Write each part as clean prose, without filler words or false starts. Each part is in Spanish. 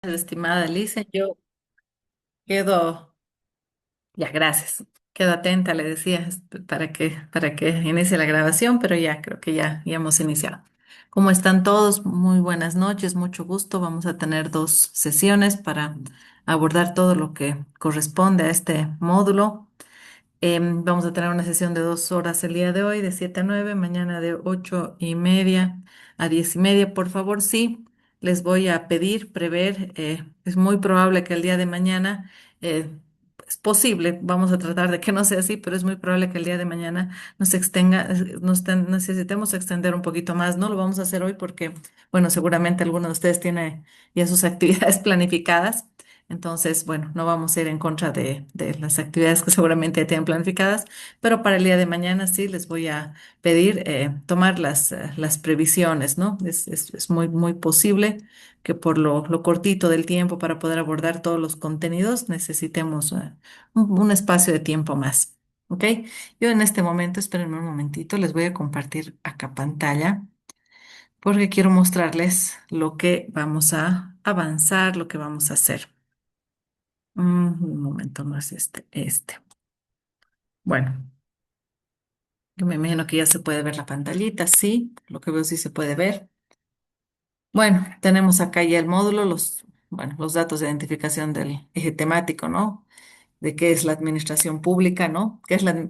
Estimada Alicia, yo quedo, ya, gracias. Quedo atenta, le decía, para que inicie la grabación, pero ya creo que ya hemos iniciado. ¿Cómo están todos? Muy buenas noches, mucho gusto. Vamos a tener dos sesiones para abordar todo lo que corresponde a este módulo. Vamos a tener una sesión de 2 horas el día de hoy, de 7 a 9, mañana de 8:30 a 10:30. Por favor, sí, les voy a pedir, prever, es muy probable que el día de mañana, eh, es posible, vamos a tratar de que no sea así, pero es muy probable que el día de mañana necesitemos extender un poquito más. No lo vamos a hacer hoy porque, bueno, seguramente alguno de ustedes tiene ya sus actividades planificadas. Entonces, bueno, no vamos a ir en contra de las actividades que seguramente ya tienen planificadas, pero para el día de mañana sí les voy a pedir tomar las previsiones, ¿no? Es muy posible que por lo cortito del tiempo para poder abordar todos los contenidos necesitemos un espacio de tiempo más. ¿Ok? Yo en este momento, espérenme un momentito, les voy a compartir acá pantalla porque quiero mostrarles lo que vamos a avanzar, lo que vamos a hacer. Un momento, no es este. Bueno, yo me imagino que ya se puede ver la pantallita, sí, lo que veo sí se puede ver. Bueno, tenemos acá ya el módulo, los datos de identificación del eje temático, ¿no? De qué es la administración pública, ¿no?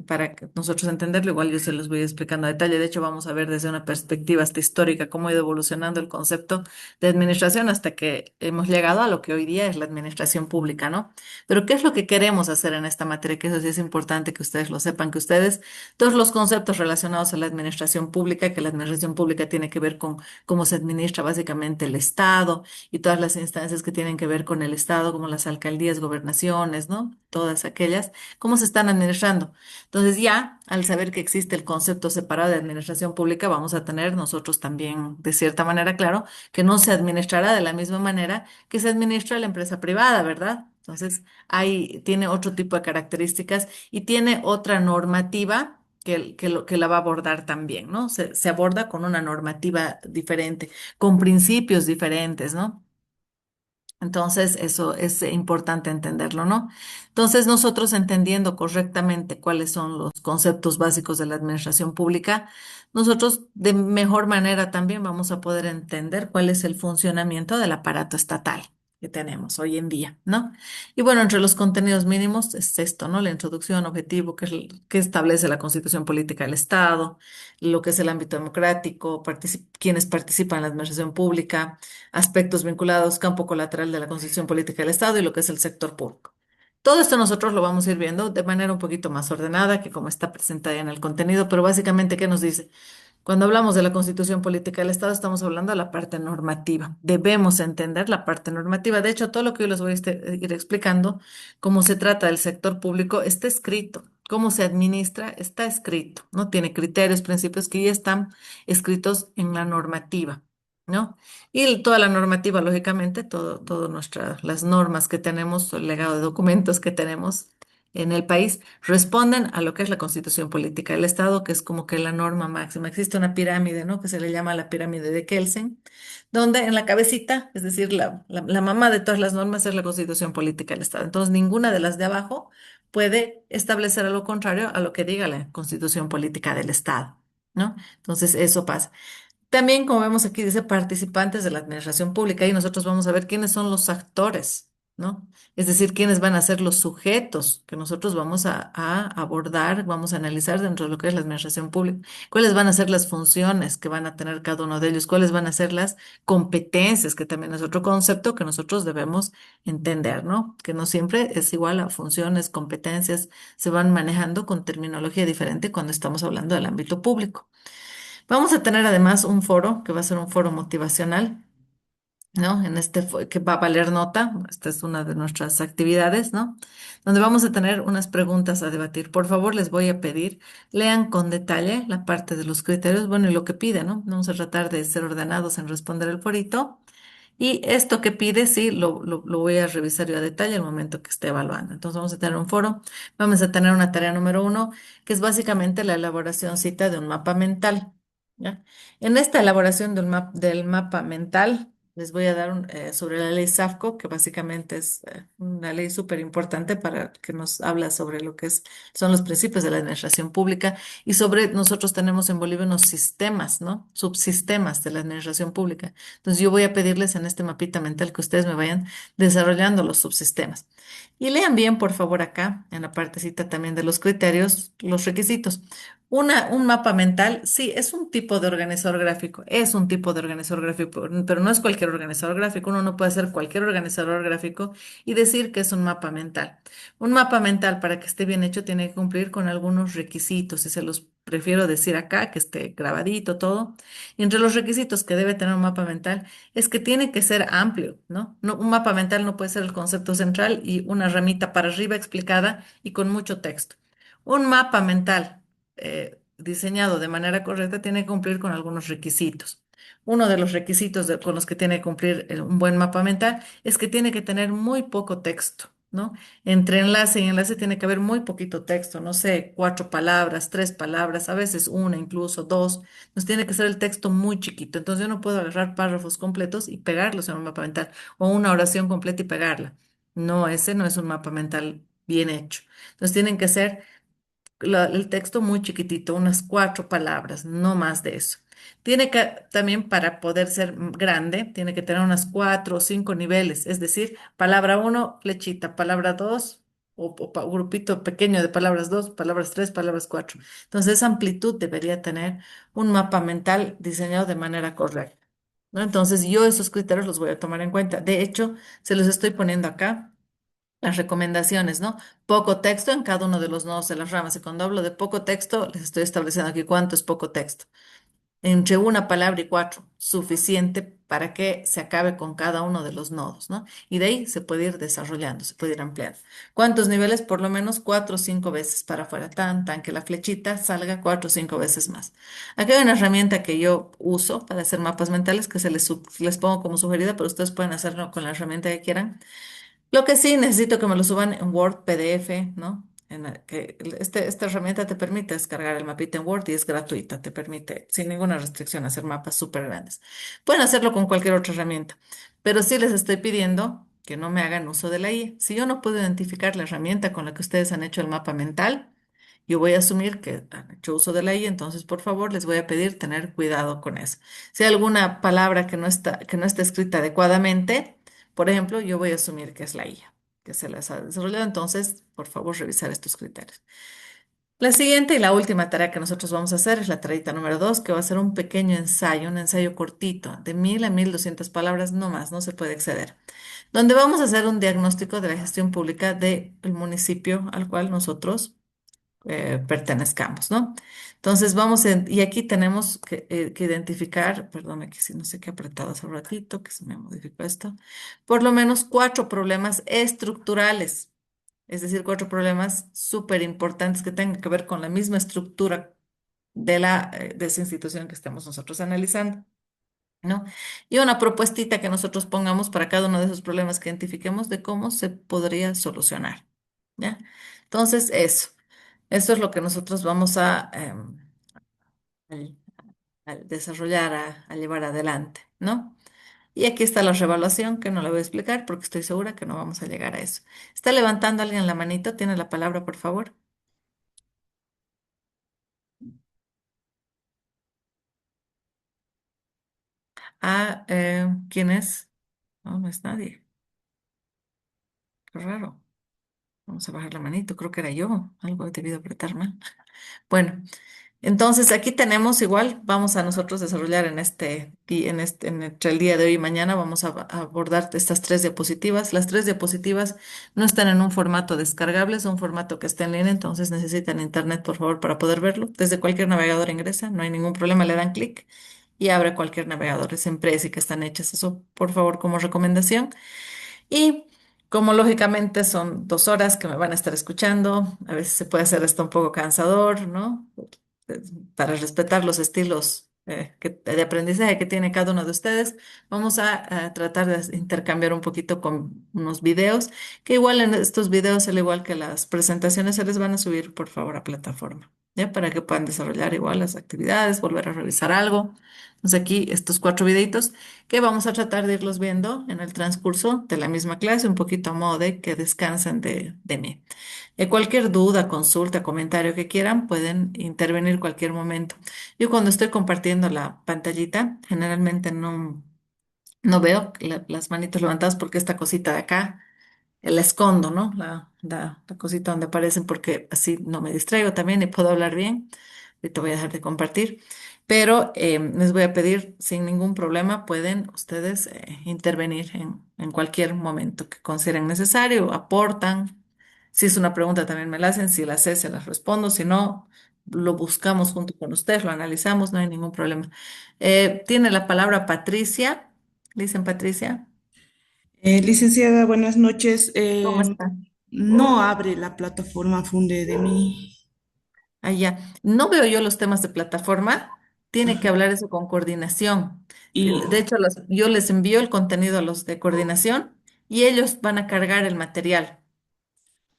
Para que nosotros entenderlo, igual yo se los voy explicando a detalle. De hecho, vamos a ver desde una perspectiva hasta histórica cómo ha ido evolucionando el concepto de administración hasta que hemos llegado a lo que hoy día es la administración pública, ¿no? Pero ¿qué es lo que queremos hacer en esta materia? Que eso sí es importante que ustedes lo sepan, que ustedes, todos los conceptos relacionados a la administración pública, que la administración pública tiene que ver con cómo se administra básicamente el Estado y todas las instancias que tienen que ver con el Estado, como las alcaldías, gobernaciones, ¿no? Todas aquellas, cómo se están administrando. Entonces ya, al saber que existe el concepto separado de administración pública, vamos a tener nosotros también, de cierta manera, claro, que no se administrará de la misma manera que se administra la empresa privada, ¿verdad? Entonces, ahí tiene otro tipo de características y tiene otra normativa que la va a abordar también, ¿no? Se aborda con una normativa diferente, con principios diferentes, ¿no? Entonces, eso es importante entenderlo, ¿no? Entonces, nosotros entendiendo correctamente cuáles son los conceptos básicos de la administración pública, nosotros de mejor manera también vamos a poder entender cuál es el funcionamiento del aparato estatal que tenemos hoy en día, ¿no? Y bueno, entre los contenidos mínimos es esto, ¿no? La introducción, objetivo, que establece la Constitución Política del Estado, lo que es el ámbito democrático, quienes participan en la administración pública, aspectos vinculados, campo colateral de la Constitución Política del Estado y lo que es el sector público. Todo esto nosotros lo vamos a ir viendo de manera un poquito más ordenada que como está presentada en el contenido, pero básicamente, ¿qué nos dice? Cuando hablamos de la Constitución Política del Estado, estamos hablando de la parte normativa. Debemos entender la parte normativa. De hecho, todo lo que yo les voy a ir explicando, cómo se trata del sector público, está escrito. Cómo se administra, está escrito, ¿no? Tiene criterios, principios que ya están escritos en la normativa, ¿no? Y toda la normativa, lógicamente, todo las normas que tenemos, el legado de documentos que tenemos en el país, responden a lo que es la Constitución Política del Estado, que es como que la norma máxima. Existe una pirámide, ¿no? Que se le llama la pirámide de Kelsen, donde en la cabecita, es decir, la mamá de todas las normas es la Constitución Política del Estado. Entonces, ninguna de las de abajo puede establecer algo contrario a lo que diga la Constitución Política del Estado, ¿no? Entonces, eso pasa. También, como vemos aquí, dice participantes de la administración pública y nosotros vamos a ver quiénes son los actores, ¿no? Es decir, quiénes van a ser los sujetos que nosotros vamos a abordar, vamos a analizar dentro de lo que es la administración pública, cuáles van a ser las funciones que van a tener cada uno de ellos, cuáles van a ser las competencias, que también es otro concepto que nosotros debemos entender, ¿no? Que no siempre es igual a funciones, competencias, se van manejando con terminología diferente cuando estamos hablando del ámbito público. Vamos a tener además un foro que va a ser un foro motivacional, ¿no? Que va a valer nota, esta es una de nuestras actividades, ¿no? Donde vamos a tener unas preguntas a debatir. Por favor, les voy a pedir, lean con detalle la parte de los criterios, bueno, y lo que pide, ¿no? Vamos a tratar de ser ordenados en responder el forito. Y esto que pide, sí, lo voy a revisar yo a detalle al momento que esté evaluando. Entonces vamos a tener un foro, vamos a tener una tarea número 1, que es básicamente la elaboración cita de un mapa mental, ¿ya? En esta elaboración del mapa mental, Les voy a dar sobre la ley SAFCO, que básicamente es una ley súper importante para que nos habla sobre lo que son los principios de la administración pública y sobre nosotros tenemos en Bolivia unos sistemas, ¿no? Subsistemas de la administración pública. Entonces yo voy a pedirles en este mapita mental que ustedes me vayan desarrollando los subsistemas. Y lean bien, por favor, acá, en la partecita también de los criterios, los requisitos. Un mapa mental, sí, es un tipo de organizador gráfico, es un tipo de organizador gráfico, pero no es cualquier organizador gráfico. Uno no puede hacer cualquier organizador gráfico y decir que es un mapa mental. Un mapa mental, para que esté bien hecho, tiene que cumplir con algunos requisitos, y se los prefiero decir acá, que esté grabadito todo. Y entre los requisitos que debe tener un mapa mental es que tiene que ser amplio, ¿no? Un mapa mental no puede ser el concepto central y una ramita para arriba explicada y con mucho texto. Un mapa mental diseñado de manera correcta tiene que cumplir con algunos requisitos. Uno de los requisitos con los que tiene que cumplir un buen mapa mental es que tiene que tener muy poco texto, ¿no? Entre enlace y enlace tiene que haber muy poquito texto, no sé, 4 palabras, 3 palabras, a veces una, incluso dos. Nos tiene que ser el texto muy chiquito. Entonces yo no puedo agarrar párrafos completos y pegarlos en un mapa mental o una oración completa y pegarla. No, ese no es un mapa mental bien hecho. Entonces tienen que ser el texto muy chiquitito, unas 4 palabras, no más de eso. Tiene que también para poder ser grande, tiene que tener unas 4 o 5 niveles, es decir, palabra uno, flechita, palabra dos, o grupito pequeño de palabras dos, palabras tres, palabras cuatro. Entonces, esa amplitud debería tener un mapa mental diseñado de manera correcta, ¿no? Entonces, yo esos criterios los voy a tomar en cuenta. De hecho, se los estoy poniendo acá las recomendaciones, ¿no? Poco texto en cada uno de los nodos de las ramas. Y cuando hablo de poco texto, les estoy estableciendo aquí cuánto es poco texto. Entre 1 palabra y 4, suficiente para que se acabe con cada uno de los nodos, ¿no? Y de ahí se puede ir desarrollando, se puede ir ampliando. ¿Cuántos niveles? Por lo menos 4 o 5 veces para afuera, tan, que la flechita salga 4 o 5 veces más. Aquí hay una herramienta que yo uso para hacer mapas mentales que les pongo como sugerida, pero ustedes pueden hacerlo con la herramienta que quieran. Lo que sí necesito que me lo suban en Word, PDF, ¿no? Esta herramienta te permite descargar el mapita en Word y es gratuita, te permite sin ninguna restricción hacer mapas súper grandes. Pueden hacerlo con cualquier otra herramienta, pero sí les estoy pidiendo que no me hagan uso de la IA. Si yo no puedo identificar la herramienta con la que ustedes han hecho el mapa mental, yo voy a asumir que han hecho uso de la IA, entonces por favor les voy a pedir tener cuidado con eso. Si hay alguna palabra que no está escrita adecuadamente, por ejemplo, yo voy a asumir que es la IA que se las ha desarrollado, entonces por favor revisar estos criterios. La siguiente y la última tarea que nosotros vamos a hacer es la tareita número 2, que va a ser un pequeño ensayo, un ensayo cortito, de 1000 a 1200 palabras, no más, no se puede exceder, donde vamos a hacer un diagnóstico de la gestión pública del municipio al cual nosotros pertenezcamos, ¿no? Entonces y aquí tenemos que identificar, perdón, aquí sí no sé qué he apretado hace un ratito, que se me modificó esto, por lo menos 4 problemas estructurales, es decir, 4 problemas súper importantes que tengan que ver con la misma estructura de esa institución que estamos nosotros analizando, ¿no? Y una propuestita que nosotros pongamos para cada uno de esos problemas que identifiquemos de cómo se podría solucionar, ¿ya? Entonces, eso es lo que nosotros vamos al- a desarrollar, a llevar adelante, ¿no? Y aquí está la revaluación, que no la voy a explicar porque estoy segura que no vamos a llegar a eso. ¿Está levantando alguien la manito? ¿Tiene la palabra, por favor? Ah, ¿quién es? No, no es nadie. Qué raro. Vamos a bajar la manito. Creo que era yo. Algo he debido apretar mal. Bueno, entonces aquí tenemos igual, vamos a nosotros desarrollar entre el día de hoy y mañana, vamos a abordar estas 3 diapositivas. Las 3 diapositivas no están en un formato descargable, es un formato que está en línea, entonces necesitan internet, por favor, para poder verlo. Desde cualquier navegador ingresa, no hay ningún problema, le dan clic y abre cualquier navegador. Es en Prezi que están hechas, eso por favor como recomendación. Y como lógicamente son 2 horas que me van a estar escuchando, a veces se puede hacer esto un poco cansador, ¿no? Eh, Para respetar los estilos de aprendizaje que tiene cada uno de ustedes, vamos a tratar de intercambiar un poquito con unos videos, que igual en estos videos, al igual que las presentaciones, se les van a subir, por favor, a plataforma. ¿ya? Para que puedan desarrollar igual las actividades, volver a revisar algo. Entonces aquí estos cuatro videitos que vamos a tratar de irlos viendo en el transcurso de la misma clase, un poquito a modo de que descansen de mí. Cualquier duda, consulta, comentario que quieran, pueden intervenir cualquier momento. Yo cuando estoy compartiendo la pantallita, generalmente no veo las manitos levantadas porque esta cosita de acá la escondo, ¿no? La cosita donde aparecen porque así no me distraigo también y puedo hablar bien. Ahorita voy a dejar de compartir, pero les voy a pedir sin ningún problema, pueden ustedes intervenir en cualquier momento que consideren necesario, aportan. Si es una pregunta también me la hacen, si la sé, se las respondo, si no, lo buscamos junto con ustedes, lo analizamos, no hay ningún problema. Tiene la palabra Patricia, le dicen Patricia, Licenciada, buenas noches. ¿cómo está? No abre la plataforma Funde de mí. Allá. No veo yo los temas de plataforma. Tiene que Ajá. hablar eso con coordinación. Y, De hecho, yo les envío el contenido a los de coordinación y ellos van a cargar el material.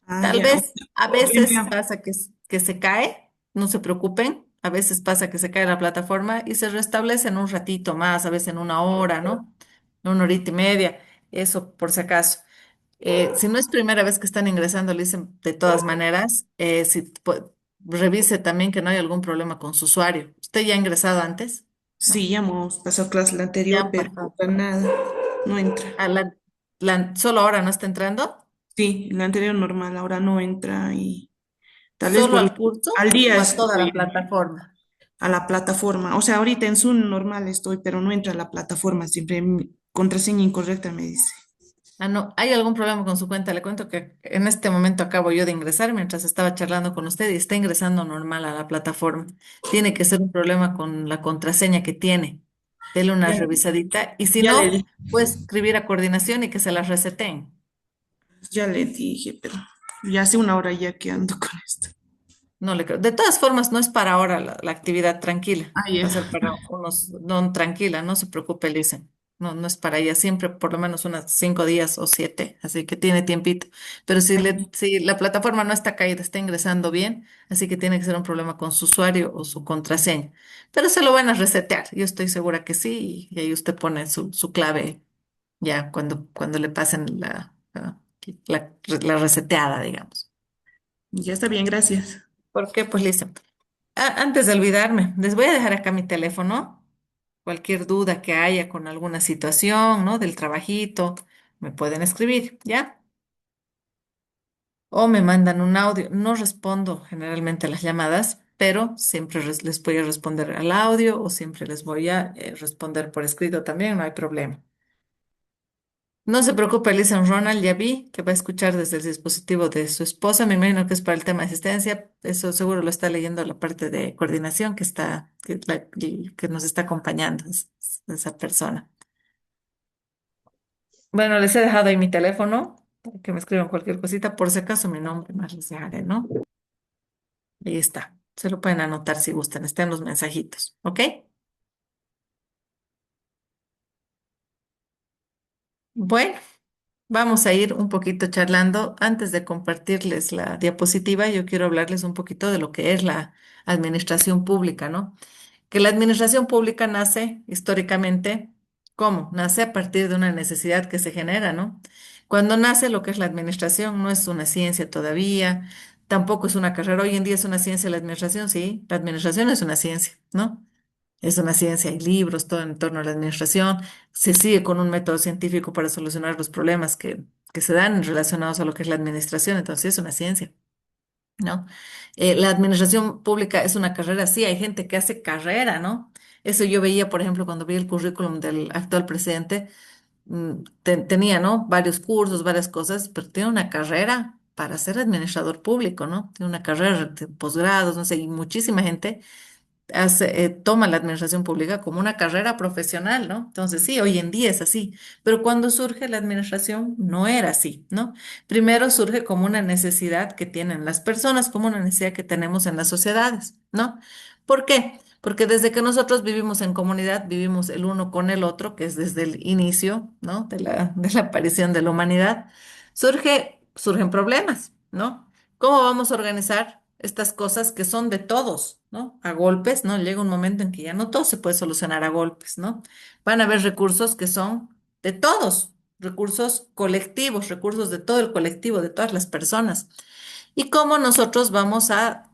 Tal ya, vez a veces envía. pasa que se cae, no se preocupen. A veces pasa que se cae la plataforma y se restablece en un ratito más, a veces en una hora, ¿no? En una horita y media. Eso por si acaso. Si no es primera vez que están ingresando, le dicen de todas maneras, revise también que no hay algún problema con su usuario. ¿Usted ya ha ingresado antes? Sí, No, ya hemos pasado clase la ya anterior, han pero pasado. nada, no entra. Ah, ¿Solo ahora no está entrando? Sí, la anterior normal, ahora no entra y tal vez ¿Solo por al curso al día o a toda la estoy plataforma? a la plataforma. O sea, ahorita en Zoom normal estoy, pero no entra a la plataforma. Siempre contraseña incorrecta me dice. Ah, no, ¿hay algún problema con su cuenta? Le cuento que en este momento acabo yo de ingresar mientras estaba charlando con usted y está ingresando normal a la plataforma. Tiene que ser un problema con la contraseña que tiene. Dele una Ya, revisadita y si ya le no, di, pues escribir a coordinación y que se la reseten. ya le dije, pero ya hace una hora ya que ando con esto. No le creo. De todas formas, no es para ahora la actividad tranquila. Ah, Va ya. a ser para unos, no tranquila, no se preocupe, Lisa. No, no es para ella, siempre por lo menos unos 5 días o 7, así que tiene tiempito. Pero si la plataforma no está caída, está ingresando bien, así que tiene que ser un problema con su usuario o su contraseña. Pero se lo van a resetear, yo estoy segura que sí, y ahí usted pone su clave ya cuando le pasen la reseteada, digamos. Ya está bien, gracias. ¿Por qué? Pues listo. Antes de olvidarme, les voy a dejar acá mi teléfono. Cualquier duda que haya con alguna situación, ¿no? Del trabajito, me pueden escribir, ¿ya? O me mandan un audio. No respondo generalmente a las llamadas, pero siempre les voy a responder al audio o siempre les voy a responder por escrito también, no hay problema. No se preocupe, Alison Ronald, ya vi que va a escuchar desde el dispositivo de su esposa. Me imagino que es para el tema de asistencia. Eso seguro lo está leyendo la parte de coordinación que nos está acompañando, esa persona. Bueno, les he dejado ahí mi teléfono para que me escriban cualquier cosita. Por si acaso, mi nombre más les dejaré, ¿no? Ahí está. Se lo pueden anotar si gustan. Está en los mensajitos, ¿ok? Bueno. Vamos a ir un poquito charlando. Antes de compartirles la diapositiva, yo quiero hablarles un poquito de lo que es la administración pública, ¿no? Que la administración pública nace históricamente, ¿cómo? Nace a partir de una necesidad que se genera, ¿no? Cuando nace lo que es la administración, no es una ciencia todavía, tampoco es una carrera. Hoy en día es una ciencia la administración, sí, la administración es una ciencia, ¿no? Es una ciencia, hay libros, todo en torno a la administración. Se sigue con un método científico para solucionar los problemas que se dan relacionados a lo que es la administración. Entonces, es una ciencia, ¿no? La administración pública es una carrera, sí, hay gente que hace carrera, ¿no? Eso yo veía, por ejemplo, cuando vi el currículum del actual presidente, tenía, ¿no? Varios cursos, varias cosas, pero tiene una carrera para ser administrador público, ¿no? Tiene una carrera de posgrados, no sé, y muchísima gente toma la administración pública como una carrera profesional, ¿no? Entonces, sí, hoy en día es así, pero cuando surge la administración no era así, ¿no? Primero surge como una necesidad que tienen las personas, como una necesidad que tenemos en las sociedades, ¿no? ¿Por qué? Porque desde que nosotros vivimos en comunidad, vivimos el uno con el otro, que es desde el inicio, ¿no? De la aparición de la humanidad, surgen problemas, ¿no? ¿Cómo vamos a organizar? estas cosas que son de todos, ¿no? A golpes, ¿no? Llega un momento en que ya no todo se puede solucionar a golpes, ¿no? Van a haber recursos que son de todos, recursos colectivos, recursos de todo el colectivo, de todas las personas. Y cómo nosotros vamos a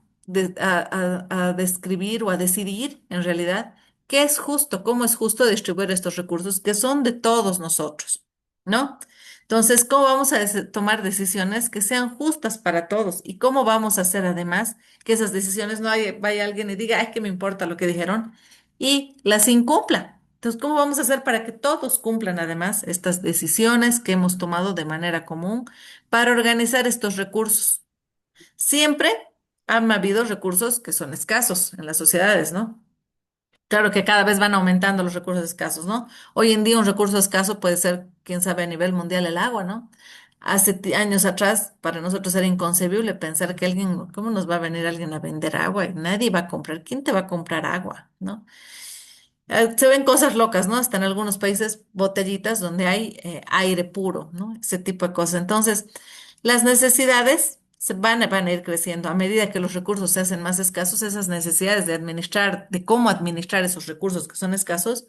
describir o a decidir, en realidad, qué es justo, cómo es justo distribuir estos recursos que son de todos nosotros, ¿no? Entonces, ¿cómo vamos a tomar decisiones que sean justas para todos? ¿Y cómo vamos a hacer además que esas decisiones vaya alguien y diga, ay, que me importa lo que dijeron y las incumpla? Entonces, ¿cómo vamos a hacer para que todos cumplan además estas decisiones que hemos tomado de manera común para organizar estos recursos? Siempre han habido recursos que son escasos en las sociedades, ¿no? Claro que cada vez van aumentando los recursos escasos, ¿no? Hoy en día un recurso escaso puede ser, quién sabe, a nivel mundial el agua, ¿no? Hace años atrás, para nosotros era inconcebible pensar que alguien, ¿cómo nos va a venir alguien a vender agua? Y nadie va a comprar. ¿Quién te va a comprar agua? ¿No? Se ven cosas locas, ¿no? Hasta en algunos países botellitas donde hay aire puro, ¿no? Ese tipo de cosas. Entonces, las necesidades van a ir creciendo. A medida que los recursos se hacen más escasos, esas necesidades de administrar, de cómo administrar esos recursos que son escasos,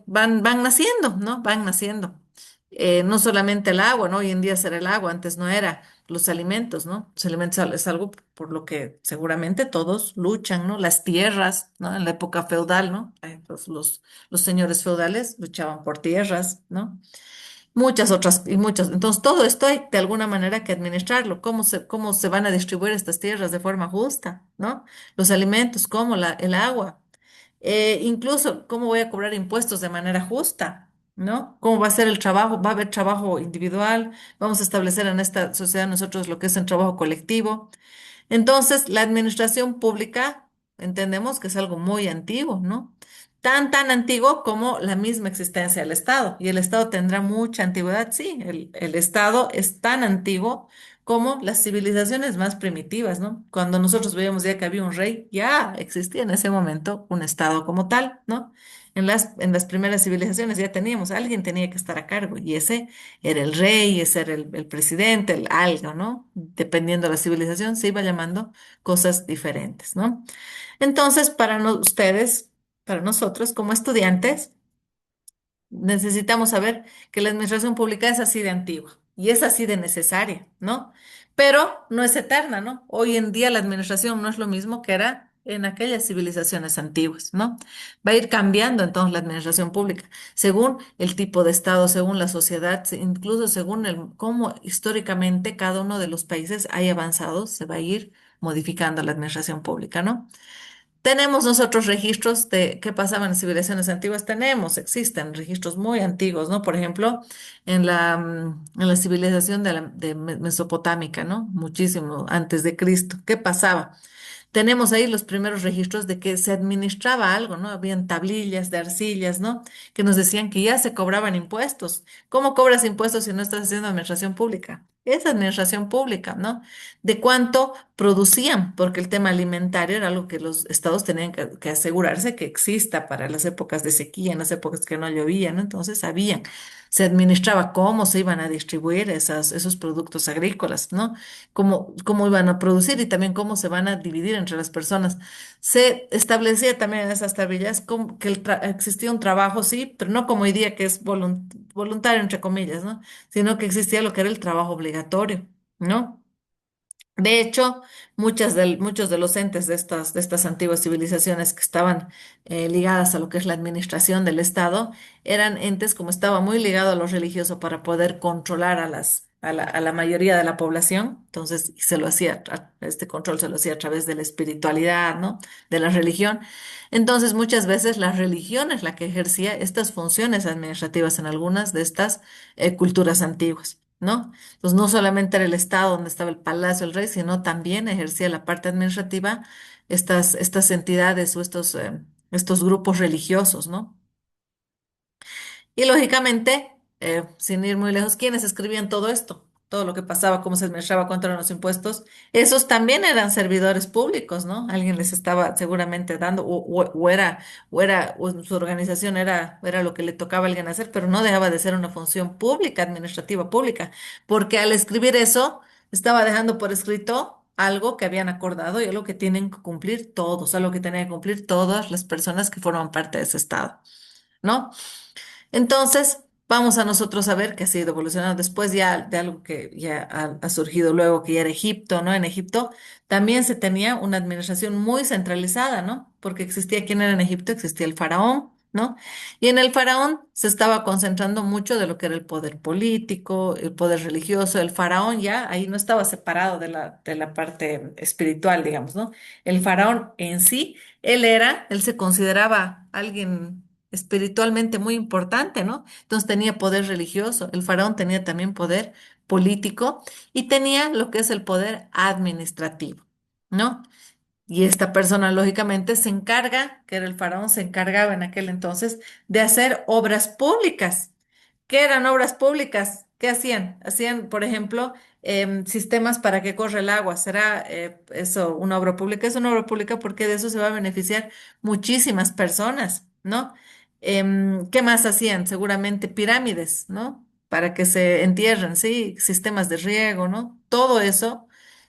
van naciendo, ¿no? Van naciendo. No solamente el agua, ¿no? Hoy en día será el agua, antes no era los alimentos, ¿no? Los alimentos es algo por lo que seguramente todos luchan, ¿no? Las tierras, ¿no? En la época feudal, ¿no? Los señores feudales luchaban por tierras, ¿no? Muchas otras y muchas. Entonces, todo esto hay de alguna manera que administrarlo. Cómo se van a distribuir estas tierras de forma justa, ¿no? Los alimentos, cómo el agua. Incluso, ¿cómo voy a cobrar impuestos de manera justa? ¿No? ¿Cómo va a ser el trabajo? ¿Va a haber trabajo individual? Vamos a establecer en esta sociedad nosotros lo que es el trabajo colectivo. Entonces, la administración pública entendemos que es algo muy antiguo, ¿no? Tan antiguo como la misma existencia del Estado. Y el Estado tendrá mucha antigüedad, sí, el Estado es tan antiguo como las civilizaciones más primitivas, ¿no? Cuando nosotros veíamos ya que había un rey, ya existía en ese momento un Estado como tal, ¿no? En las primeras civilizaciones ya teníamos, alguien tenía que estar a cargo y ese era el rey, ese era el presidente, el algo, ¿no? Dependiendo de la civilización, se iba llamando cosas diferentes, ¿no? Entonces, ustedes, para nosotros como estudiantes, necesitamos saber que la administración pública es así de antigua y es así de necesaria, ¿no? Pero no es eterna, ¿no? Hoy en día la administración no es lo mismo que era en aquellas civilizaciones antiguas, ¿no? Va a ir cambiando entonces la administración pública según el tipo de estado, según la sociedad, incluso según cómo históricamente cada uno de los países haya avanzado, se va a ir modificando la administración pública, ¿no? Tenemos nosotros registros de qué pasaba en las civilizaciones antiguas. Existen registros muy antiguos, ¿no? Por ejemplo, en la civilización de Mesopotámica, ¿no? Muchísimo antes de Cristo. ¿Qué pasaba? Tenemos ahí los primeros registros de que se administraba algo, ¿no? Habían tablillas de arcillas, ¿no? Que nos decían que ya se cobraban impuestos. ¿Cómo cobras impuestos si no estás haciendo administración pública? Es administración pública, ¿no? De cuánto producían, porque el tema alimentario era algo que los estados tenían que asegurarse que exista para las épocas de sequía, en las épocas que no llovía, ¿no? Entonces sabían, se administraba cómo se iban a distribuir esos productos agrícolas, ¿no? Cómo iban a producir y también cómo se van a dividir entre las personas. Se establecía también en esas tablillas que existía un trabajo, sí, pero no como hoy día que es voluntario, entre comillas, ¿no? Sino que existía lo que era el trabajo obligatorio, ¿no? De hecho, muchos de los entes de estas antiguas civilizaciones que estaban ligadas a lo que es la administración del Estado eran entes como estaba muy ligado a lo religioso para poder controlar a la mayoría de la población. Entonces, este control se lo hacía a través de la espiritualidad, ¿no? De la religión. Entonces, muchas veces la religión es la que ejercía estas funciones administrativas en algunas de estas culturas antiguas, ¿no? Entonces, no solamente era el estado donde estaba el palacio, el rey, sino también ejercía la parte administrativa estas entidades o estos grupos religiosos, ¿no? Y lógicamente, sin ir muy lejos, ¿quiénes escribían todo esto? Todo lo que pasaba, cómo se administraba, cuánto eran los impuestos. Esos también eran servidores públicos, ¿no? Alguien les estaba seguramente dando, o su organización era lo que le tocaba a alguien hacer, pero no dejaba de ser una función pública, administrativa pública, porque al escribir eso, estaba dejando por escrito algo que habían acordado y algo que tienen que cumplir todos, algo que tienen que cumplir todas las personas que forman parte de ese Estado, ¿no? Entonces, vamos a nosotros a ver que ha sido evolucionando después ya de algo que ya ha surgido luego, que ya era Egipto, ¿no? En Egipto también se tenía una administración muy centralizada, ¿no? Porque existía, ¿quién era en Egipto? Existía el faraón, ¿no? Y en el faraón se estaba concentrando mucho de lo que era el poder político, el poder religioso. El faraón ya ahí no estaba separado de la parte espiritual, digamos, ¿no? El faraón en sí, él se consideraba alguien espiritualmente muy importante, ¿no? Entonces tenía poder religioso, el faraón tenía también poder político y tenía lo que es el poder administrativo, ¿no? Y esta persona, lógicamente, se encarga, que era el faraón, se encargaba en aquel entonces de hacer obras públicas. ¿Qué eran obras públicas? ¿Qué hacían? Hacían, por ejemplo, sistemas para que corra el agua. ¿Será eso una obra pública? Es una obra pública porque de eso se va a beneficiar muchísimas personas, ¿no? ¿Qué más hacían? Seguramente pirámides, ¿no? Para que se entierren, sí, sistemas de riego, ¿no? Todo eso,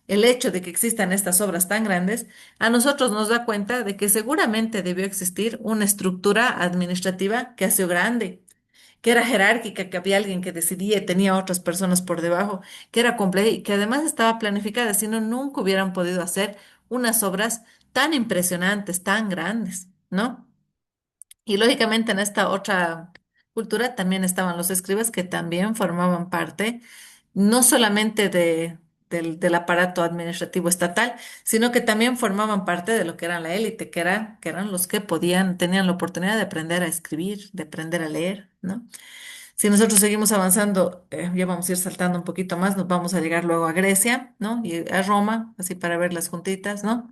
el hecho de que existan estas obras tan grandes a nosotros nos da cuenta de que seguramente debió existir una estructura administrativa que ha sido grande, que era jerárquica, que había alguien que decidía y tenía otras personas por debajo, que era compleja y que además estaba planificada, si no, nunca hubieran podido hacer unas obras tan impresionantes, tan grandes, ¿no? Y lógicamente en esta otra cultura también estaban los escribas que también formaban parte no solamente del aparato administrativo estatal, sino que también formaban parte de lo que era la élite, que eran los que podían, tenían la oportunidad de aprender a escribir, de aprender a leer, ¿no? Si nosotros seguimos avanzando, ya vamos a ir saltando un poquito más, nos vamos a llegar luego a Grecia, ¿no? Y a Roma, así para ver las juntitas, ¿no?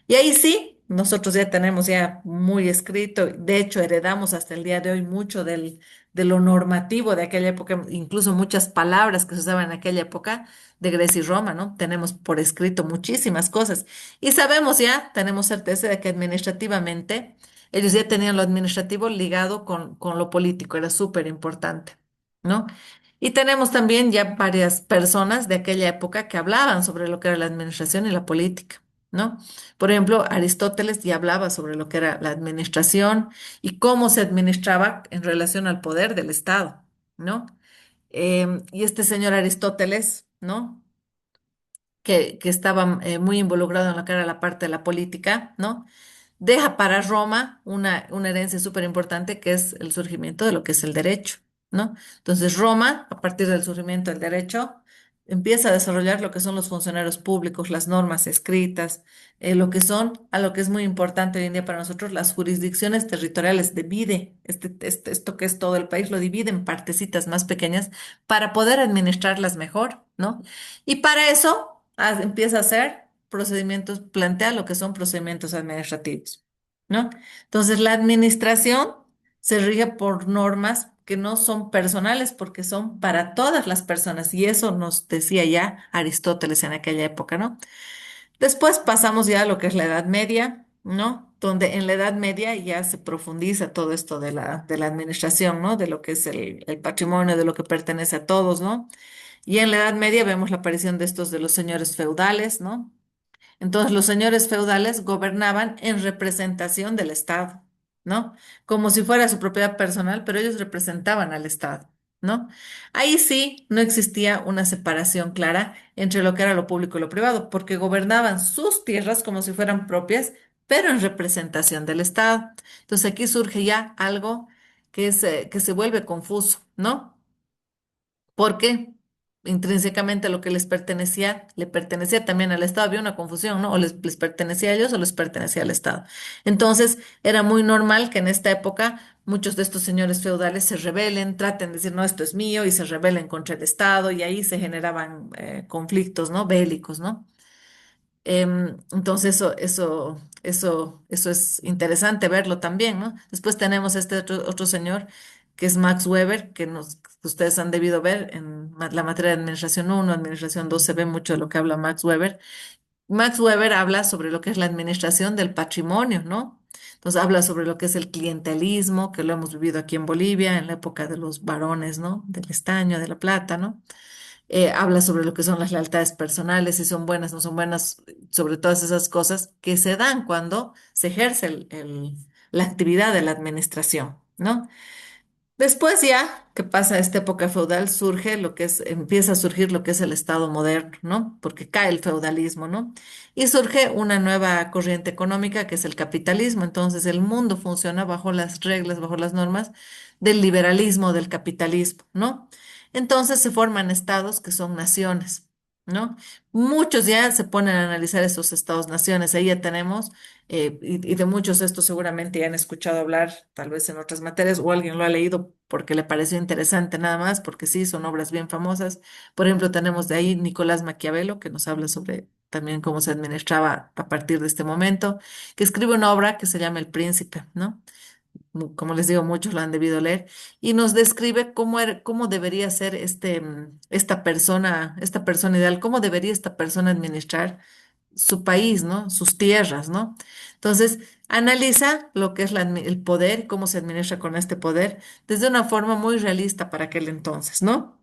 Y ahí sí, nosotros ya tenemos ya muy escrito, de hecho heredamos hasta el día de hoy mucho de lo normativo de aquella época, incluso muchas palabras que se usaban en aquella época de Grecia y Roma, ¿no? Tenemos por escrito muchísimas cosas y sabemos ya, tenemos certeza de que administrativamente ellos ya tenían lo administrativo ligado con lo político, era súper importante, ¿no? Y tenemos también ya varias personas de aquella época que hablaban sobre lo que era la administración y la política, ¿no? Por ejemplo, Aristóteles ya hablaba sobre lo que era la administración y cómo se administraba en relación al poder del Estado, ¿no? Y este señor Aristóteles, ¿no? Que estaba muy involucrado en lo que era la parte de la política, ¿no? Deja para Roma una herencia súper importante que es el surgimiento de lo que es el derecho, ¿no? Entonces Roma, a partir del surgimiento del derecho, empieza a desarrollar lo que son los funcionarios públicos, las normas escritas, lo que son, a lo que es muy importante hoy en día para nosotros, las jurisdicciones territoriales, divide, esto que es todo el país, lo divide en partecitas más pequeñas para poder administrarlas mejor, ¿no? Y para eso empieza a hacer procedimientos, plantea lo que son procedimientos administrativos, ¿no? Entonces, la administración se rige por normas que no son personales porque son para todas las personas y eso nos decía ya Aristóteles en aquella época, ¿no? Después pasamos ya a lo que es la Edad Media, ¿no? Donde en la Edad Media ya se profundiza todo esto de la administración, ¿no? De lo que es el patrimonio, de lo que pertenece a todos, ¿no? Y en la Edad Media vemos la aparición de estos de los señores feudales, ¿no? Entonces los señores feudales gobernaban en representación del Estado, ¿no? Como si fuera su propiedad personal, pero ellos representaban al Estado, ¿no? Ahí sí no existía una separación clara entre lo que era lo público y lo privado, porque gobernaban sus tierras como si fueran propias, pero en representación del Estado. Entonces aquí surge ya algo que se vuelve confuso, ¿no? Porque intrínsecamente lo que les pertenecía, le pertenecía también al Estado. Había una confusión, ¿no? O les pertenecía a ellos o les pertenecía al Estado. Entonces, era muy normal que en esta época muchos de estos señores feudales se rebelen, traten de decir, no, esto es mío, y se rebelen contra el Estado, y ahí se generaban conflictos, ¿no? Bélicos, ¿no? Entonces eso es interesante verlo también, ¿no? Después tenemos este otro señor que es Max Weber, que ustedes han debido ver en la materia de Administración uno Administración 2 se ve mucho de lo que habla Max Weber. Max Weber habla sobre lo que es la administración del patrimonio, ¿no? Entonces habla sobre lo que es el clientelismo, que lo hemos vivido aquí en Bolivia, en la época de los varones, ¿no? Del estaño, de la plata, ¿no? Habla sobre lo que son las lealtades personales, si son buenas, no son buenas, sobre todas esas cosas que se dan cuando se ejerce la actividad de la administración, ¿no? Después ya que pasa esta época feudal, surge lo que es, empieza a surgir lo que es el Estado moderno, ¿no? Porque cae el feudalismo, ¿no? Y surge una nueva corriente económica que es el capitalismo. Entonces el mundo funciona bajo las reglas, bajo las normas del liberalismo, del capitalismo, ¿no? Entonces se forman estados que son naciones, ¿no? Muchos ya se ponen a analizar esos estados-naciones. Ahí ya tenemos y de muchos de estos seguramente ya han escuchado hablar, tal vez en otras materias, o alguien lo ha leído porque le pareció interesante nada más, porque sí, son obras bien famosas. Por ejemplo, tenemos de ahí Nicolás Maquiavelo, que nos habla sobre también cómo se administraba a partir de este momento, que escribe una obra que se llama El Príncipe, ¿no? Como les digo, muchos lo han debido leer, y nos describe cómo debería ser esta persona ideal, cómo debería esta persona administrar su país, ¿no? Sus tierras, ¿no? Entonces, analiza lo que es el poder, cómo se administra con este poder, desde una forma muy realista para aquel entonces, ¿no?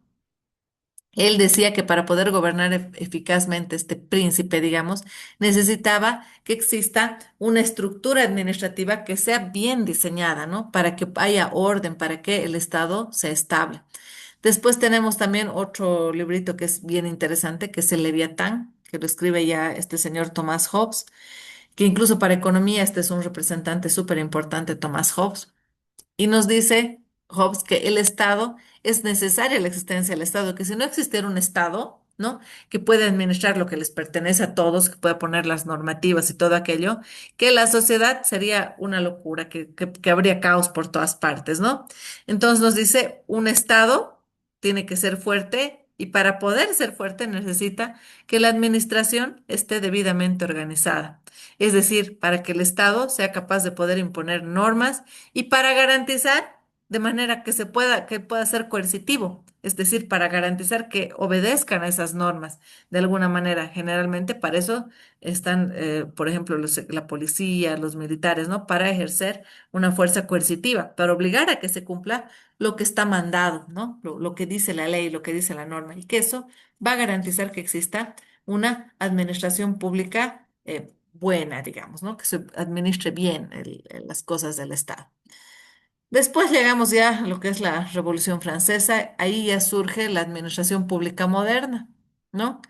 Él decía que para poder gobernar eficazmente este príncipe, digamos, necesitaba que exista una estructura administrativa que sea bien diseñada, ¿no? Para que haya orden, para que el Estado sea estable. Después tenemos también otro librito que es bien interesante, que es el Leviatán, que lo escribe ya este señor Thomas Hobbes, que incluso para economía este es un representante súper importante, Thomas Hobbes. Y nos dice Hobbes que el Estado es necesaria la existencia del Estado, que si no existiera un Estado, ¿no? Que pueda administrar lo que les pertenece a todos, que pueda poner las normativas y todo aquello, que la sociedad sería una locura, que habría caos por todas partes, ¿no? Entonces nos dice, un Estado tiene que ser fuerte y para poder ser fuerte necesita que la administración esté debidamente organizada. Es decir, para que el Estado sea capaz de poder imponer normas y para garantizar de manera que pueda ser coercitivo, es decir, para garantizar que obedezcan a esas normas de alguna manera. Generalmente para eso están, por ejemplo, la policía, los militares, ¿no? Para ejercer una fuerza coercitiva, para obligar a que se cumpla lo que está mandado, ¿no? Lo que dice la ley, lo que dice la norma, y que eso va a garantizar que exista una administración pública buena, digamos, ¿no? Que se administre bien las cosas del Estado. Después llegamos ya a lo que es la Revolución Francesa, ahí ya surge la administración pública moderna, ¿no?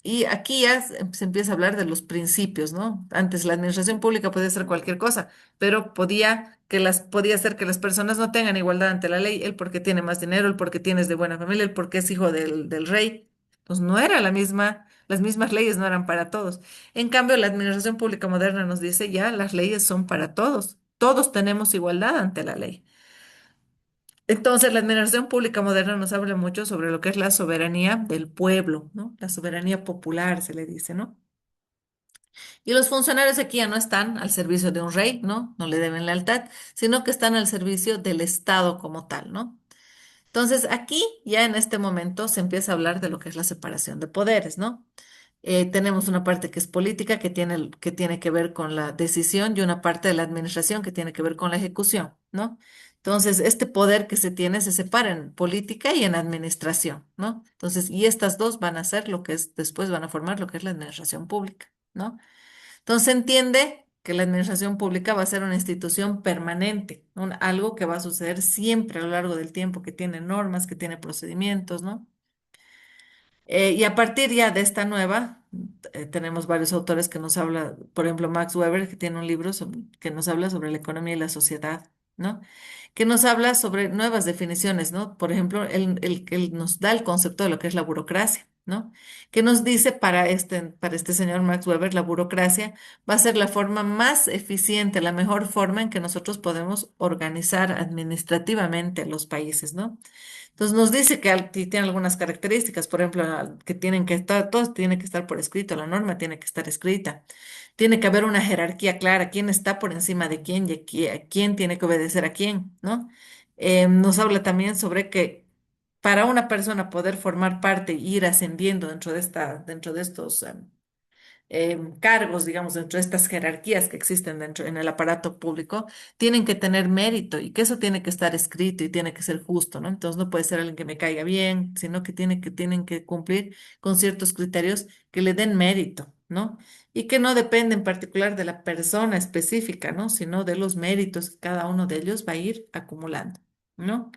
Y aquí ya se empieza a hablar de los principios, ¿no? Antes la administración pública podía ser cualquier cosa, pero podía ser que las personas no tengan igualdad ante la ley, él porque tiene más dinero, él porque tiene es de buena familia, él porque es hijo del rey. Pues no era las mismas leyes no eran para todos. En cambio, la administración pública moderna nos dice ya las leyes son para todos. Todos tenemos igualdad ante la ley. Entonces, la administración pública moderna nos habla mucho sobre lo que es la soberanía del pueblo, ¿no? La soberanía popular, se le dice, ¿no? Y los funcionarios aquí ya no están al servicio de un rey, ¿no? No le deben lealtad, sino que están al servicio del Estado como tal, ¿no? Entonces, aquí ya en este momento se empieza a hablar de lo que es la separación de poderes, ¿no? Tenemos una parte que es política, que tiene que ver con la decisión, y una parte de la administración que tiene que ver con la ejecución, ¿no? Entonces, este poder que se tiene se separa en política y en administración, ¿no? Entonces, y estas dos van a ser lo que es, después van a formar lo que es la administración pública, ¿no? Entonces, se entiende que la administración pública va a ser una institución permanente, algo que va a suceder siempre a lo largo del tiempo, que tiene normas, que tiene procedimientos, ¿no? Y a partir ya de esta nueva, tenemos varios autores que nos hablan, por ejemplo, Max Weber, que tiene un libro que nos habla sobre la economía y la sociedad, ¿no? Que nos habla sobre nuevas definiciones, ¿no? Por ejemplo, él nos da el concepto de lo que es la burocracia, ¿no? Que nos dice para este señor Max Weber, la burocracia va a ser la forma más eficiente, la mejor forma en que nosotros podemos organizar administrativamente los países, ¿no? Entonces nos dice que tiene algunas características, por ejemplo, que tienen que estar, todo tiene que estar por escrito, la norma tiene que estar escrita. Tiene que haber una jerarquía clara, quién está por encima de quién y a quién tiene que obedecer a quién, ¿no? Nos habla también sobre que para una persona poder formar parte e ir ascendiendo dentro de estos cargos, digamos, dentro de estas jerarquías que existen dentro en el aparato público, tienen que tener mérito y que eso tiene que estar escrito y tiene que ser justo, ¿no? Entonces no puede ser alguien que me caiga bien, sino que tienen que cumplir con ciertos criterios que le den mérito, ¿no? Y que no depende en particular de la persona específica, ¿no? Sino de los méritos que cada uno de ellos va a ir acumulando, ¿no?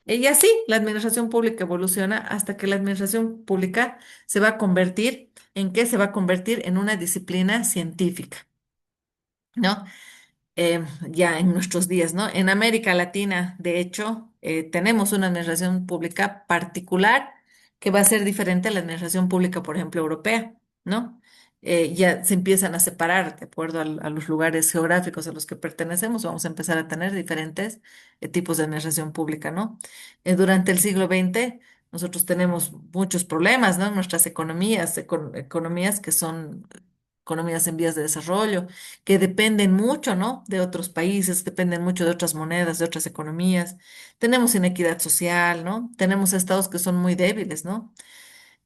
Y así la administración pública evoluciona hasta que la administración pública se va a convertir, ¿en qué se va a convertir? En una disciplina científica, ¿no? Ya en nuestros días, ¿no? En América Latina, de hecho, tenemos una administración pública particular que va a ser diferente a la administración pública, por ejemplo, europea, ¿no? Ya se empiezan a separar de acuerdo a los lugares geográficos a los que pertenecemos, vamos a empezar a tener diferentes tipos de administración pública, ¿no? Durante el siglo XX, nosotros tenemos muchos problemas, ¿no? Nuestras economías, economías que son economías en vías de desarrollo que dependen mucho, ¿no? De otros países, dependen mucho de otras monedas, de otras economías. Tenemos inequidad social, ¿no? Tenemos estados que son muy débiles, ¿no?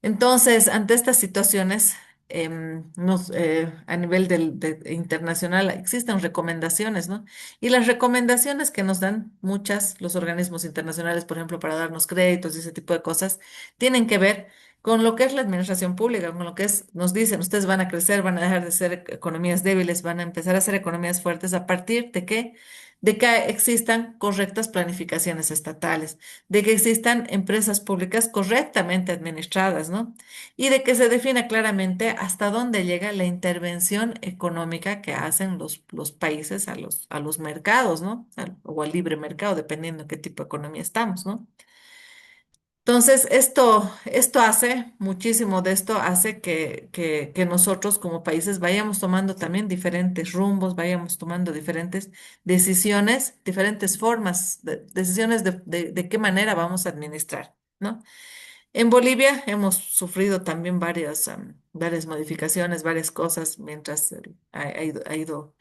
Entonces, ante estas situaciones, a nivel internacional existen recomendaciones, ¿no? Y las recomendaciones que nos dan los organismos internacionales, por ejemplo, para darnos créditos y ese tipo de cosas, tienen que ver con lo que es la administración pública, con lo que es, nos dicen, ustedes van a crecer, van a dejar de ser economías débiles, van a empezar a ser economías fuertes a partir de qué, de que existan correctas planificaciones estatales, de que existan empresas públicas correctamente administradas, ¿no? Y de que se defina claramente hasta dónde llega la intervención económica que hacen los países a los mercados, ¿no? O al libre mercado, dependiendo de qué tipo de economía estamos, ¿no? Entonces, esto hace, muchísimo de esto hace que nosotros como países vayamos tomando también diferentes rumbos, vayamos tomando diferentes decisiones, diferentes formas, decisiones de qué manera vamos a administrar, ¿no? En Bolivia hemos sufrido también varias modificaciones, varias cosas mientras ha ido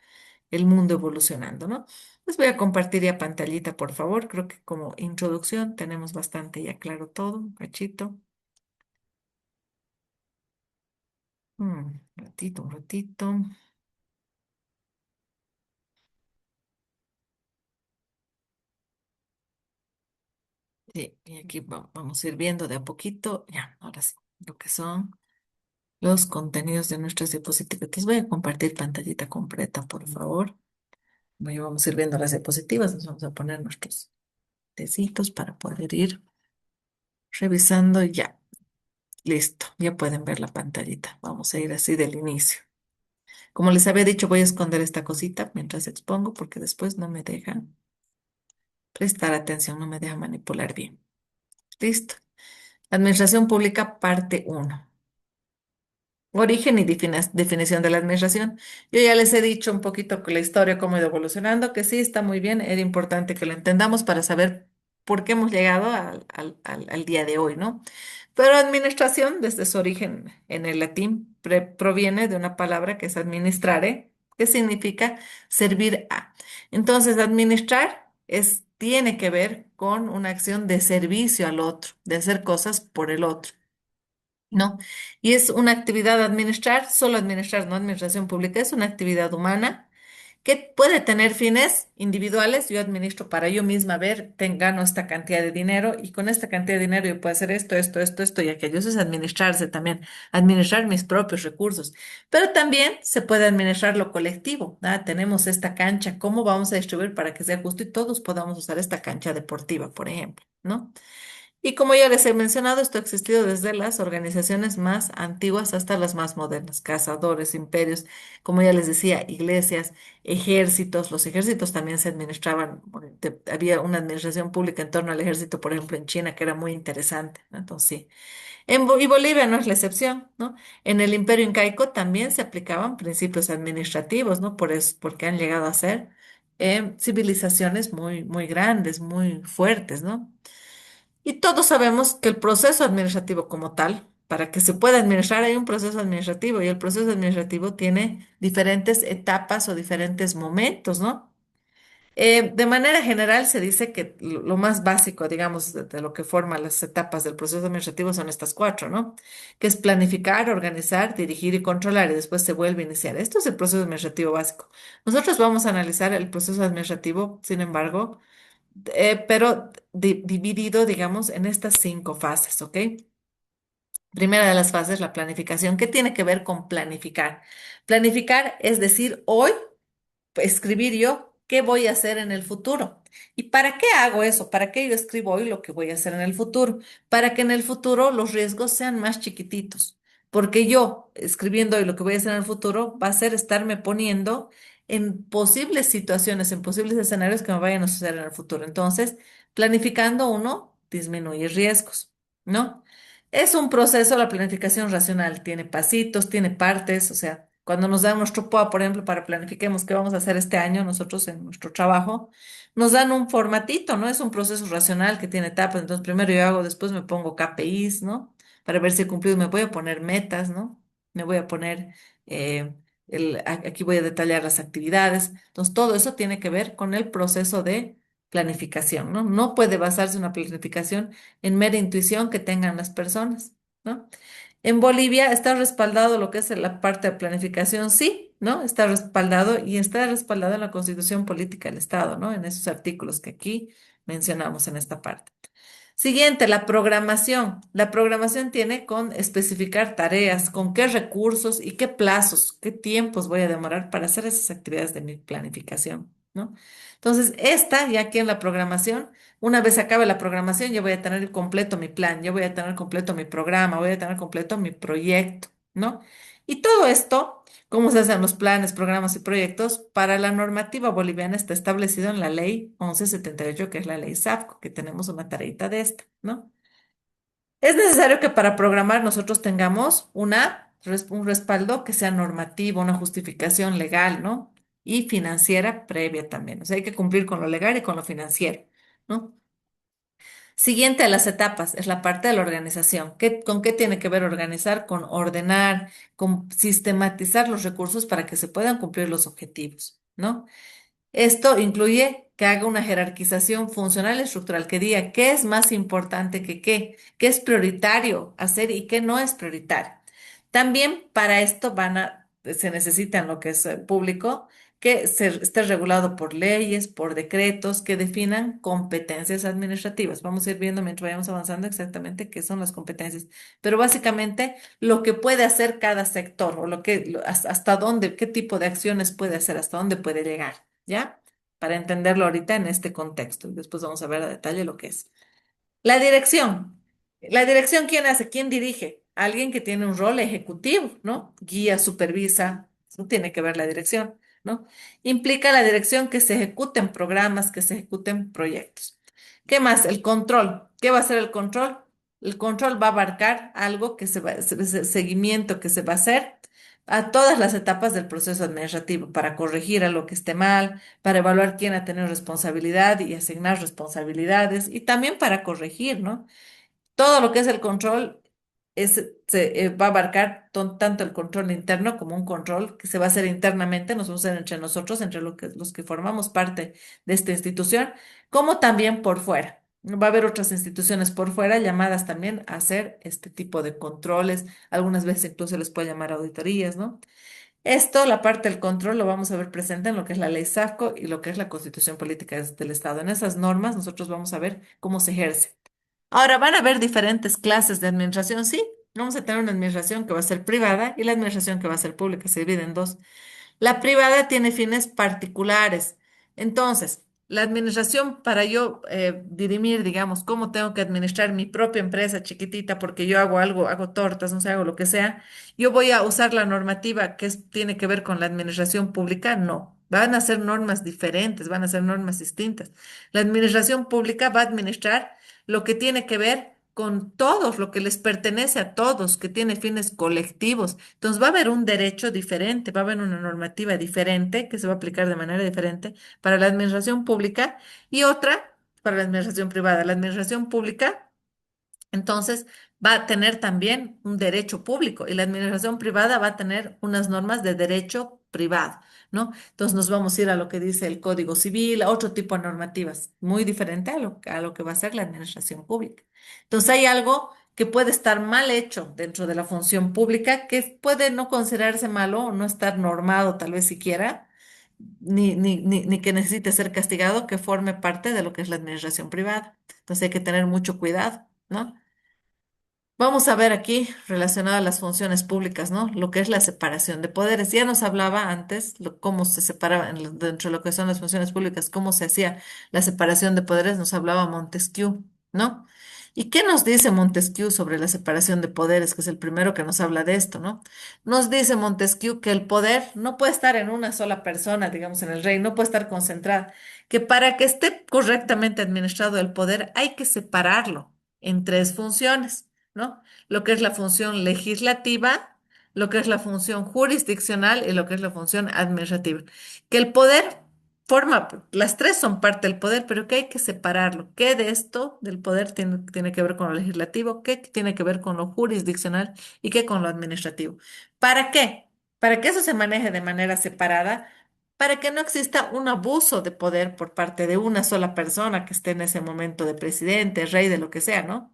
el mundo evolucionando, ¿no? Les voy a compartir ya pantallita, por favor. Creo que como introducción tenemos bastante ya claro todo, un cachito. Un ratito, un ratito. Sí, y aquí vamos a ir viendo de a poquito, ya, ahora sí, lo que son los contenidos de nuestras diapositivas. Les voy a compartir pantallita completa, por favor. Bueno, vamos a ir viendo las diapositivas, nos vamos a poner nuestros tecitos para poder ir revisando ya. Listo, ya pueden ver la pantallita. Vamos a ir así del inicio. Como les había dicho, voy a esconder esta cosita mientras expongo porque después no me deja prestar atención, no me deja manipular bien. Listo. Administración Pública, parte uno. Origen y definición de la administración. Yo ya les he dicho un poquito que la historia, cómo ha ido evolucionando, que sí está muy bien, era importante que lo entendamos para saber por qué hemos llegado al día de hoy, ¿no? Pero administración, desde su origen en el latín, proviene de una palabra que es administrare, que significa servir a. Entonces, administrar tiene que ver con una acción de servicio al otro, de hacer cosas por el otro. ¿No? Y es una actividad administrar, solo administrar, no administración pública, es una actividad humana que puede tener fines individuales. Yo administro para yo misma ver, gano esta cantidad de dinero y con esta cantidad de dinero yo puedo hacer esto y aquello. Eso es administrarse también, administrar mis propios recursos. Pero también se puede administrar lo colectivo. ¿Ah? Tenemos esta cancha, ¿cómo vamos a distribuir para que sea justo y todos podamos usar esta cancha deportiva, por ejemplo, ¿no? Y como ya les he mencionado, esto ha existido desde las organizaciones más antiguas hasta las más modernas, cazadores, imperios, como ya les decía, iglesias, ejércitos. Los ejércitos también se administraban, bueno, había una administración pública en torno al ejército, por ejemplo, en China, que era muy interesante, ¿no? Entonces, sí. Y Bolivia no es la excepción, ¿no? En el imperio incaico también se aplicaban principios administrativos, ¿no? Por eso, porque han llegado a ser civilizaciones muy, muy grandes, muy fuertes, ¿no? Y todos sabemos que el proceso administrativo como tal, para que se pueda administrar, hay un proceso administrativo y el proceso administrativo tiene diferentes etapas o diferentes momentos, ¿no? De manera general se dice que lo más básico, digamos, de lo que forma las etapas del proceso administrativo son estas cuatro, ¿no? Que es planificar, organizar, dirigir y controlar y después se vuelve a iniciar. Esto es el proceso administrativo básico. Nosotros vamos a analizar el proceso administrativo, sin embargo, pero dividido, digamos, en estas cinco fases, ¿ok? Primera de las fases, la planificación. ¿Qué tiene que ver con planificar? Planificar es decir, hoy escribir yo qué voy a hacer en el futuro. ¿Y para qué hago eso? ¿Para qué yo escribo hoy lo que voy a hacer en el futuro? Para que en el futuro los riesgos sean más chiquititos. Porque yo, escribiendo hoy lo que voy a hacer en el futuro, va a ser estarme poniendo en posibles situaciones, en posibles escenarios que me vayan a suceder en el futuro. Entonces, planificando uno, disminuye riesgos, ¿no? Es un proceso, la planificación racional, tiene pasitos, tiene partes, o sea, cuando nos dan nuestro POA, por ejemplo, para planifiquemos qué vamos a hacer este año, nosotros en nuestro trabajo, nos dan un formatito, ¿no? Es un proceso racional que tiene etapas, entonces primero yo hago, después me pongo KPIs, ¿no? Para ver si he cumplido, me voy a poner metas, ¿no? Me voy a poner, eh, aquí voy a detallar las actividades, entonces todo eso tiene que ver con el proceso de planificación, ¿no? No puede basarse una planificación en mera intuición que tengan las personas, ¿no? En Bolivia está respaldado lo que es la parte de planificación, sí, ¿no? Está respaldado y está respaldado en la Constitución Política del Estado, ¿no? En esos artículos que aquí mencionamos en esta parte. Siguiente, la programación. La programación tiene con especificar tareas, con qué recursos y qué plazos, qué tiempos voy a demorar para hacer esas actividades de mi planificación, ¿no? Entonces, esta, ya aquí en la programación, una vez acabe la programación, yo voy a tener completo mi plan, yo voy a tener completo mi programa, voy a tener completo mi proyecto, ¿no? Y todo esto, cómo se hacen los planes, programas y proyectos, para la normativa boliviana está establecido en la ley 1178, que es la ley SAFCO, que tenemos una tareita de esta, ¿no? Es necesario que para programar nosotros tengamos un respaldo que sea normativo, una justificación legal, ¿no? Y financiera previa también. O sea, hay que cumplir con lo legal y con lo financiero, ¿no? Siguiente a las etapas es la parte de la organización. ¿Con qué tiene que ver organizar? Con ordenar, con sistematizar los recursos para que se puedan cumplir los objetivos, ¿no? Esto incluye que haga una jerarquización funcional y estructural, que diga qué es más importante que qué es prioritario hacer y qué no es prioritario. También para esto se necesita en lo que es público que esté regulado por leyes, por decretos que definan competencias administrativas. Vamos a ir viendo mientras vayamos avanzando exactamente qué son las competencias, pero básicamente lo que puede hacer cada sector o hasta dónde, qué tipo de acciones puede hacer, hasta dónde puede llegar. ¿Ya? Para entenderlo ahorita en este contexto. Y después vamos a ver a detalle lo que es. La dirección. La dirección, ¿quién hace? ¿Quién dirige? Alguien que tiene un rol ejecutivo, ¿no? Guía, supervisa, eso tiene que ver la dirección, ¿no? Implica la dirección que se ejecuten programas, que se ejecuten proyectos. ¿Qué más? El control. ¿Qué va a ser el control? El control va a abarcar algo seguimiento que se va a hacer a todas las etapas del proceso administrativo para corregir a lo que esté mal, para evaluar quién ha tenido responsabilidad y asignar responsabilidades y también para corregir, ¿no? Todo lo que es el control va a abarcar tanto el control interno como un control que se va a hacer internamente, nos vamos a hacer entre nosotros, entre los que formamos parte de esta institución, como también por fuera. Va a haber otras instituciones por fuera llamadas también a hacer este tipo de controles, algunas veces incluso se les puede llamar auditorías, ¿no? Esto, la parte del control, lo vamos a ver presente en lo que es la ley SAFCO y lo que es la Constitución Política del Estado. En esas normas nosotros vamos a ver cómo se ejerce. Ahora, van a haber diferentes clases de administración, sí. Vamos a tener una administración que va a ser privada y la administración que va a ser pública. Se divide en dos. La privada tiene fines particulares. Entonces, la administración, para yo dirimir, digamos, cómo tengo que administrar mi propia empresa chiquitita, porque yo hago algo, hago tortas, no sé, hago lo que sea, yo voy a usar la normativa tiene que ver con la administración pública. No, van a ser normas diferentes, van a ser normas distintas. La administración pública va a administrar lo que tiene que ver con todos, lo que les pertenece a todos, que tiene fines colectivos. Entonces va a haber un derecho diferente, va a haber una normativa diferente que se va a aplicar de manera diferente para la administración pública y otra para la administración privada. La administración pública Entonces, va a tener también un derecho público y la administración privada va a tener unas normas de derecho privado, ¿no? Entonces, nos vamos a ir a lo que dice el Código Civil, a otro tipo de normativas, muy diferente a lo que va a ser la administración pública. Entonces, hay algo que puede estar mal hecho dentro de la función pública, que puede no considerarse malo o no estar normado tal vez siquiera, ni que necesite ser castigado, que forme parte de lo que es la administración privada. Entonces, hay que tener mucho cuidado, ¿no? Vamos a ver aquí relacionado a las funciones públicas, ¿no? Lo que es la separación de poderes. Ya nos hablaba antes cómo se separaba dentro de lo que son las funciones públicas, cómo se hacía la separación de poderes, nos hablaba Montesquieu, ¿no? ¿Y qué nos dice Montesquieu sobre la separación de poderes, que es el primero que nos habla de esto, ¿no? Nos dice Montesquieu que el poder no puede estar en una sola persona, digamos, en el rey, no puede estar concentrado, que para que esté correctamente administrado el poder hay que separarlo en tres funciones. ¿No? Lo que es la función legislativa, lo que es la función jurisdiccional y lo que es la función administrativa. Que el poder forma, las tres son parte del poder, pero que hay que separarlo. ¿Qué de esto del poder tiene que ver con lo legislativo? ¿Qué tiene que ver con lo jurisdiccional y qué con lo administrativo? ¿Para qué? Para que eso se maneje de manera separada, para que no exista un abuso de poder por parte de una sola persona que esté en ese momento de presidente, rey, de lo que sea, ¿no?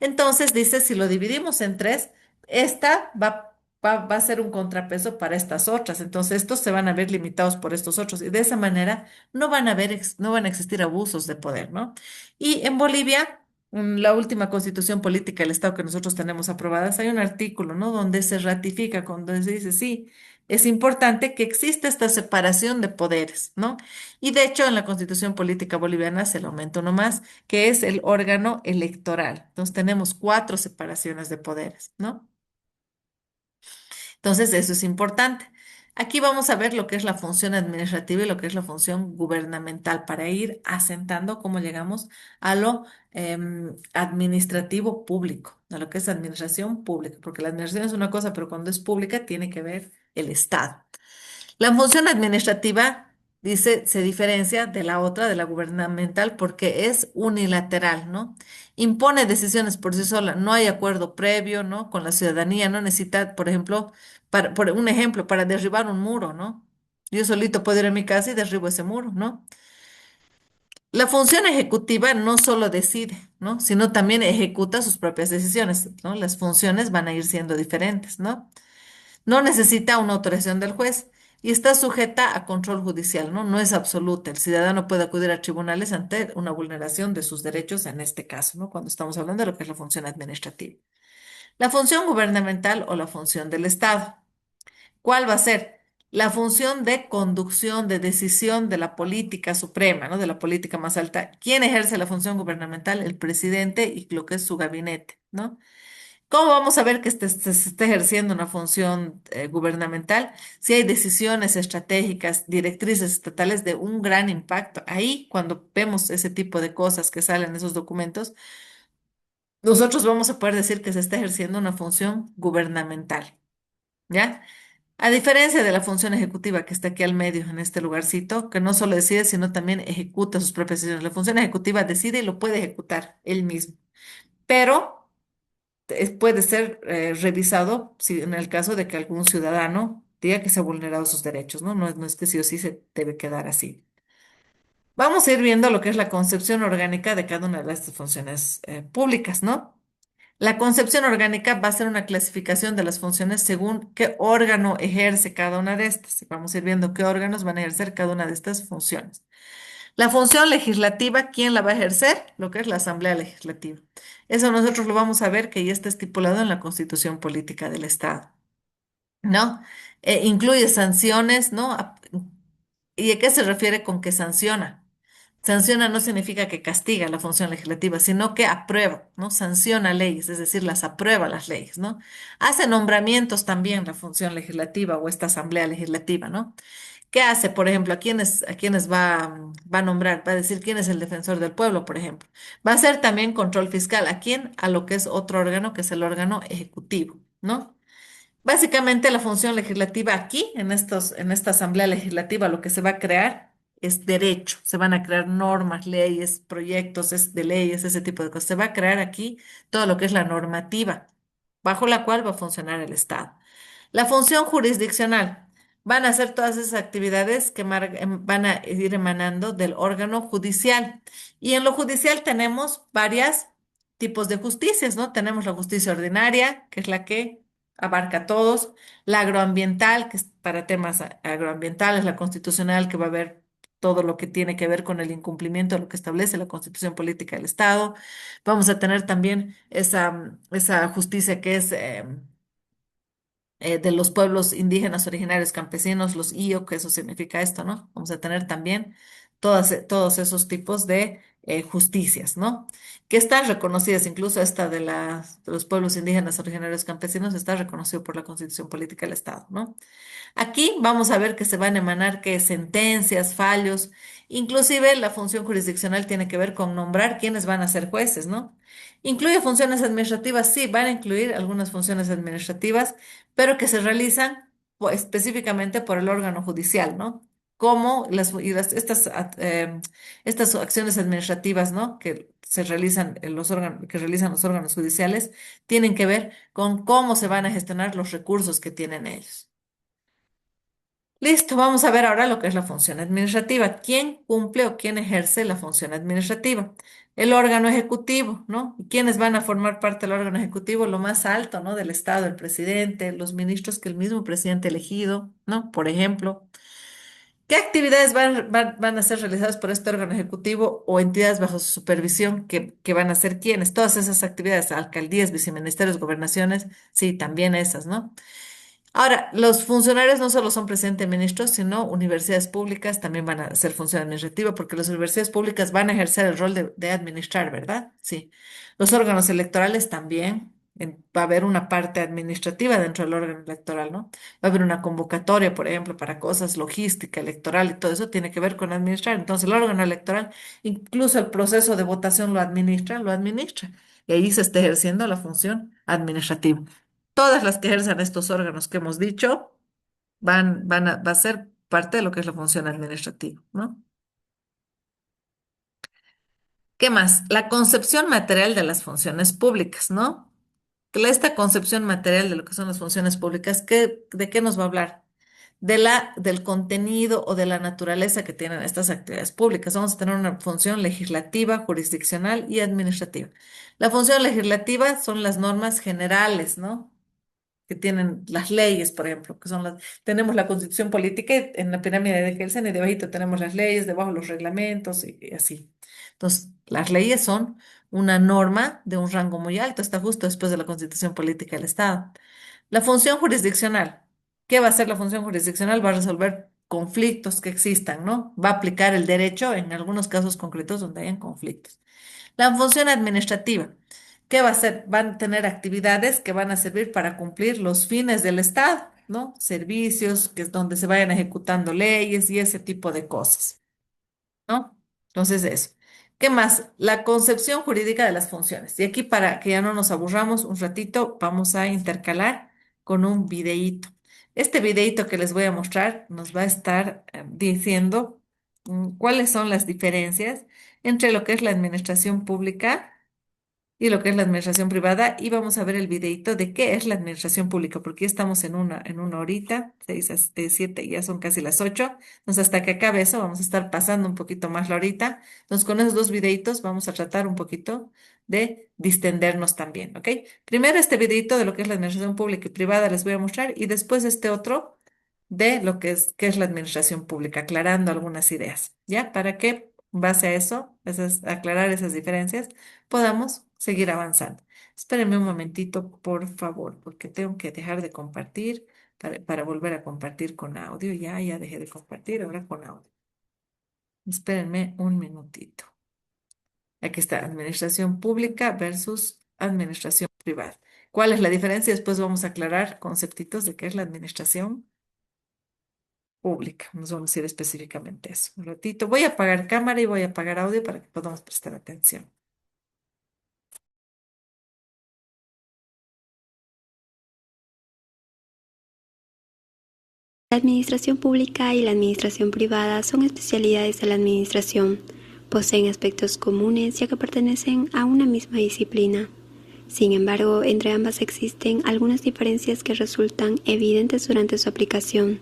Entonces dice, si lo dividimos en tres, esta va a ser un contrapeso para estas otras. Entonces estos se van a ver limitados por estos otros y de esa manera no van a existir abusos de poder, ¿no? Y en Bolivia, la última constitución política del Estado que nosotros tenemos aprobadas, hay un artículo, ¿no? Donde se ratifica, donde se dice, sí, es importante que exista esta separación de poderes, ¿no? Y de hecho en la constitución política boliviana se le aumenta uno más que es el órgano electoral. Entonces tenemos cuatro separaciones de poderes, ¿no? Entonces eso es importante. Aquí vamos a ver lo que es la función administrativa y lo que es la función gubernamental para ir asentando cómo llegamos a lo administrativo público, a lo que es administración pública, porque la administración es una cosa, pero cuando es pública tiene que ver el Estado. La función administrativa, dice, se diferencia de la otra, de la gubernamental, porque es unilateral, ¿no? Impone decisiones por sí sola, no hay acuerdo previo, ¿no? Con la ciudadanía, no necesita, por ejemplo, por un ejemplo, para derribar un muro, ¿no? Yo solito puedo ir a mi casa y derribo ese muro, ¿no? La función ejecutiva no solo decide, ¿no? Sino también ejecuta sus propias decisiones, ¿no? Las funciones van a ir siendo diferentes, ¿no? No necesita una autorización del juez y está sujeta a control judicial, ¿no? No es absoluta. El ciudadano puede acudir a tribunales ante una vulneración de sus derechos en este caso, ¿no? Cuando estamos hablando de lo que es la función administrativa. La función gubernamental o la función del Estado. ¿Cuál va a ser? La función de conducción, de decisión de la política suprema, ¿no? De la política más alta. ¿Quién ejerce la función gubernamental? El presidente y lo que es su gabinete, ¿no? ¿Cómo vamos a ver que se está ejerciendo una función gubernamental si hay decisiones estratégicas, directrices estatales de un gran impacto? Ahí, cuando vemos ese tipo de cosas que salen en esos documentos, nosotros vamos a poder decir que se está ejerciendo una función gubernamental, ¿ya? A diferencia de la función ejecutiva que está aquí al medio, en este lugarcito, que no solo decide, sino también ejecuta sus propias decisiones. La función ejecutiva decide y lo puede ejecutar él mismo, pero puede ser revisado si en el caso de que algún ciudadano diga que se ha vulnerado sus derechos, ¿no? No es que sí o sí se debe quedar así. Vamos a ir viendo lo que es la concepción orgánica de cada una de estas funciones públicas, ¿no? La concepción orgánica va a ser una clasificación de las funciones según qué órgano ejerce cada una de estas. Vamos a ir viendo qué órganos van a ejercer cada una de estas funciones. La función legislativa, ¿quién la va a ejercer? Lo que es la Asamblea Legislativa. Eso nosotros lo vamos a ver que ya está estipulado en la Constitución Política del Estado, ¿no? Incluye sanciones, ¿no? ¿Y a qué se refiere con que sanciona? Sanciona no significa que castiga la función legislativa, sino que aprueba, ¿no? Sanciona leyes, es decir, las aprueba las leyes, ¿no? Hace nombramientos también la función legislativa o esta Asamblea Legislativa, ¿no? ¿Qué hace, por ejemplo? ¿A quiénes va a nombrar? Va a decir quién es el defensor del pueblo, por ejemplo. Va a hacer también control fiscal. ¿A quién? A lo que es otro órgano, que es el órgano ejecutivo, ¿no? Básicamente la función legislativa aquí, en esta Asamblea Legislativa, lo que se va a crear es derecho. Se van a crear normas, leyes, proyectos de leyes, ese tipo de cosas. Se va a crear aquí todo lo que es la normativa bajo la cual va a funcionar el Estado. La función jurisdiccional. Van a hacer todas esas actividades que van a ir emanando del órgano judicial. Y en lo judicial tenemos varios tipos de justicias, ¿no? Tenemos la justicia ordinaria, que es la que abarca a todos, la agroambiental, que es para temas agroambientales, la constitucional, que va a ver todo lo que tiene que ver con el incumplimiento de lo que establece la Constitución Política del Estado. Vamos a tener también esa justicia que es de los pueblos indígenas originarios campesinos, los IO, que eso significa esto, ¿no? Vamos a tener también todos esos tipos de justicias, ¿no? Que están reconocidas, incluso esta de los pueblos indígenas originarios campesinos está reconocido por la Constitución Política del Estado, ¿no? Aquí vamos a ver que se van a emanar que sentencias, fallos, inclusive la función jurisdiccional tiene que ver con nombrar quiénes van a ser jueces, ¿no? Incluye funciones administrativas, sí, van a incluir algunas funciones administrativas, pero que se realizan específicamente por el órgano judicial, ¿no? Como estas acciones administrativas, ¿no? Que se realizan en los órganos, que realizan los órganos judiciales, tienen que ver con cómo se van a gestionar los recursos que tienen ellos. Listo, vamos a ver ahora lo que es la función administrativa. ¿Quién cumple o quién ejerce la función administrativa? El órgano ejecutivo, ¿no? ¿Y quiénes van a formar parte del órgano ejecutivo? Lo más alto, ¿no? Del Estado, el presidente, los ministros que el mismo presidente elegido, ¿no? Por ejemplo, ¿qué actividades van a ser realizadas por este órgano ejecutivo o entidades bajo su supervisión que van a ser quiénes? Todas esas actividades, alcaldías, viceministerios, gobernaciones, sí, también esas, ¿no? Ahora, los funcionarios no solo son presidente ministros, sino universidades públicas también van a hacer función administrativa, porque las universidades públicas van a ejercer el rol de administrar, ¿verdad? Sí. Los órganos electorales también. Va a haber una parte administrativa dentro del órgano electoral, ¿no? Va a haber una convocatoria, por ejemplo, para cosas logística, electoral y todo eso tiene que ver con administrar. Entonces, el órgano electoral, incluso el proceso de votación lo administra. Y ahí se está ejerciendo la función administrativa. Todas las que ejerzan estos órganos que hemos dicho va a ser parte de lo que es la función administrativa, ¿no? ¿Qué más? La concepción material de las funciones públicas, ¿no? Esta concepción material de lo que son las funciones públicas, ¿de qué nos va a hablar? Del contenido o de la naturaleza que tienen estas actividades públicas. Vamos a tener una función legislativa, jurisdiccional y administrativa. La función legislativa son las normas generales, ¿no? Que tienen las leyes, por ejemplo, tenemos la constitución política en la pirámide de Kelsen y debajito tenemos las leyes, debajo los reglamentos y así. Entonces, las leyes son una norma de un rango muy alto, está justo después de la constitución política del Estado. La función jurisdiccional. ¿Qué va a hacer la función jurisdiccional? Va a resolver conflictos que existan, ¿no? Va a aplicar el derecho en algunos casos concretos donde hayan conflictos. La función administrativa, ¿qué va a hacer? Van a tener actividades que van a servir para cumplir los fines del Estado, ¿no? Servicios, que es donde se vayan ejecutando leyes y ese tipo de cosas, ¿no? Entonces, eso. ¿Qué más? La concepción jurídica de las funciones. Y aquí, para que ya no nos aburramos un ratito, vamos a intercalar con un videíto. Este videíto que les voy a mostrar nos va a estar diciendo cuáles son las diferencias entre lo que es la administración pública y lo que es la administración privada y vamos a ver el videito de qué es la administración pública, porque ya estamos en una horita, 6 a 7, ya son casi las 8, entonces hasta que acabe eso vamos a estar pasando un poquito más la horita, entonces con esos dos videitos vamos a tratar un poquito de distendernos también, ¿ok? Primero este videito de lo que es la administración pública y privada les voy a mostrar y después este otro de lo que es la administración pública, aclarando algunas ideas, ¿ya? Para que, en base a eso, aclarar esas diferencias, podamos seguir avanzando. Espérenme un momentito, por favor, porque tengo que dejar de compartir para volver a compartir con audio. Ya dejé de compartir, ahora con audio. Espérenme un minutito. Aquí está, administración pública versus administración privada. ¿Cuál es la diferencia? Después vamos a aclarar conceptitos de qué es la administración pública. Nos vamos a ir específicamente a eso. Un ratito. Voy a apagar cámara y voy a apagar audio para que podamos prestar atención. La administración pública y la administración privada son especialidades de la administración. Poseen aspectos comunes ya que pertenecen a una misma disciplina. Sin embargo, entre ambas existen algunas diferencias que resultan evidentes durante su aplicación.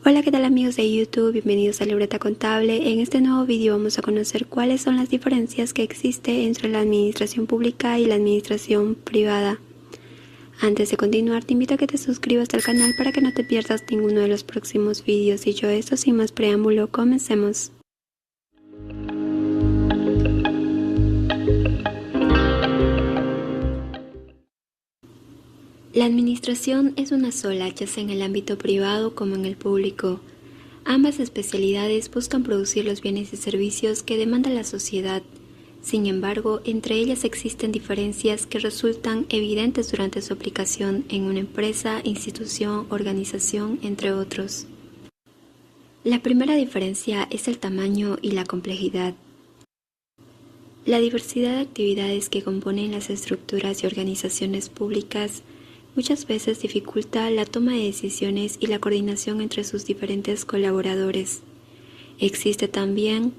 Hola, ¿qué tal amigos de YouTube? Bienvenidos a Libreta Contable. En este nuevo vídeo vamos a conocer cuáles son las diferencias que existen entre la administración pública y la administración privada. Antes de continuar, te invito a que te suscribas al canal para que no te pierdas ninguno de los próximos vídeos. Dicho esto, sin más preámbulo, comencemos. La administración es una sola, ya sea en el ámbito privado como en el público. Ambas especialidades buscan producir los bienes y servicios que demanda la sociedad. Sin embargo, entre ellas existen diferencias que resultan evidentes durante su aplicación en una empresa, institución, organización, entre otros. La primera diferencia es el tamaño y la complejidad. La diversidad de actividades que componen las estructuras y organizaciones públicas muchas veces dificulta la toma de decisiones y la coordinación entre sus diferentes colaboradores. Existe también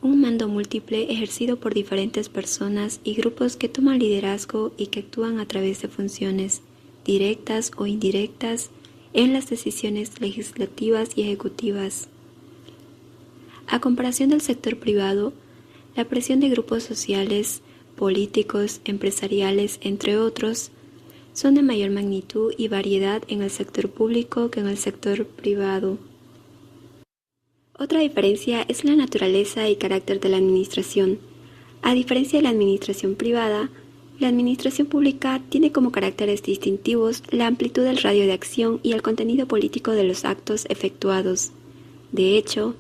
un mando múltiple ejercido por diferentes personas y grupos que toman liderazgo y que actúan a través de funciones, directas o indirectas, en las decisiones legislativas y ejecutivas. A comparación del sector privado, la presión de grupos sociales, políticos, empresariales, entre otros, son de mayor magnitud y variedad en el sector público que en el sector privado. Otra diferencia es la naturaleza y carácter de la administración. A diferencia de la administración privada, la administración pública tiene como caracteres distintivos la amplitud del radio de acción y el contenido político de los actos efectuados. De hecho,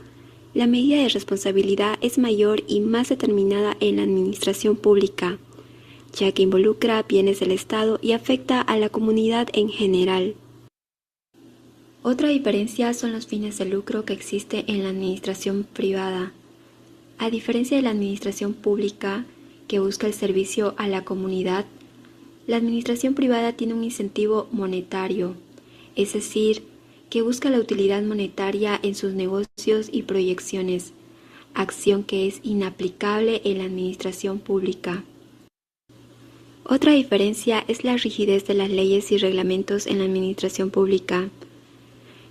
la medida de responsabilidad es mayor y más determinada en la administración pública, ya que involucra bienes del Estado y afecta a la comunidad en general. Otra diferencia son los fines de lucro que existe en la administración privada. A diferencia de la administración pública, que busca el servicio a la comunidad, la administración privada tiene un incentivo monetario, es decir, que busca la utilidad monetaria en sus negocios y proyecciones, acción que es inaplicable en la administración pública. Otra diferencia es la rigidez de las leyes y reglamentos en la administración pública.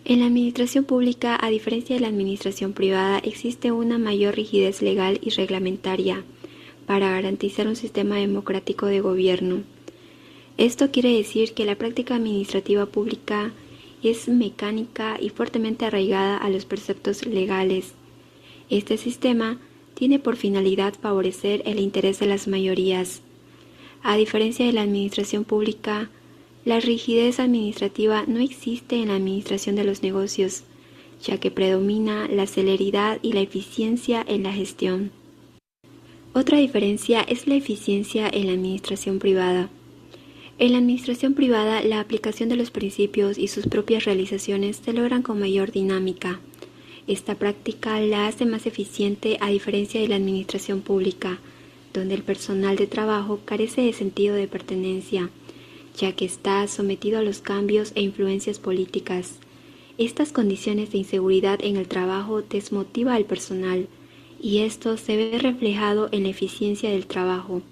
En la administración pública, a diferencia de la administración privada, existe una mayor rigidez legal y reglamentaria para garantizar un sistema democrático de gobierno. Esto quiere decir que la práctica administrativa pública es mecánica y fuertemente arraigada a los preceptos legales. Este sistema tiene por finalidad favorecer el interés de las mayorías. A diferencia de la administración pública, la rigidez administrativa no existe en la administración de los negocios, ya que predomina la celeridad y la eficiencia en la gestión. Otra diferencia es la eficiencia en la administración privada. En la administración privada, la aplicación de los principios y sus propias realizaciones se logran con mayor dinámica. Esta práctica la hace más eficiente a diferencia de la administración pública, donde el personal de trabajo carece de sentido de pertenencia, ya que está sometido a los cambios e influencias políticas. Estas condiciones de inseguridad en el trabajo desmotiva al personal, y esto se ve reflejado en la eficiencia del trabajo.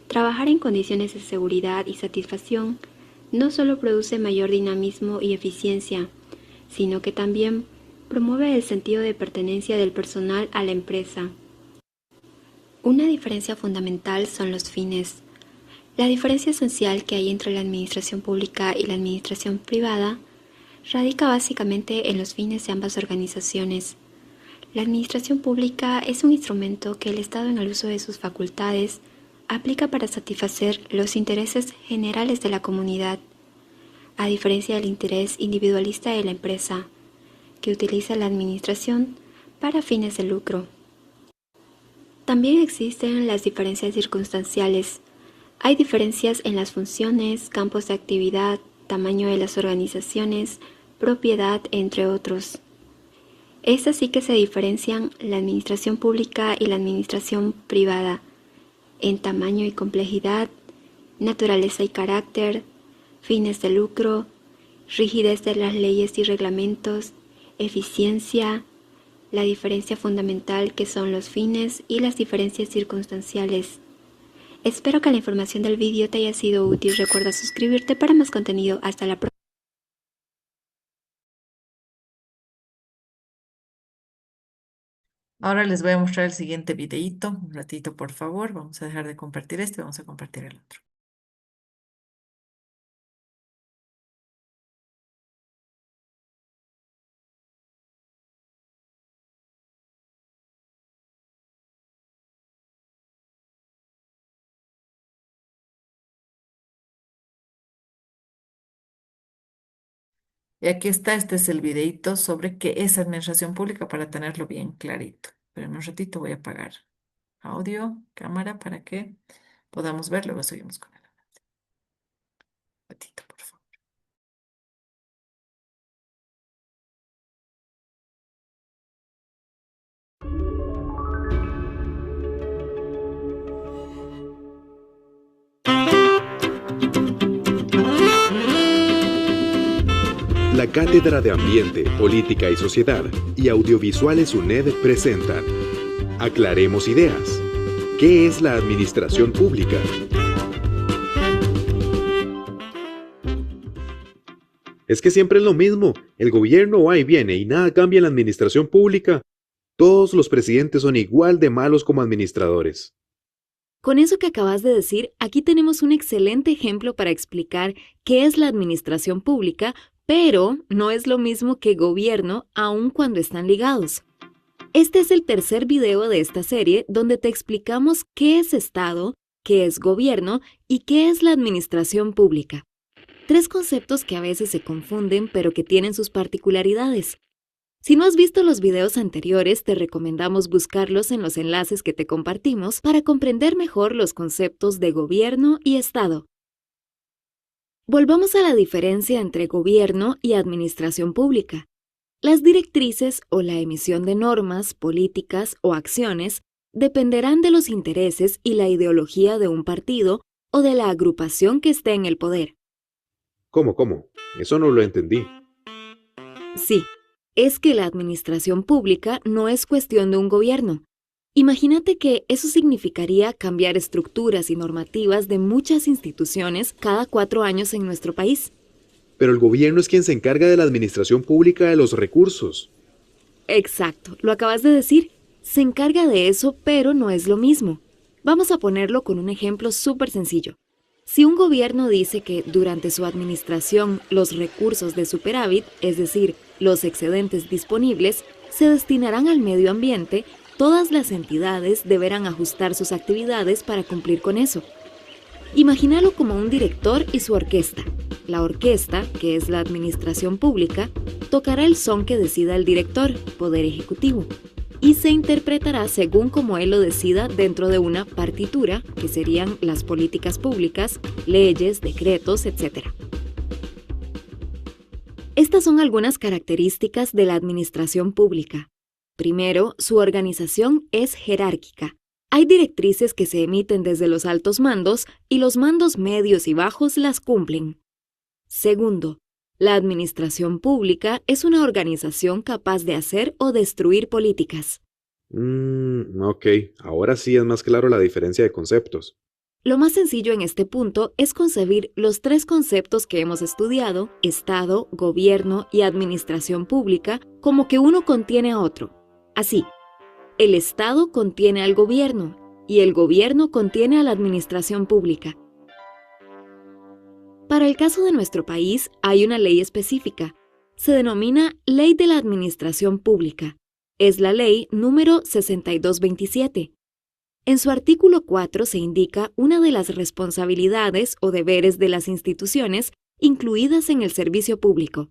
Trabajar en condiciones de seguridad y satisfacción no solo produce mayor dinamismo y eficiencia, sino que también promueve el sentido de pertenencia del personal a la empresa. Una diferencia fundamental son los fines. La diferencia esencial que hay entre la administración pública y la administración privada radica básicamente en los fines de ambas organizaciones. La administración pública es un instrumento que el Estado, en el uso de sus facultades, aplica para satisfacer los intereses generales de la comunidad, a diferencia del interés individualista de la empresa, que utiliza la administración para fines de lucro. También existen las diferencias circunstanciales. Hay diferencias en las funciones, campos de actividad, tamaño de las organizaciones, propiedad, entre otros. Es así que se diferencian la administración pública y la administración privada en tamaño y complejidad, naturaleza y carácter, fines de lucro, rigidez de las leyes y reglamentos, eficiencia, la diferencia fundamental que son los fines y las diferencias circunstanciales. Espero que la información del vídeo te haya sido útil. Recuerda suscribirte para más contenido. Hasta la próxima. Ahora les voy a mostrar el siguiente videíto. Un ratito, por favor. Vamos a dejar de compartir este, vamos a compartir el otro. Y aquí está, este es el videíto sobre qué es administración pública para tenerlo bien clarito. Pero en un ratito voy a apagar audio, cámara, para que podamos ver. Luego seguimos con el ratito, por favor. La Cátedra de Ambiente, Política y Sociedad y Audiovisuales UNED presentan Aclaremos Ideas. ¿Qué es la administración pública? Es que siempre es lo mismo. El gobierno va y viene y nada cambia en la administración pública. Todos los presidentes son igual de malos como administradores. Con eso que acabas de decir, aquí tenemos un excelente ejemplo para explicar qué es la administración pública, pero no es lo mismo que gobierno aun cuando están ligados. Este es el tercer video de esta serie donde te explicamos qué es Estado, qué es gobierno y qué es la administración pública. Tres conceptos que a veces se confunden pero que tienen sus particularidades. Si no has visto los videos anteriores, te recomendamos buscarlos en los enlaces que te compartimos para comprender mejor los conceptos de gobierno y Estado. Volvamos a la diferencia entre gobierno y administración pública. Las directrices o la emisión de normas, políticas o acciones dependerán de los intereses y la ideología de un partido o de la agrupación que esté en el poder. ¿Cómo? Eso no lo entendí. Sí, es que la administración pública no es cuestión de un gobierno. Imagínate que eso significaría cambiar estructuras y normativas de muchas instituciones cada 4 años en nuestro país. Pero el gobierno es quien se encarga de la administración pública de los recursos. Exacto, lo acabas de decir. Se encarga de eso, pero no es lo mismo. Vamos a ponerlo con un ejemplo súper sencillo. Si un gobierno dice que durante su administración los recursos de superávit, es decir, los excedentes disponibles, se destinarán al medio ambiente, todas las entidades deberán ajustar sus actividades para cumplir con eso. Imagínalo como un director y su orquesta. La orquesta, que es la administración pública, tocará el son que decida el director, Poder Ejecutivo, y se interpretará según como él lo decida dentro de una partitura, que serían las políticas públicas, leyes, decretos, etc. Estas son algunas características de la administración pública. Primero, su organización es jerárquica. Hay directrices que se emiten desde los altos mandos y los mandos medios y bajos las cumplen. Segundo, la administración pública es una organización capaz de hacer o destruir políticas. Ok, ahora sí es más claro la diferencia de conceptos. Lo más sencillo en este punto es concebir los tres conceptos que hemos estudiado, Estado, gobierno y administración pública, como que uno contiene a otro. Así, el Estado contiene al gobierno y el gobierno contiene a la administración pública. Para el caso de nuestro país hay una ley específica. Se denomina Ley de la Administración Pública. Es la ley número 6227. En su artículo 4 se indica una de las responsabilidades o deberes de las instituciones incluidas en el servicio público.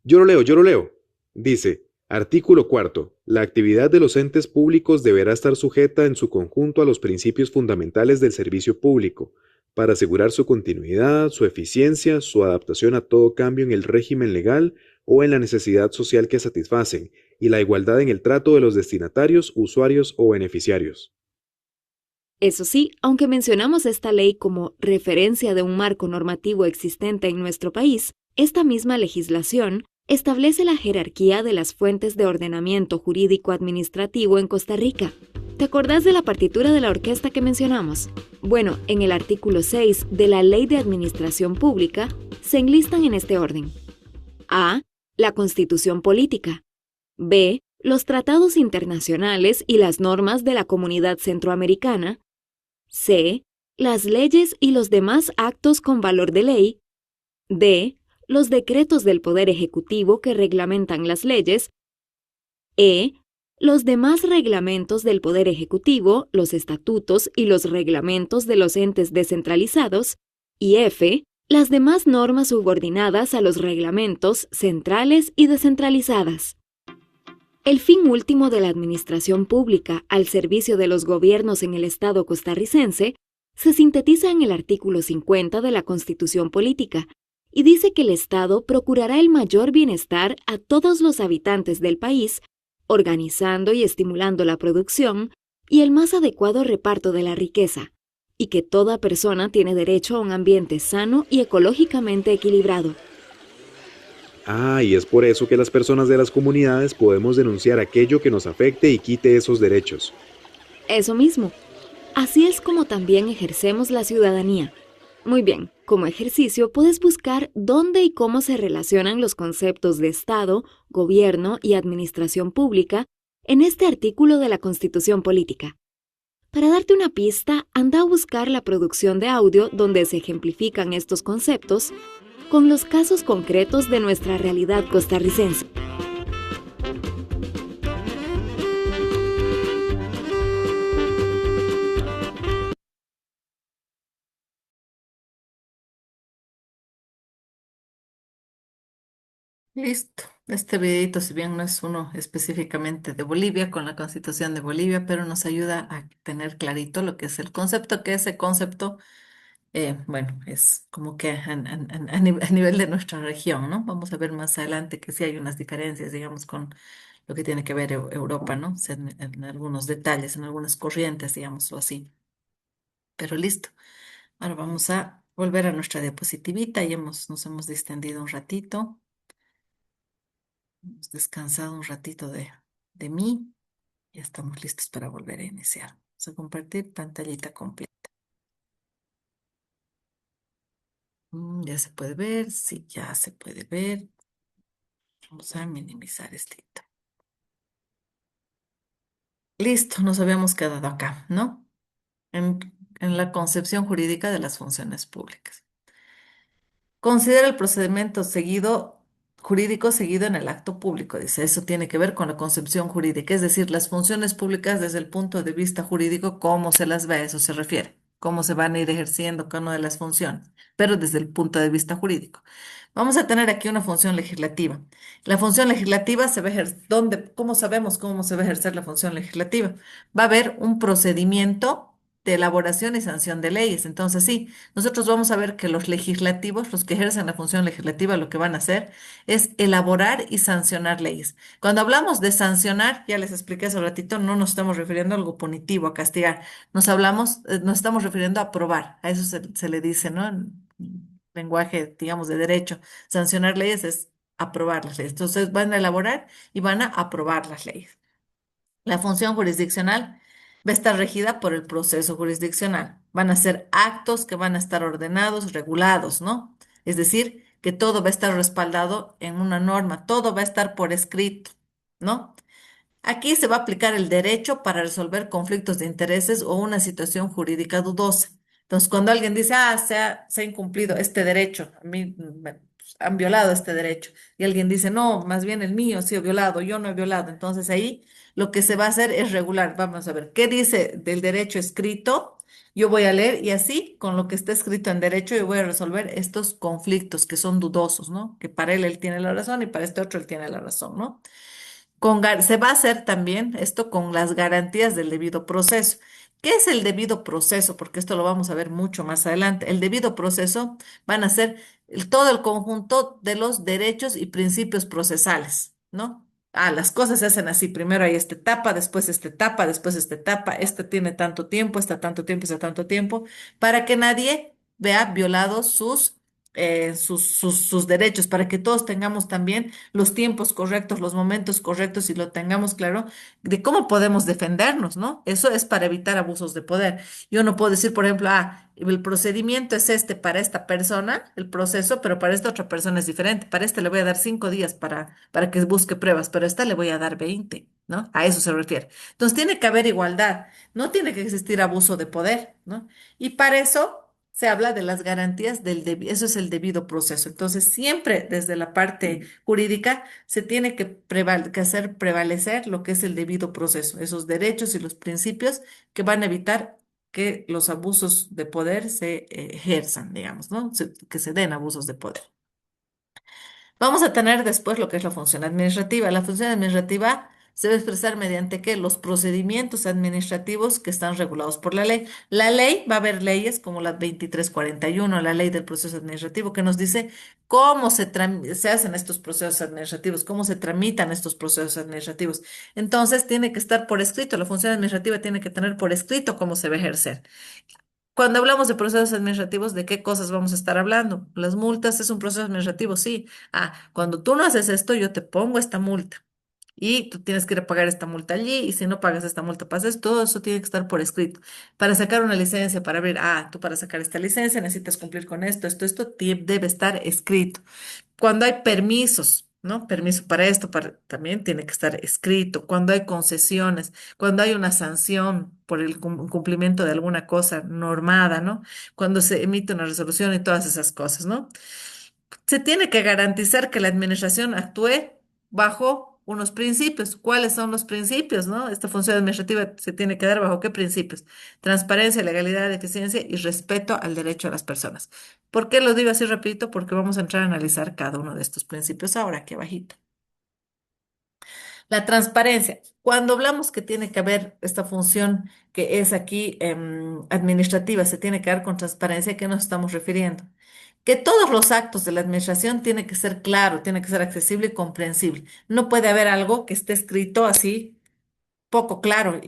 Yo lo leo. Dice, artículo 4. La actividad de los entes públicos deberá estar sujeta en su conjunto a los principios fundamentales del servicio público, para asegurar su continuidad, su eficiencia, su adaptación a todo cambio en el régimen legal o en la necesidad social que satisfacen, y la igualdad en el trato de los destinatarios, usuarios o beneficiarios. Eso sí, aunque mencionamos esta ley como referencia de un marco normativo existente en nuestro país, esta misma legislación establece la jerarquía de las fuentes de ordenamiento jurídico administrativo en Costa Rica. ¿Te acordás de la partitura de la orquesta que mencionamos? Bueno, en el artículo 6 de la Ley de Administración Pública se enlistan en este orden. A. La Constitución Política. B. Los tratados internacionales y las normas de la Comunidad Centroamericana. C. Las leyes y los demás actos con valor de ley. D. Los decretos del Poder Ejecutivo que reglamentan las leyes. E. Los demás reglamentos del Poder Ejecutivo, los estatutos y los reglamentos de los entes descentralizados. Y F. Las demás normas subordinadas a los reglamentos centrales y descentralizadas. El fin último de la administración pública al servicio de los gobiernos en el Estado costarricense se sintetiza en el artículo 50 de la Constitución Política y dice que el Estado procurará el mayor bienestar a todos los habitantes del país, organizando y estimulando la producción y el más adecuado reparto de la riqueza, y que toda persona tiene derecho a un ambiente sano y ecológicamente equilibrado. Ah, y es por eso que las personas de las comunidades podemos denunciar aquello que nos afecte y quite esos derechos. Eso mismo. Así es como también ejercemos la ciudadanía. Muy bien, como ejercicio puedes buscar dónde y cómo se relacionan los conceptos de Estado, gobierno y administración pública en este artículo de la Constitución Política. Para darte una pista, anda a buscar la producción de audio donde se ejemplifican estos conceptos con los casos concretos de nuestra realidad costarricense. Listo. Este videito, si bien no es uno específicamente de Bolivia, con la Constitución de Bolivia, pero nos ayuda a tener clarito lo que es el concepto, que ese concepto, bueno, es como que a nivel de nuestra región, ¿no? Vamos a ver más adelante que sí hay unas diferencias, digamos, con lo que tiene que ver Europa, ¿no? O sea, en algunos detalles, en algunas corrientes, digámoslo así. Pero listo. Ahora vamos a volver a nuestra diapositivita y nos hemos distendido un ratito. Hemos descansado un ratito de mí. Ya estamos listos para volver a iniciar. Vamos a compartir pantallita completa. Ya se puede ver. Sí, ya se puede ver. Vamos a minimizar esto. Listo, nos habíamos quedado acá, ¿no? En, en la concepción jurídica de las funciones públicas. Considera el procedimiento jurídico seguido en el acto público. Dice, eso tiene que ver con la concepción jurídica, es decir, las funciones públicas desde el punto de vista jurídico, cómo se las ve, a eso se refiere, cómo se van a ir ejerciendo cada una de las funciones, pero desde el punto de vista jurídico. Vamos a tener aquí una función legislativa. La función legislativa se va a ejercer, ¿cómo sabemos cómo se va a ejercer la función legislativa? Va a haber un procedimiento de elaboración y sanción de leyes. Entonces, sí, nosotros vamos a ver que los legislativos, los que ejercen la función legislativa, lo que van a hacer es elaborar y sancionar leyes. Cuando hablamos de sancionar, ya les expliqué hace un ratito, no nos estamos refiriendo a algo punitivo, a castigar. Nos estamos refiriendo a aprobar. A eso se le dice, ¿no? En lenguaje, digamos, de derecho. Sancionar leyes es aprobar las leyes. Entonces, van a elaborar y van a aprobar las leyes. La función jurisdiccional va a estar regida por el proceso jurisdiccional. Van a ser actos que van a estar ordenados, regulados, ¿no? Es decir, que todo va a estar respaldado en una norma, todo va a estar por escrito, ¿no? Aquí se va a aplicar el derecho para resolver conflictos de intereses o una situación jurídica dudosa. Entonces, cuando alguien dice, se ha incumplido este derecho, a mí han violado este derecho, y alguien dice, no, más bien el mío sí ha violado, yo no he violado, entonces ahí lo que se va a hacer es regular. Vamos a ver, ¿qué dice del derecho escrito? Yo voy a leer y así, con lo que está escrito en derecho, yo voy a resolver estos conflictos que son dudosos, ¿no? Que para él tiene la razón y para este otro él tiene la razón, ¿no? Se va a hacer también esto con las garantías del debido proceso. ¿Qué es el debido proceso? Porque esto lo vamos a ver mucho más adelante. El debido proceso van a ser todo el conjunto de los derechos y principios procesales, ¿no? las cosas se hacen así. Primero hay esta etapa, después esta etapa, después esta etapa. Esta tiene tanto tiempo, esta tanto tiempo, esta tanto tiempo, para que nadie vea violados sus derechos, para que todos tengamos también los tiempos correctos, los momentos correctos y lo tengamos claro de cómo podemos defendernos, ¿no? Eso es para evitar abusos de poder. Yo no puedo decir, por ejemplo, el procedimiento es este para esta persona, el proceso, pero para esta otra persona es diferente. Para este le voy a dar 5 días para que busque pruebas, pero a esta le voy a dar 20, ¿no? A eso se refiere. Entonces tiene que haber igualdad, no tiene que existir abuso de poder, ¿no? Y para eso se habla de las garantías eso es el debido proceso. Entonces, siempre desde la parte jurídica se tiene que hacer prevalecer lo que es el debido proceso, esos derechos y los principios que van a evitar que los abusos de poder se ejerzan, digamos, ¿no? Que se den abusos de poder. Vamos a tener después lo que es la función administrativa. La función administrativa se va a expresar mediante que los procedimientos administrativos que están regulados por la ley. La ley va a haber leyes como la 2341, la ley del proceso administrativo, que nos dice cómo se hacen estos procesos administrativos, cómo se tramitan estos procesos administrativos. Entonces, tiene que estar por escrito. La función administrativa tiene que tener por escrito cómo se va a ejercer. Cuando hablamos de procesos administrativos, ¿de qué cosas vamos a estar hablando? Las multas es un proceso administrativo, sí. Cuando tú no haces esto, yo te pongo esta multa y tú tienes que ir a pagar esta multa allí y si no pagas esta multa, pasas, todo eso tiene que estar por escrito. Para sacar una licencia, para abrir, tú para sacar esta licencia necesitas cumplir con esto debe estar escrito. Cuando hay permisos, ¿no? Permiso para esto, también tiene que estar escrito. Cuando hay concesiones, cuando hay una sanción por el cumplimiento de alguna cosa normada, ¿no? Cuando se emite una resolución y todas esas cosas, ¿no? Se tiene que garantizar que la administración actúe bajo unos principios. ¿Cuáles son los principios, no? Esta función administrativa se tiene que dar bajo qué principios: transparencia, legalidad, eficiencia y respeto al derecho de las personas. ¿Por qué lo digo así, repito? Porque vamos a entrar a analizar cada uno de estos principios ahora, aquí abajito. La transparencia. Cuando hablamos que tiene que haber esta función que es aquí administrativa, se tiene que dar con transparencia, ¿a qué nos estamos refiriendo? Que todos los actos de la administración tienen que ser claro, tiene que ser accesible y comprensible. No puede haber algo que esté escrito así poco claro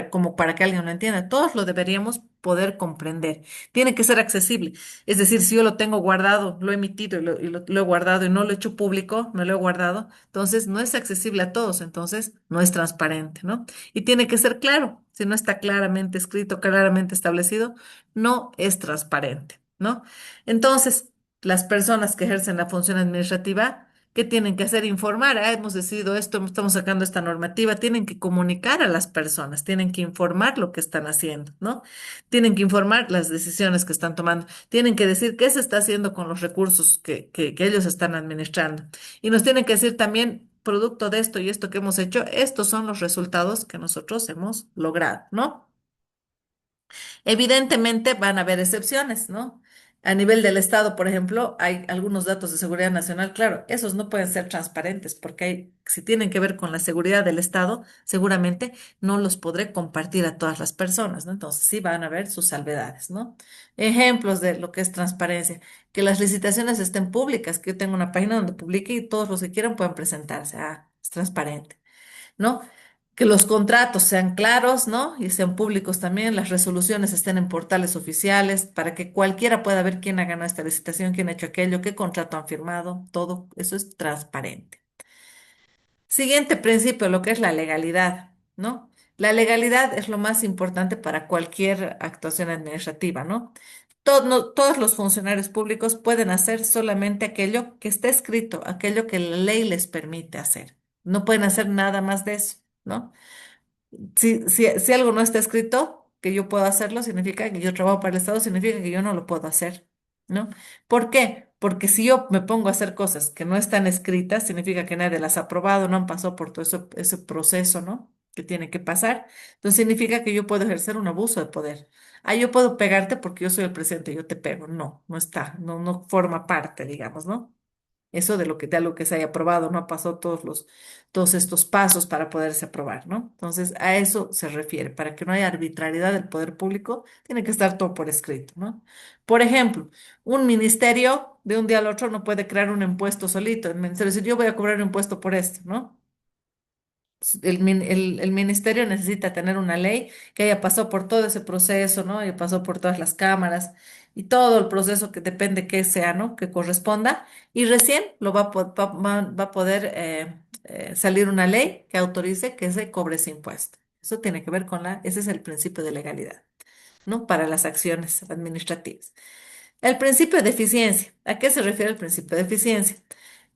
como para que alguien lo entienda. Todos lo deberíamos poder comprender. Tiene que ser accesible. Es decir, si yo lo tengo guardado, lo he emitido y lo he guardado y no lo he hecho público, me lo he guardado, entonces no es accesible a todos, entonces no es transparente, ¿no? Y tiene que ser claro. Si no está claramente escrito, claramente establecido, no es transparente, ¿no? Entonces, las personas que ejercen la función administrativa, ¿qué tienen que hacer? Informar. Hemos decidido esto, estamos sacando esta normativa. Tienen que comunicar a las personas, tienen que informar lo que están haciendo, ¿no? Tienen que informar las decisiones que están tomando, tienen que decir qué se está haciendo con los recursos que ellos están administrando. Y nos tienen que decir también, producto de esto y esto que hemos hecho, estos son los resultados que nosotros hemos logrado, ¿no? Evidentemente van a haber excepciones, ¿no? A nivel del Estado, por ejemplo, hay algunos datos de seguridad nacional, claro, esos no pueden ser transparentes porque si tienen que ver con la seguridad del Estado, seguramente no los podré compartir a todas las personas, ¿no? Entonces sí van a haber sus salvedades, ¿no? Ejemplos de lo que es transparencia: que las licitaciones estén públicas, que yo tenga una página donde publique y todos los que quieran puedan presentarse. Es transparente, ¿no? Que los contratos sean claros, ¿no? Y sean públicos también, las resoluciones estén en portales oficiales para que cualquiera pueda ver quién ha ganado esta licitación, quién ha hecho aquello, qué contrato han firmado, todo eso es transparente. Siguiente principio, lo que es la legalidad, ¿no? La legalidad es lo más importante para cualquier actuación administrativa, ¿no? Todos los funcionarios públicos pueden hacer solamente aquello que está escrito, aquello que la ley les permite hacer. No pueden hacer nada más de eso, ¿no? Si algo no está escrito, que yo puedo hacerlo, significa que yo trabajo para el Estado, significa que yo no lo puedo hacer, ¿no? ¿Por qué? Porque si yo me pongo a hacer cosas que no están escritas, significa que nadie las ha aprobado, no han pasado por todo ese proceso, ¿no? Que tiene que pasar. Entonces significa que yo puedo ejercer un abuso de poder. Yo puedo pegarte porque yo soy el presidente, yo te pego. No, no está, no forma parte, digamos, ¿no? Eso de algo que se haya aprobado, no pasó todos estos pasos para poderse aprobar, ¿no? Entonces, a eso se refiere. Para que no haya arbitrariedad del poder público, tiene que estar todo por escrito, ¿no? Por ejemplo, un ministerio de un día al otro no puede crear un impuesto solito. El ministerio dice, yo voy a cobrar un impuesto por esto, ¿no? El ministerio necesita tener una ley que haya pasado por todo ese proceso, ¿no? Y pasó por todas las cámaras y todo el proceso que depende que sea, ¿no? Que corresponda. Y recién lo va a poder salir una ley que autorice que se cobre ese impuesto. Eso tiene que ver con ese es el principio de legalidad, ¿no? Para las acciones administrativas. El principio de eficiencia. ¿A qué se refiere el principio de eficiencia?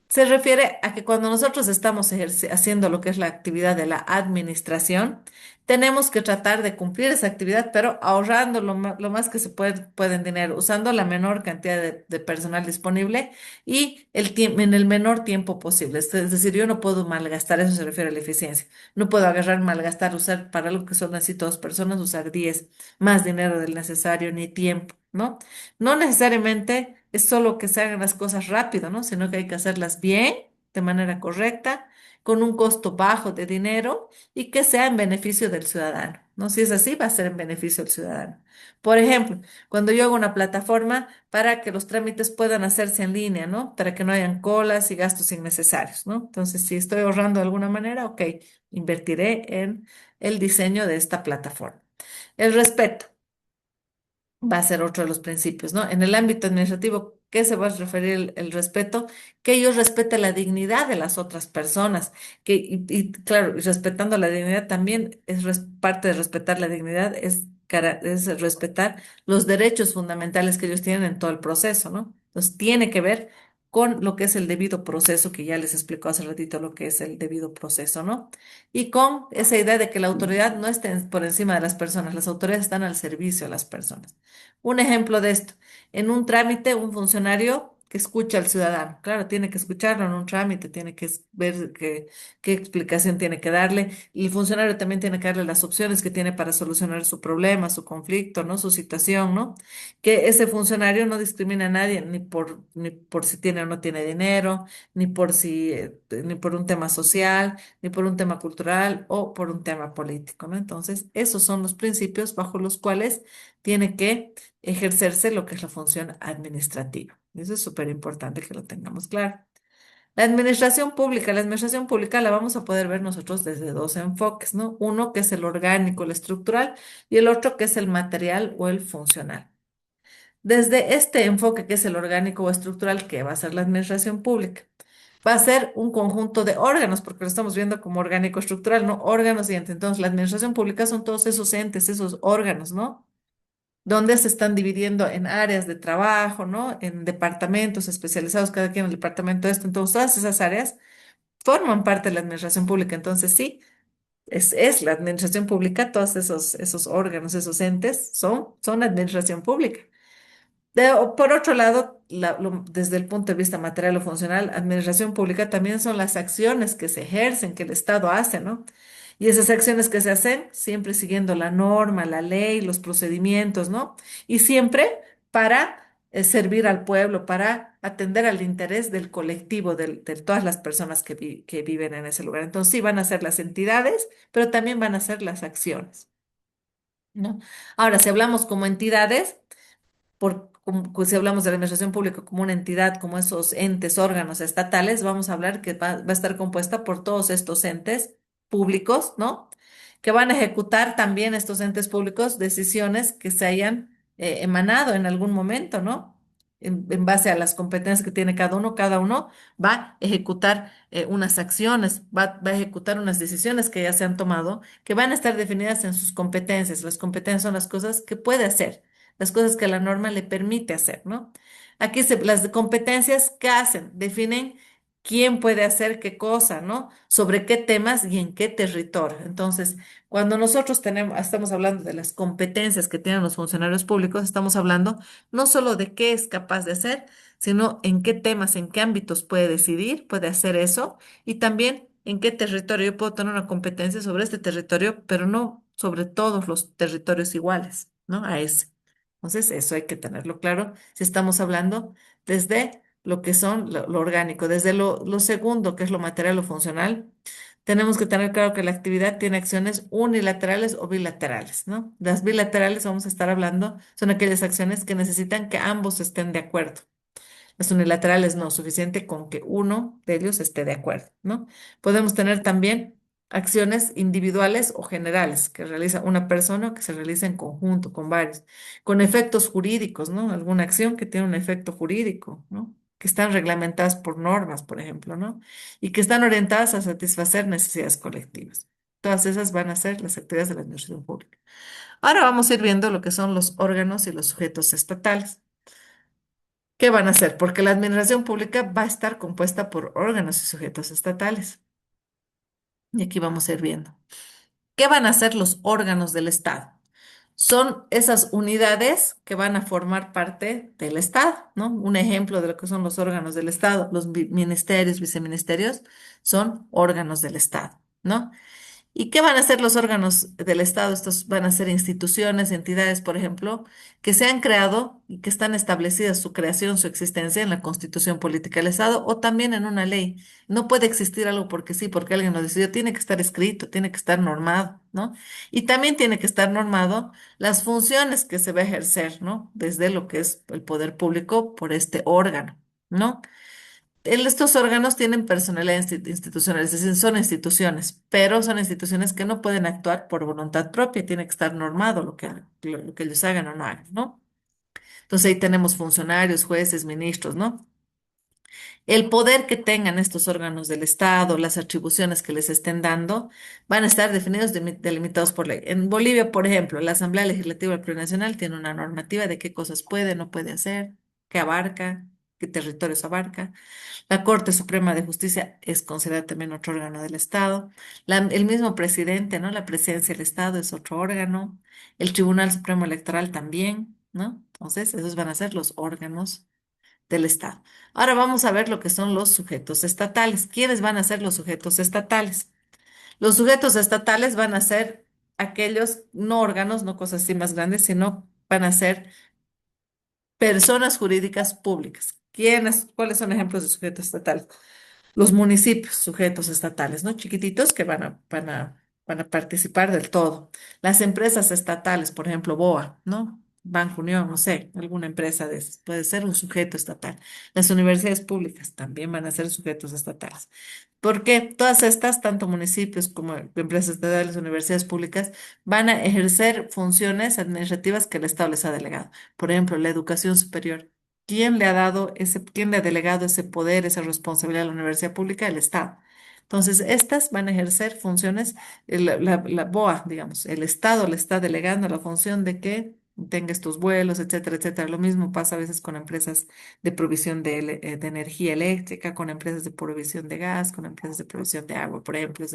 Se refiere a que cuando nosotros estamos haciendo lo que es la actividad de la administración, tenemos que tratar de cumplir esa actividad, pero ahorrando lo más que se puede en dinero, usando la menor cantidad de personal disponible y en el menor tiempo posible. Es decir, yo no puedo malgastar, eso se refiere a la eficiencia. No puedo agarrar, malgastar, usar para algo que son así dos personas, usar 10 más dinero del necesario, ni tiempo, ¿no? No necesariamente es solo que se hagan las cosas rápido, ¿no? Sino que hay que hacerlas bien, de manera correcta, con un costo bajo de dinero y que sea en beneficio del ciudadano, ¿no? Si es así, va a ser en beneficio del ciudadano. Por ejemplo, cuando yo hago una plataforma para que los trámites puedan hacerse en línea, ¿no? Para que no hayan colas y gastos innecesarios, ¿no? Entonces, si estoy ahorrando de alguna manera, ok, invertiré en el diseño de esta plataforma. El respeto va a ser otro de los principios, ¿no? En el ámbito administrativo, ¿qué se va a referir el respeto? Que yo respete la dignidad de las otras personas, claro, y respetando la dignidad también parte de respetar la dignidad, es respetar los derechos fundamentales que ellos tienen en todo el proceso, ¿no? Entonces, tiene que ver con lo que es el debido proceso, que ya les explicó hace ratito lo que es el debido proceso, ¿no? Y con esa idea de que la autoridad no esté por encima de las personas, las autoridades están al servicio de las personas. Un ejemplo de esto, en un trámite, un funcionario que escucha al ciudadano, claro, tiene que escucharlo en un trámite, tiene que ver qué explicación tiene que darle, y el funcionario también tiene que darle las opciones que tiene para solucionar su problema, su conflicto, ¿no? Su situación, ¿no? Que ese funcionario no discrimina a nadie, ni por si tiene o no tiene dinero, ni por un tema social, ni por un tema cultural o por un tema político, ¿no? Entonces, esos son los principios bajo los cuales tiene que ejercerse lo que es la función administrativa. Eso es súper importante que lo tengamos claro. La administración pública la vamos a poder ver nosotros desde dos enfoques, ¿no? Uno que es el orgánico, el estructural, y el otro que es el material o el funcional. Desde este enfoque que es el orgánico o estructural, que va a ser la administración pública, va a ser un conjunto de órganos, porque lo estamos viendo como orgánico estructural, ¿no? Órganos y entes. Entonces, la administración pública son todos esos entes, esos órganos, ¿no? Donde se están dividiendo en áreas de trabajo, ¿no? En departamentos especializados, cada quien en el departamento de esto. Entonces, todas esas áreas forman parte de la administración pública. Entonces, sí, es la administración pública, todos esos órganos, esos entes son administración pública. Por otro lado, desde el punto de vista material o funcional, administración pública también son las acciones que se ejercen, que el Estado hace, ¿no? Y esas acciones que se hacen siempre siguiendo la norma, la ley, los procedimientos, ¿no? Y siempre para servir al pueblo, para atender al interés del colectivo, de todas las personas que viven en ese lugar. Entonces, sí, van a ser las entidades, pero también van a ser las acciones, ¿no? Ahora, si hablamos como entidades, pues, si hablamos de la administración pública como una entidad, como esos entes, órganos estatales, vamos a hablar que va a estar compuesta por todos estos entes públicos, ¿no? Que van a ejecutar también estos entes públicos decisiones que se hayan emanado en algún momento, ¿no? En base a las competencias que tiene cada uno va a ejecutar unas acciones, va a ejecutar unas decisiones que ya se han tomado, que van a estar definidas en sus competencias. Las competencias son las cosas que puede hacer, las cosas que la norma le permite hacer, ¿no? Aquí las competencias, ¿qué hacen? Definen quién puede hacer qué cosa, ¿no? Sobre qué temas y en qué territorio. Entonces, cuando nosotros estamos hablando de las competencias que tienen los funcionarios públicos, estamos hablando no solo de qué es capaz de hacer, sino en qué temas, en qué ámbitos puede decidir, puede hacer eso, y también en qué territorio. Yo puedo tener una competencia sobre este territorio, pero no sobre todos los territorios iguales, ¿no? A ese. Entonces, eso hay que tenerlo claro si estamos hablando desde lo que son lo orgánico, desde lo segundo, que es lo material o funcional. Tenemos que tener claro que la actividad tiene acciones unilaterales o bilaterales, ¿no? Las bilaterales, vamos a estar hablando, son aquellas acciones que necesitan que ambos estén de acuerdo. Las unilaterales no, suficiente con que uno de ellos esté de acuerdo, ¿no? Podemos tener también acciones individuales o generales que realiza una persona o que se realiza en conjunto con varios, con efectos jurídicos, ¿no? Alguna acción que tiene un efecto jurídico, ¿no? Que están reglamentadas por normas, por ejemplo, ¿no? Y que están orientadas a satisfacer necesidades colectivas. Todas esas van a ser las actividades de la administración pública. Ahora vamos a ir viendo lo que son los órganos y los sujetos estatales. ¿Qué van a hacer? Porque la administración pública va a estar compuesta por órganos y sujetos estatales. Y aquí vamos a ir viendo. ¿Qué van a hacer los órganos del Estado? Son esas unidades que van a formar parte del Estado, ¿no? Un ejemplo de lo que son los órganos del Estado, los ministerios, viceministerios, son órganos del Estado, ¿no? ¿Y qué van a hacer los órganos del Estado? Estos van a ser instituciones, entidades, por ejemplo, que se han creado y que están establecidas su creación, su existencia en la Constitución Política del Estado o también en una ley. No puede existir algo porque sí, porque alguien lo decidió. Tiene que estar escrito, tiene que estar normado, ¿no? Y también tiene que estar normado las funciones que se va a ejercer, ¿no? Desde lo que es el poder público por este órgano, ¿no? Estos órganos tienen personalidad institucional, es decir, son instituciones, pero son instituciones que no pueden actuar por voluntad propia, tiene que estar normado lo que ellos hagan o no hagan, ¿no? Entonces ahí tenemos funcionarios, jueces, ministros, ¿no? El poder que tengan estos órganos del Estado, las atribuciones que les estén dando, van a estar definidos, delimitados por ley. En Bolivia, por ejemplo, la Asamblea Legislativa Plurinacional tiene una normativa de qué cosas puede, no puede hacer, qué abarca, qué territorios abarca. La Corte Suprema de Justicia es considerada también otro órgano del Estado. El mismo presidente, ¿no? La presidencia del Estado es otro órgano. El Tribunal Supremo Electoral también, ¿no? Entonces, esos van a ser los órganos del Estado. Ahora vamos a ver lo que son los sujetos estatales. ¿Quiénes van a ser los sujetos estatales? Los sujetos estatales van a ser aquellos, no órganos, no cosas así más grandes, sino van a ser personas jurídicas públicas. ¿Cuáles son ejemplos de sujetos estatales? Los municipios, sujetos estatales, ¿no? Chiquititos que van a participar del todo. Las empresas estatales, por ejemplo, BOA, ¿no? Banco Unión, no sé, alguna empresa de esas, puede ser un sujeto estatal. Las universidades públicas también van a ser sujetos estatales. Porque todas estas, tanto municipios como empresas estatales, universidades públicas, van a ejercer funciones administrativas que el Estado les ha delegado. Por ejemplo, la educación superior. ¿Quién le ha delegado ese poder, esa responsabilidad a la universidad pública? El Estado. Entonces, estas van a ejercer funciones, la BOA, digamos, el Estado le está delegando la función de que tenga estos vuelos, etcétera, etcétera. Lo mismo pasa a veces con empresas de provisión de energía eléctrica, con empresas de provisión de gas, con empresas de provisión de agua, por ejemplo.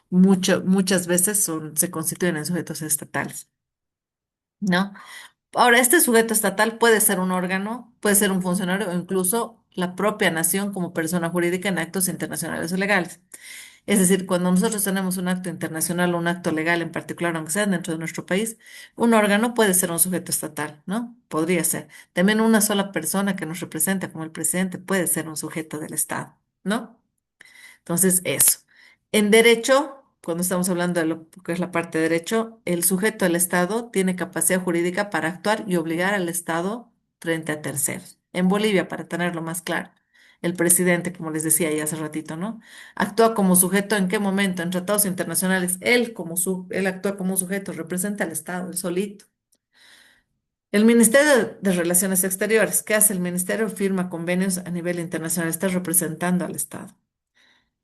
Muchas veces se constituyen en sujetos estatales, ¿no? Ahora, este sujeto estatal puede ser un órgano, puede ser un funcionario o incluso la propia nación como persona jurídica en actos internacionales o legales. Es decir, cuando nosotros tenemos un acto internacional o un acto legal en particular, aunque sea dentro de nuestro país, un órgano puede ser un sujeto estatal, ¿no? Podría ser. También una sola persona que nos representa, como el presidente, puede ser un sujeto del Estado, ¿no? Entonces, eso. En derecho, cuando estamos hablando de lo que es la parte de derecho, el sujeto del Estado tiene capacidad jurídica para actuar y obligar al Estado frente a terceros. En Bolivia, para tenerlo más claro, el presidente, como les decía ya hace ratito, ¿no? Actúa como sujeto en qué momento, en tratados internacionales, él actúa como un sujeto, representa al Estado, él solito. El Ministerio de Relaciones Exteriores, ¿qué hace el ministerio? Firma convenios a nivel internacional, está representando al Estado.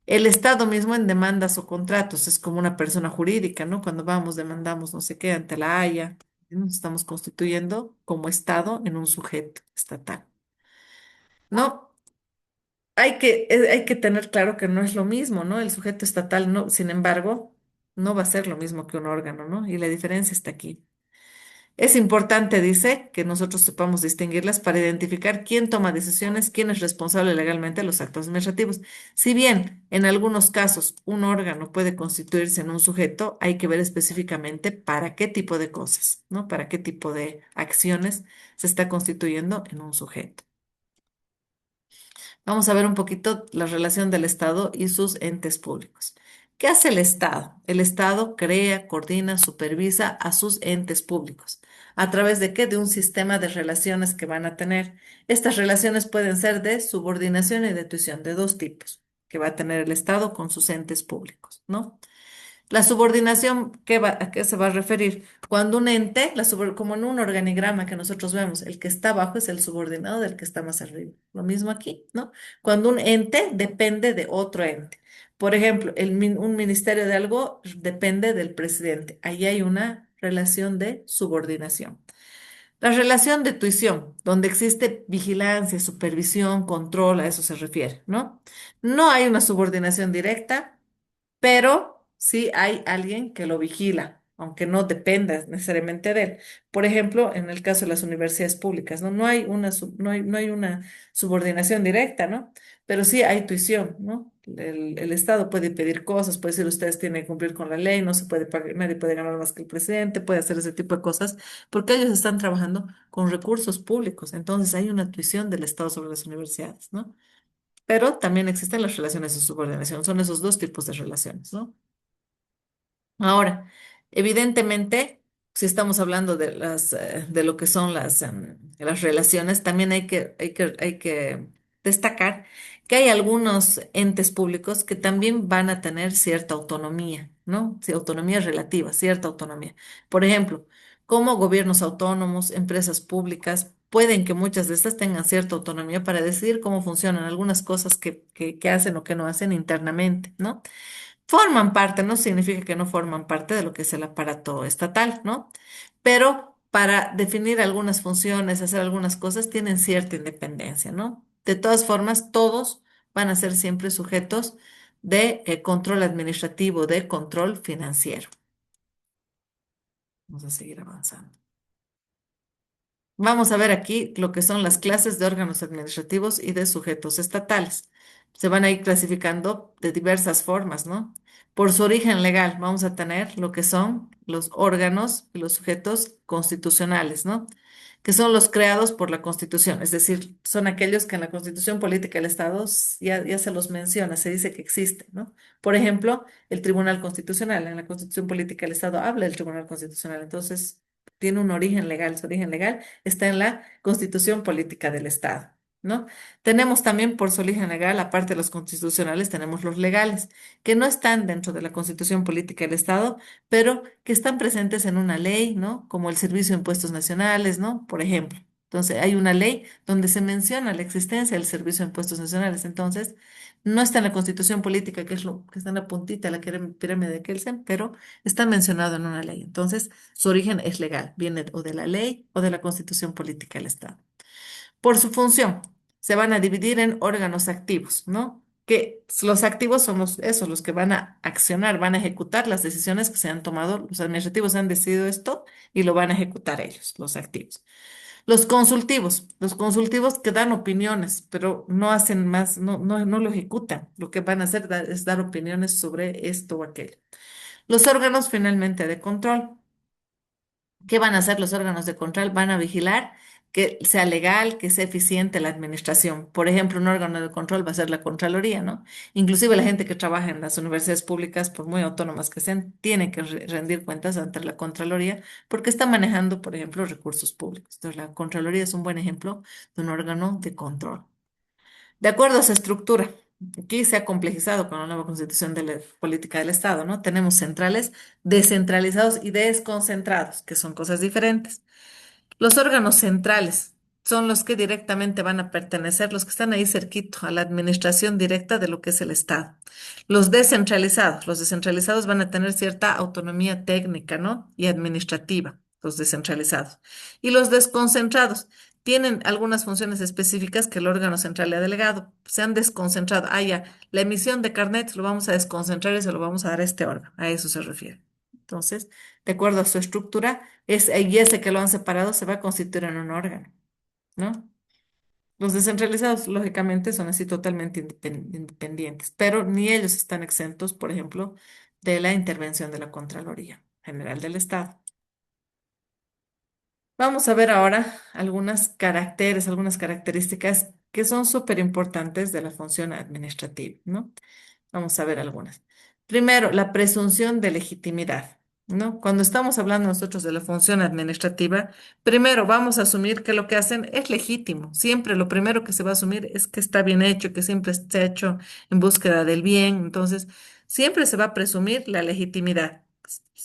El Estado mismo en demandas o contratos es como una persona jurídica, ¿no? Cuando vamos, demandamos no sé qué ante la Haya, nos estamos constituyendo como Estado en un sujeto estatal. No, hay que tener claro que no es lo mismo, ¿no? El sujeto estatal, no, sin embargo, no va a ser lo mismo que un órgano, ¿no? Y la diferencia está aquí. Es importante, dice, que nosotros sepamos distinguirlas para identificar quién toma decisiones, quién es responsable legalmente de los actos administrativos. Si bien en algunos casos un órgano puede constituirse en un sujeto, hay que ver específicamente para qué tipo de cosas, ¿no? Para qué tipo de acciones se está constituyendo en un sujeto. Vamos a ver un poquito la relación del Estado y sus entes públicos. ¿Qué hace el Estado? El Estado crea, coordina, supervisa a sus entes públicos. ¿A través de qué? De un sistema de relaciones que van a tener. Estas relaciones pueden ser de subordinación y de tuición, de dos tipos, que va a tener el Estado con sus entes públicos, ¿no? La subordinación, ¿a qué se va a referir? Cuando un ente, como en un organigrama que nosotros vemos, el que está abajo es el subordinado del que está más arriba. Lo mismo aquí, ¿no? Cuando un ente depende de otro ente. Por ejemplo, un ministerio de algo depende del presidente. Ahí hay una relación de subordinación. La relación de tuición, donde existe vigilancia, supervisión, control, a eso se refiere, ¿no? No hay una subordinación directa, pero sí hay alguien que lo vigila, aunque no dependa necesariamente de él. Por ejemplo, en el caso de las universidades públicas, ¿no? No hay una subordinación directa, ¿no? Pero sí hay tuición, ¿no? El Estado puede pedir cosas, puede decir ustedes tienen que cumplir con la ley, no se puede pagar, nadie puede ganar más que el presidente, puede hacer ese tipo de cosas, porque ellos están trabajando con recursos públicos. Entonces hay una tuición del Estado sobre las universidades, ¿no? Pero también existen las relaciones de subordinación, son esos dos tipos de relaciones, ¿no? Ahora, evidentemente, si estamos hablando de lo que son las relaciones, también hay que destacar que hay algunos entes públicos que también van a tener cierta autonomía, ¿no? Sí, autonomía relativa, cierta autonomía. Por ejemplo, como gobiernos autónomos, empresas públicas, pueden que muchas de estas tengan cierta autonomía para decidir cómo funcionan algunas cosas que hacen o que no hacen internamente, ¿no? Forman parte, no significa que no forman parte de lo que es el aparato estatal, ¿no? Pero para definir algunas funciones, hacer algunas cosas, tienen cierta independencia, ¿no? De todas formas, todos van a ser siempre sujetos de control administrativo, de control financiero. Vamos a seguir avanzando. Vamos a ver aquí lo que son las clases de órganos administrativos y de sujetos estatales. Se van a ir clasificando de diversas formas, ¿no? Por su origen legal, vamos a tener lo que son los órganos y los sujetos constitucionales, ¿no? Que son los creados por la Constitución, es decir, son aquellos que en la Constitución Política del Estado ya se los menciona, se dice que existen, ¿no? Por ejemplo, el Tribunal Constitucional, en la Constitución Política del Estado habla del Tribunal Constitucional, entonces tiene un origen legal, su origen legal está en la Constitución Política del Estado, ¿no? Tenemos también por su origen legal, aparte de los constitucionales, tenemos los legales, que no están dentro de la Constitución Política del Estado, pero que están presentes en una ley, ¿no? Como el Servicio de Impuestos Nacionales, ¿no? Por ejemplo. Entonces, hay una ley donde se menciona la existencia del Servicio de Impuestos Nacionales. Entonces, no está en la Constitución Política, que es lo que está en la puntita de la pirámide de Kelsen, pero está mencionado en una ley. Entonces, su origen es legal, viene o de la ley o de la Constitución Política del Estado. Por su función, se van a dividir en órganos activos, ¿no? Que los activos son los que van a accionar, van a ejecutar las decisiones que se han tomado, los administrativos han decidido esto y lo van a ejecutar ellos, los activos. Los consultivos que dan opiniones, pero no hacen más, no lo ejecutan. Lo que van a hacer es dar opiniones sobre esto o aquello. Los órganos finalmente de control. ¿Qué van a hacer los órganos de control? Van a vigilar que sea legal, que sea eficiente la administración. Por ejemplo, un órgano de control va a ser la Contraloría, ¿no? Inclusive la gente que trabaja en las universidades públicas, por muy autónomas que sean, tiene que rendir cuentas ante la Contraloría porque está manejando, por ejemplo, recursos públicos. Entonces, la Contraloría es un buen ejemplo de un órgano de control. De acuerdo a su estructura, aquí se ha complejizado con la nueva constitución de la política del Estado, ¿no? Tenemos centrales, descentralizados y desconcentrados, que son cosas diferentes. Los órganos centrales son los que directamente van a pertenecer, los que están ahí cerquito a la administración directa de lo que es el Estado. Los descentralizados van a tener cierta autonomía técnica, ¿no? Y administrativa, los descentralizados. Y los desconcentrados tienen algunas funciones específicas que el órgano central le ha delegado. Se han desconcentrado. Ah, ya, la emisión de carnet lo vamos a desconcentrar y se lo vamos a dar a este órgano. A eso se refiere. Entonces, de acuerdo a su estructura, y ese que lo han separado se va a constituir en un órgano, ¿no? Los descentralizados, lógicamente, son así totalmente independientes, pero ni ellos están exentos, por ejemplo, de la intervención de la Contraloría General del Estado. Vamos a ver ahora algunas características que son súper importantes de la función administrativa, ¿no? Vamos a ver algunas. Primero, la presunción de legitimidad, ¿no? Cuando estamos hablando nosotros de la función administrativa, primero vamos a asumir que lo que hacen es legítimo. Siempre lo primero que se va a asumir es que está bien hecho, que siempre se ha hecho en búsqueda del bien. Entonces, siempre se va a presumir la legitimidad.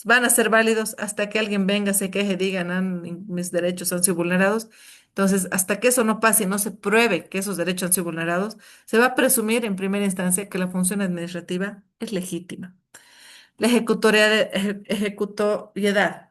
Van a ser válidos hasta que alguien venga, se queje, digan, mis derechos han sido vulnerados. Entonces, hasta que eso no pase y no se pruebe que esos derechos han sido vulnerados, se va a presumir en primera instancia que la función administrativa es legítima. La ejecutoriedad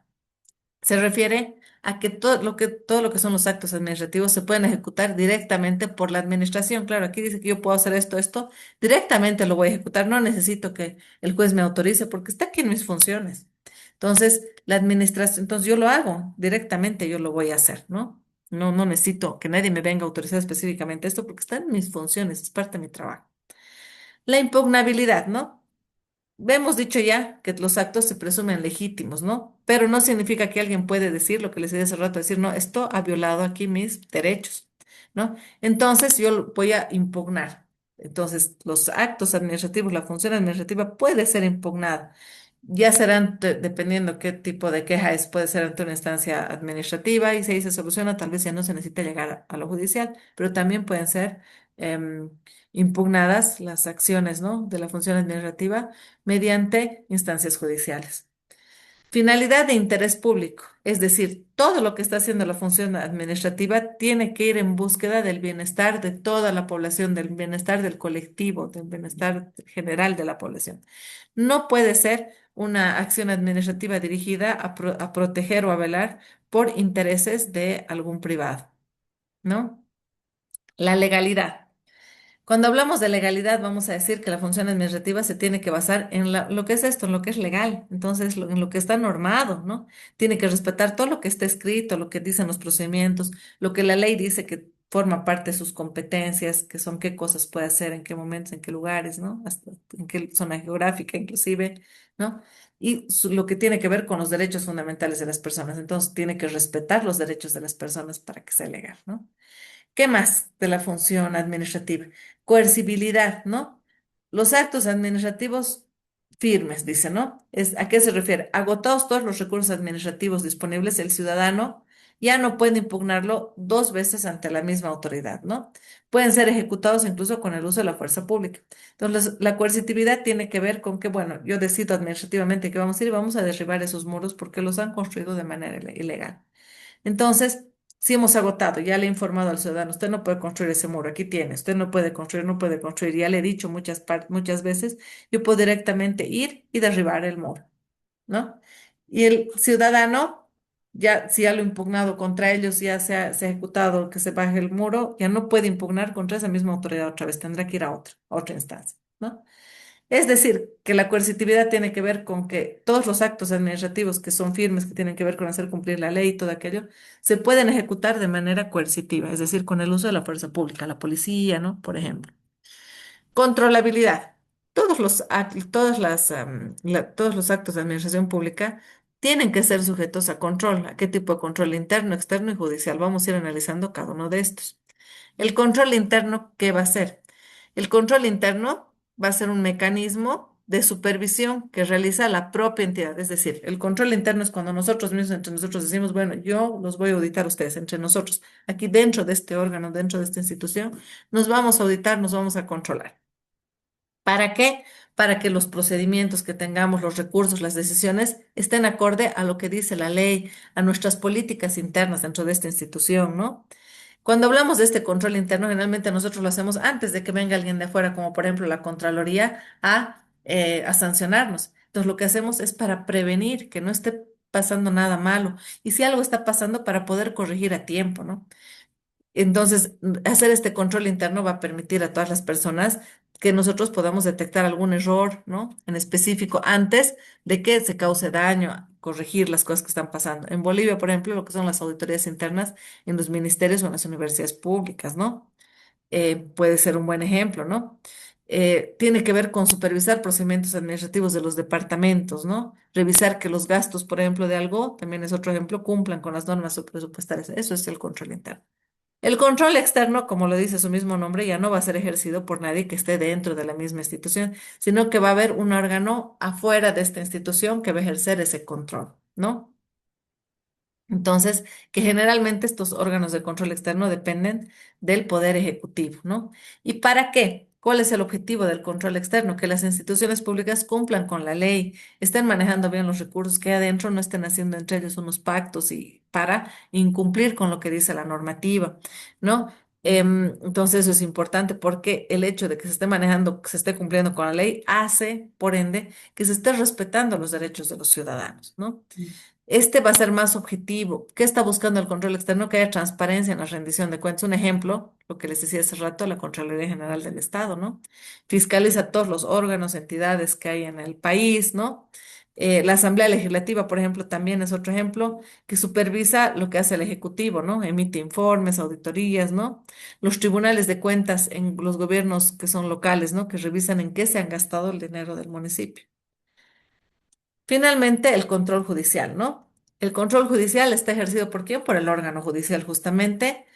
se refiere a que todo lo que son los actos administrativos se pueden ejecutar directamente por la administración. Claro, aquí dice que yo puedo hacer esto, directamente lo voy a ejecutar. No necesito que el juez me autorice porque está aquí en mis funciones. Entonces, la administración, entonces yo lo hago directamente, yo lo voy a hacer, ¿no? No necesito que nadie me venga a autorizar específicamente esto porque está en mis funciones, es parte de mi trabajo. La impugnabilidad, ¿no? Hemos dicho ya que los actos se presumen legítimos, ¿no? Pero no significa que alguien puede decir lo que les decía hace rato, decir, no, esto ha violado aquí mis derechos, ¿no? Entonces yo lo voy a impugnar. Entonces, los actos administrativos, la función administrativa puede ser impugnada. Ya serán, dependiendo qué tipo de queja es, puede ser ante una instancia administrativa y si ahí se soluciona, tal vez ya no se necesita llegar a lo judicial, pero también pueden ser em, impugnadas las acciones, ¿no? De la función administrativa mediante instancias judiciales. Finalidad de interés público, es decir, todo lo que está haciendo la función administrativa tiene que ir en búsqueda del bienestar de toda la población, del bienestar del colectivo, del bienestar general de la población. No puede ser una acción administrativa dirigida a proteger o a velar por intereses de algún privado, ¿no? La legalidad. Cuando hablamos de legalidad, vamos a decir que la función administrativa se tiene que basar en lo que es esto, en lo que es legal, entonces en lo que está normado, ¿no? Tiene que respetar todo lo que está escrito, lo que dicen los procedimientos, lo que la ley dice que forma parte de sus competencias, que son qué cosas puede hacer, en qué momentos, en qué lugares, ¿no? Hasta en qué zona geográfica, inclusive, ¿no? Y lo que tiene que ver con los derechos fundamentales de las personas. Entonces, tiene que respetar los derechos de las personas para que sea legal, ¿no? ¿Qué más de la función administrativa? Coercibilidad, ¿no? Los actos administrativos firmes, dice, ¿no? ¿A qué se refiere? Agotados todos los recursos administrativos disponibles, el ciudadano ya no puede impugnarlo dos veces ante la misma autoridad, ¿no? Pueden ser ejecutados incluso con el uso de la fuerza pública. Entonces, la coercitividad tiene que ver con que, bueno, yo decido administrativamente que vamos a ir y vamos a derribar esos muros porque los han construido de manera ilegal. Entonces, si hemos agotado, ya le he informado al ciudadano, usted no puede construir ese muro, aquí tiene, usted no puede construir, no puede construir, ya le he dicho muchas veces, yo puedo directamente ir y derribar el muro, ¿no? Y el ciudadano, ya si ya lo ha impugnado contra ellos, ya se ha ejecutado que se baje el muro, ya no puede impugnar contra esa misma autoridad otra vez, tendrá que ir a otra instancia, ¿no? Es decir, que la coercitividad tiene que ver con que todos los actos administrativos que son firmes, que tienen que ver con hacer cumplir la ley y todo aquello, se pueden ejecutar de manera coercitiva, es decir, con el uso de la fuerza pública, la policía, ¿no? Por ejemplo. Controlabilidad. Todos los actos de administración pública tienen que ser sujetos a control. ¿A qué tipo de control? Interno, externo y judicial. Vamos a ir analizando cada uno de estos. El control interno, ¿qué va a ser? El control interno va a ser un mecanismo de supervisión que realiza la propia entidad. Es decir, el control interno es cuando nosotros mismos, entre nosotros decimos, bueno, yo los voy a auditar a ustedes, entre nosotros, aquí dentro de este órgano, dentro de esta institución, nos vamos a auditar, nos vamos a controlar. ¿Para qué? Para que los procedimientos que tengamos, los recursos, las decisiones, estén acorde a lo que dice la ley, a nuestras políticas internas dentro de esta institución, ¿no? Cuando hablamos de este control interno, generalmente nosotros lo hacemos antes de que venga alguien de afuera, como por ejemplo la Contraloría, a sancionarnos. Entonces, lo que hacemos es para prevenir que no esté pasando nada malo. Y si algo está pasando, para poder corregir a tiempo, ¿no? Entonces, hacer este control interno va a permitir a todas las personas que nosotros podamos detectar algún error, ¿no? En específico, antes de que se cause daño, corregir las cosas que están pasando. En Bolivia, por ejemplo, lo que son las auditorías internas en los ministerios o en las universidades públicas, ¿no? Puede ser un buen ejemplo, ¿no? Tiene que ver con supervisar procedimientos administrativos de los departamentos, ¿no? Revisar que los gastos, por ejemplo, de algo, también es otro ejemplo, cumplan con las normas presupuestarias. Eso es el control interno. El control externo, como lo dice su mismo nombre, ya no va a ser ejercido por nadie que esté dentro de la misma institución, sino que va a haber un órgano afuera de esta institución que va a ejercer ese control, ¿no? Entonces, que generalmente estos órganos de control externo dependen del poder ejecutivo, ¿no? ¿Y para qué? ¿Cuál es el objetivo del control externo? Que las instituciones públicas cumplan con la ley, estén manejando bien los recursos que hay adentro, no estén haciendo entre ellos unos pactos y para incumplir con lo que dice la normativa, ¿no? Entonces eso es importante porque el hecho de que se esté manejando, que se esté cumpliendo con la ley, hace, por ende, que se esté respetando los derechos de los ciudadanos, ¿no? Este va a ser más objetivo. ¿Qué está buscando el control externo? Que haya transparencia en la rendición de cuentas. Un ejemplo, lo que les decía hace rato, la Contraloría General del Estado, ¿no? Fiscaliza todos los órganos, entidades que hay en el país, ¿no? La Asamblea Legislativa, por ejemplo, también es otro ejemplo que supervisa lo que hace el Ejecutivo, ¿no? Emite informes, auditorías, ¿no? Los tribunales de cuentas en los gobiernos que son locales, ¿no? Que revisan en qué se han gastado el dinero del municipio. Finalmente, el control judicial, ¿no? El control judicial está ejercido ¿por quién? Por el órgano judicial justamente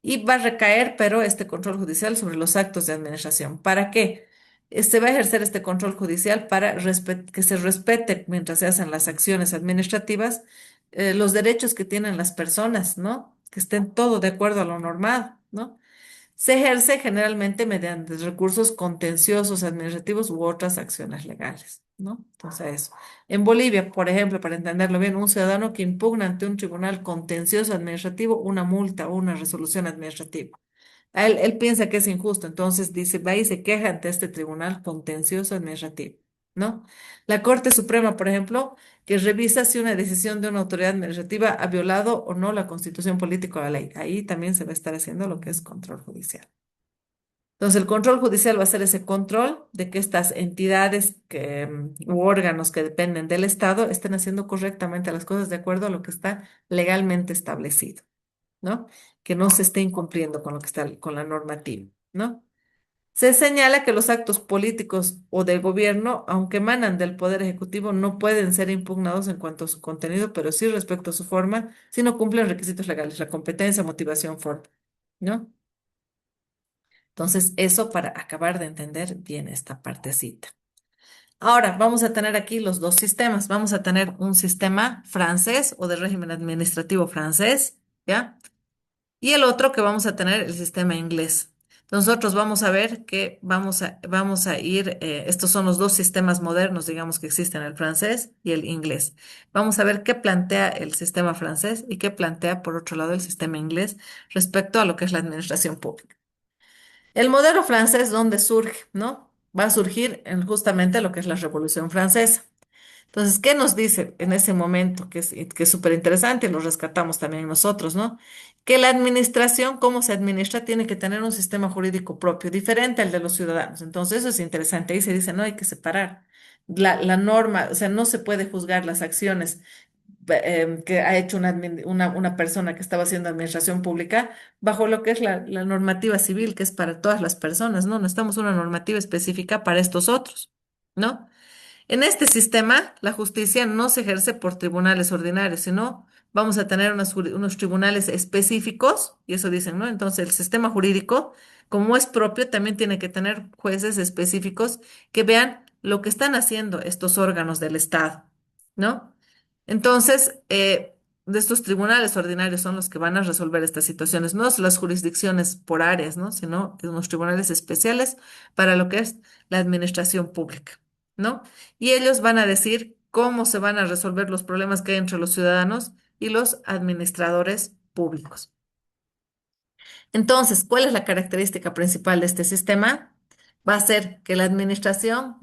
y va a recaer, pero este control judicial sobre los actos de administración. ¿Para qué? Se va a ejercer este control judicial para que se respete mientras se hacen las acciones administrativas los derechos que tienen las personas, ¿no? Que estén todo de acuerdo a lo normal, ¿no? Se ejerce generalmente mediante recursos contenciosos administrativos u otras acciones legales, ¿no? Entonces, eso. En Bolivia, por ejemplo, para entenderlo bien, un ciudadano que impugna ante un tribunal contencioso administrativo una multa o una resolución administrativa. Él piensa que es injusto, entonces dice, va y se queja ante este tribunal contencioso administrativo, ¿no? La Corte Suprema, por ejemplo, que revisa si una decisión de una autoridad administrativa ha violado o no la Constitución política o la ley. Ahí también se va a estar haciendo lo que es control judicial. Entonces, el control judicial va a ser ese control de que estas entidades u órganos que dependen del Estado estén haciendo correctamente las cosas de acuerdo a lo que está legalmente establecido, ¿no? Que no se esté incumpliendo con lo que está con la normativa, ¿no? Se señala que los actos políticos o del gobierno, aunque emanan del Poder Ejecutivo, no pueden ser impugnados en cuanto a su contenido, pero sí respecto a su forma, si no cumplen requisitos legales, la competencia, motivación, forma, ¿no? Entonces, eso para acabar de entender bien esta partecita. Ahora, vamos a tener aquí los dos sistemas. Vamos a tener un sistema francés o de régimen administrativo francés, ¿ya? Y el otro que vamos a tener, el sistema inglés. Nosotros vamos a ver que vamos a ir, estos son los dos sistemas modernos, digamos, que existen, el francés y el inglés. Vamos a ver qué plantea el sistema francés y qué plantea, por otro lado, el sistema inglés respecto a lo que es la administración pública. El modelo francés, ¿dónde surge? ¿No? Va a surgir en justamente lo que es la Revolución Francesa. Entonces, ¿qué nos dice en ese momento? Que es súper interesante y lo rescatamos también nosotros, ¿no? Que la administración, cómo se administra, tiene que tener un sistema jurídico propio, diferente al de los ciudadanos. Entonces, eso es interesante. Ahí se dice, no, hay que separar la norma, o sea, no se puede juzgar las acciones que ha hecho una persona que estaba haciendo administración pública bajo lo que es la normativa civil, que es para todas las personas, ¿no? Necesitamos una normativa específica para estos otros, ¿no? En este sistema, la justicia no se ejerce por tribunales ordinarios, sino vamos a tener unos tribunales específicos, y eso dicen, ¿no? Entonces, el sistema jurídico, como es propio, también tiene que tener jueces específicos que vean lo que están haciendo estos órganos del Estado, ¿no? Entonces, de estos tribunales ordinarios son los que van a resolver estas situaciones, no son las jurisdicciones por áreas, ¿no? Sino unos tribunales especiales para lo que es la administración pública, ¿no? Y ellos van a decir cómo se van a resolver los problemas que hay entre los ciudadanos y los administradores públicos. Entonces, ¿cuál es la característica principal de este sistema? Va a ser que la administración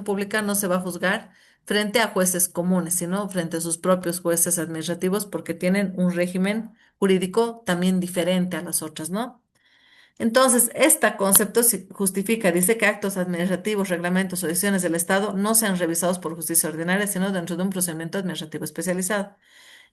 pública no se va a juzgar frente a jueces comunes, sino frente a sus propios jueces administrativos porque tienen un régimen jurídico también diferente a las otras, ¿no? Entonces, este concepto justifica, dice que actos administrativos, reglamentos o decisiones del Estado no sean revisados por justicia ordinaria, sino dentro de un procedimiento administrativo especializado.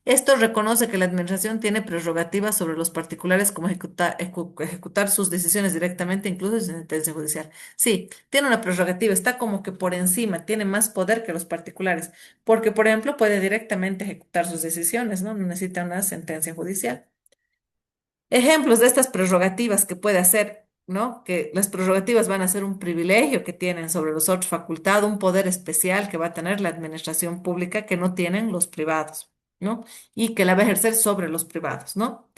Esto reconoce que la administración tiene prerrogativas sobre los particulares como ejecutar sus decisiones directamente, incluso sin sentencia judicial. Sí, tiene una prerrogativa, está como que por encima, tiene más poder que los particulares, porque, por ejemplo, puede directamente ejecutar sus decisiones, ¿no? No necesita una sentencia judicial. Ejemplos de estas prerrogativas que puede hacer, ¿no? Que las prerrogativas van a ser un privilegio que tienen sobre los otros facultad, un poder especial que va a tener la administración pública que no tienen los privados, ¿no? Y que la va a ejercer sobre los privados, ¿no?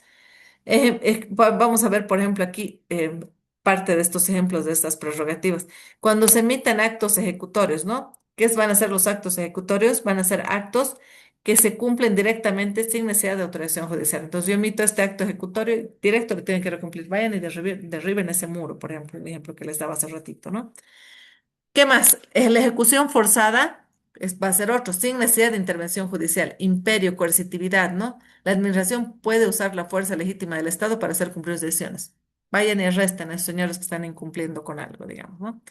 Vamos a ver, por ejemplo, aquí parte de estos ejemplos de estas prerrogativas. Cuando se emiten actos ejecutorios, ¿no? ¿Qué van a ser los actos ejecutorios? Van a ser actos que se cumplen directamente sin necesidad de autorización judicial. Entonces yo emito este acto ejecutorio directo, lo tienen que cumplir. Vayan y derriben ese muro, por ejemplo, el ejemplo que les daba hace ratito, ¿no? ¿Qué más? La ejecución forzada va a ser otro, sin necesidad de intervención judicial, imperio, coercitividad, ¿no? La administración puede usar la fuerza legítima del Estado para hacer cumplir sus decisiones. Vayan y arresten a esos señores que están incumpliendo con algo, digamos, ¿no?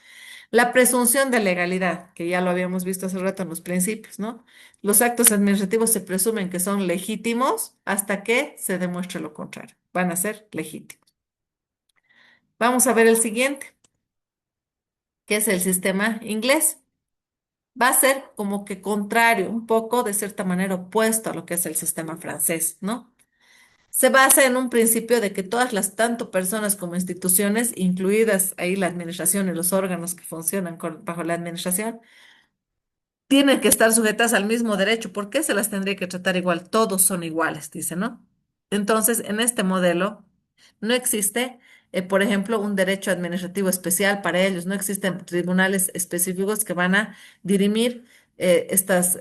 La presunción de legalidad, que ya lo habíamos visto hace rato en los principios, ¿no? Los actos administrativos se presumen que son legítimos hasta que se demuestre lo contrario. Van a ser legítimos. Vamos a ver el siguiente, que es el sistema inglés. Va a ser como que contrario, un poco de cierta manera opuesto a lo que es el sistema francés, ¿no? Se basa en un principio de que todas las, tanto personas como instituciones, incluidas ahí la administración y los órganos que funcionan bajo la administración, tienen que estar sujetas al mismo derecho. ¿Por qué se las tendría que tratar igual? Todos son iguales, dice, ¿no? Entonces, en este modelo no existe, por ejemplo, un derecho administrativo especial para ellos. No existen tribunales específicos que van a dirimir estas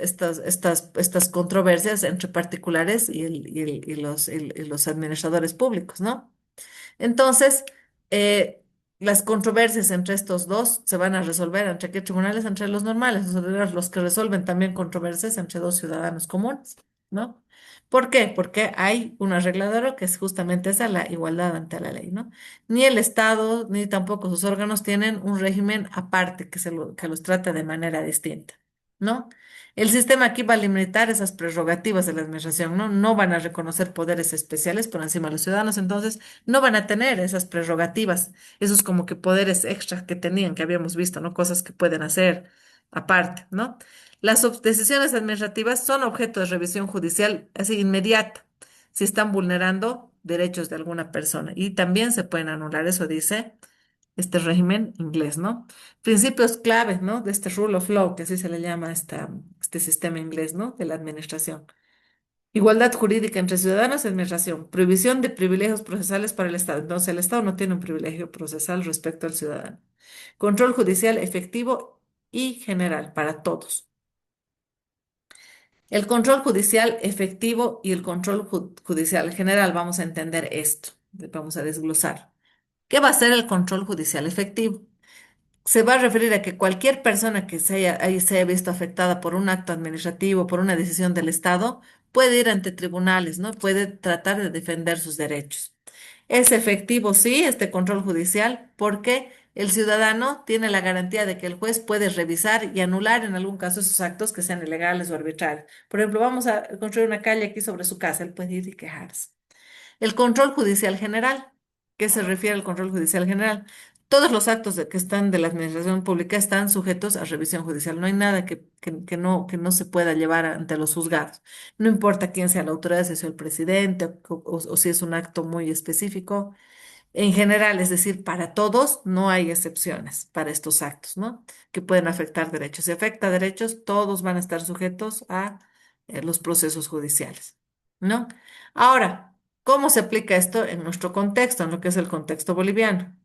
controversias entre particulares y los administradores públicos, ¿no? Entonces, eh, las controversias entre estos dos se van a resolver entre qué tribunales, entre los normales, o sea, los que resuelven también controversias entre dos ciudadanos comunes, ¿no? ¿Por qué? Porque hay una regla de oro que es justamente esa, la igualdad ante la ley, ¿no? Ni el Estado, ni tampoco sus órganos tienen un régimen aparte que los trata de manera distinta, ¿no? El sistema aquí va a limitar esas prerrogativas de la administración, ¿no? No van a reconocer poderes especiales por encima de los ciudadanos, entonces no van a tener esas prerrogativas, esos como que poderes extras que tenían, que habíamos visto, ¿no? Cosas que pueden hacer aparte, ¿no? Las decisiones administrativas son objeto de revisión judicial así inmediata si están vulnerando derechos de alguna persona y también se pueden anular, eso dice este régimen inglés, ¿no? Principios claves, ¿no? De este rule of law, que así se le llama a este sistema inglés, ¿no? De la administración. Igualdad jurídica entre ciudadanos y administración. Prohibición de privilegios procesales para el Estado. Entonces, el Estado no tiene un privilegio procesal respecto al ciudadano. Control judicial efectivo y general para todos. El control judicial efectivo y el control judicial general. Vamos a entender esto. Vamos a desglosar. ¿Qué va a ser el control judicial efectivo? Se va a referir a que cualquier persona que se haya visto afectada por un acto administrativo, por una decisión del Estado, puede ir ante tribunales, ¿no? Puede tratar de defender sus derechos. Es efectivo, sí, este control judicial, porque el ciudadano tiene la garantía de que el juez puede revisar y anular en algún caso esos actos que sean ilegales o arbitrarios. Por ejemplo, vamos a construir una calle aquí sobre su casa, él puede ir y quejarse. El control judicial general. ¿Qué se refiere al control judicial general? Todos los actos que están de la administración pública están sujetos a revisión judicial. No hay nada que no se pueda llevar ante los juzgados. No importa quién sea la autoridad, si es el presidente o si es un acto muy específico. En general, es decir, para todos no hay excepciones para estos actos, ¿no? Que pueden afectar derechos. Si afecta derechos, todos van a estar sujetos a los procesos judiciales, ¿no? Ahora, ¿cómo se aplica esto en nuestro contexto, en lo que es el contexto boliviano?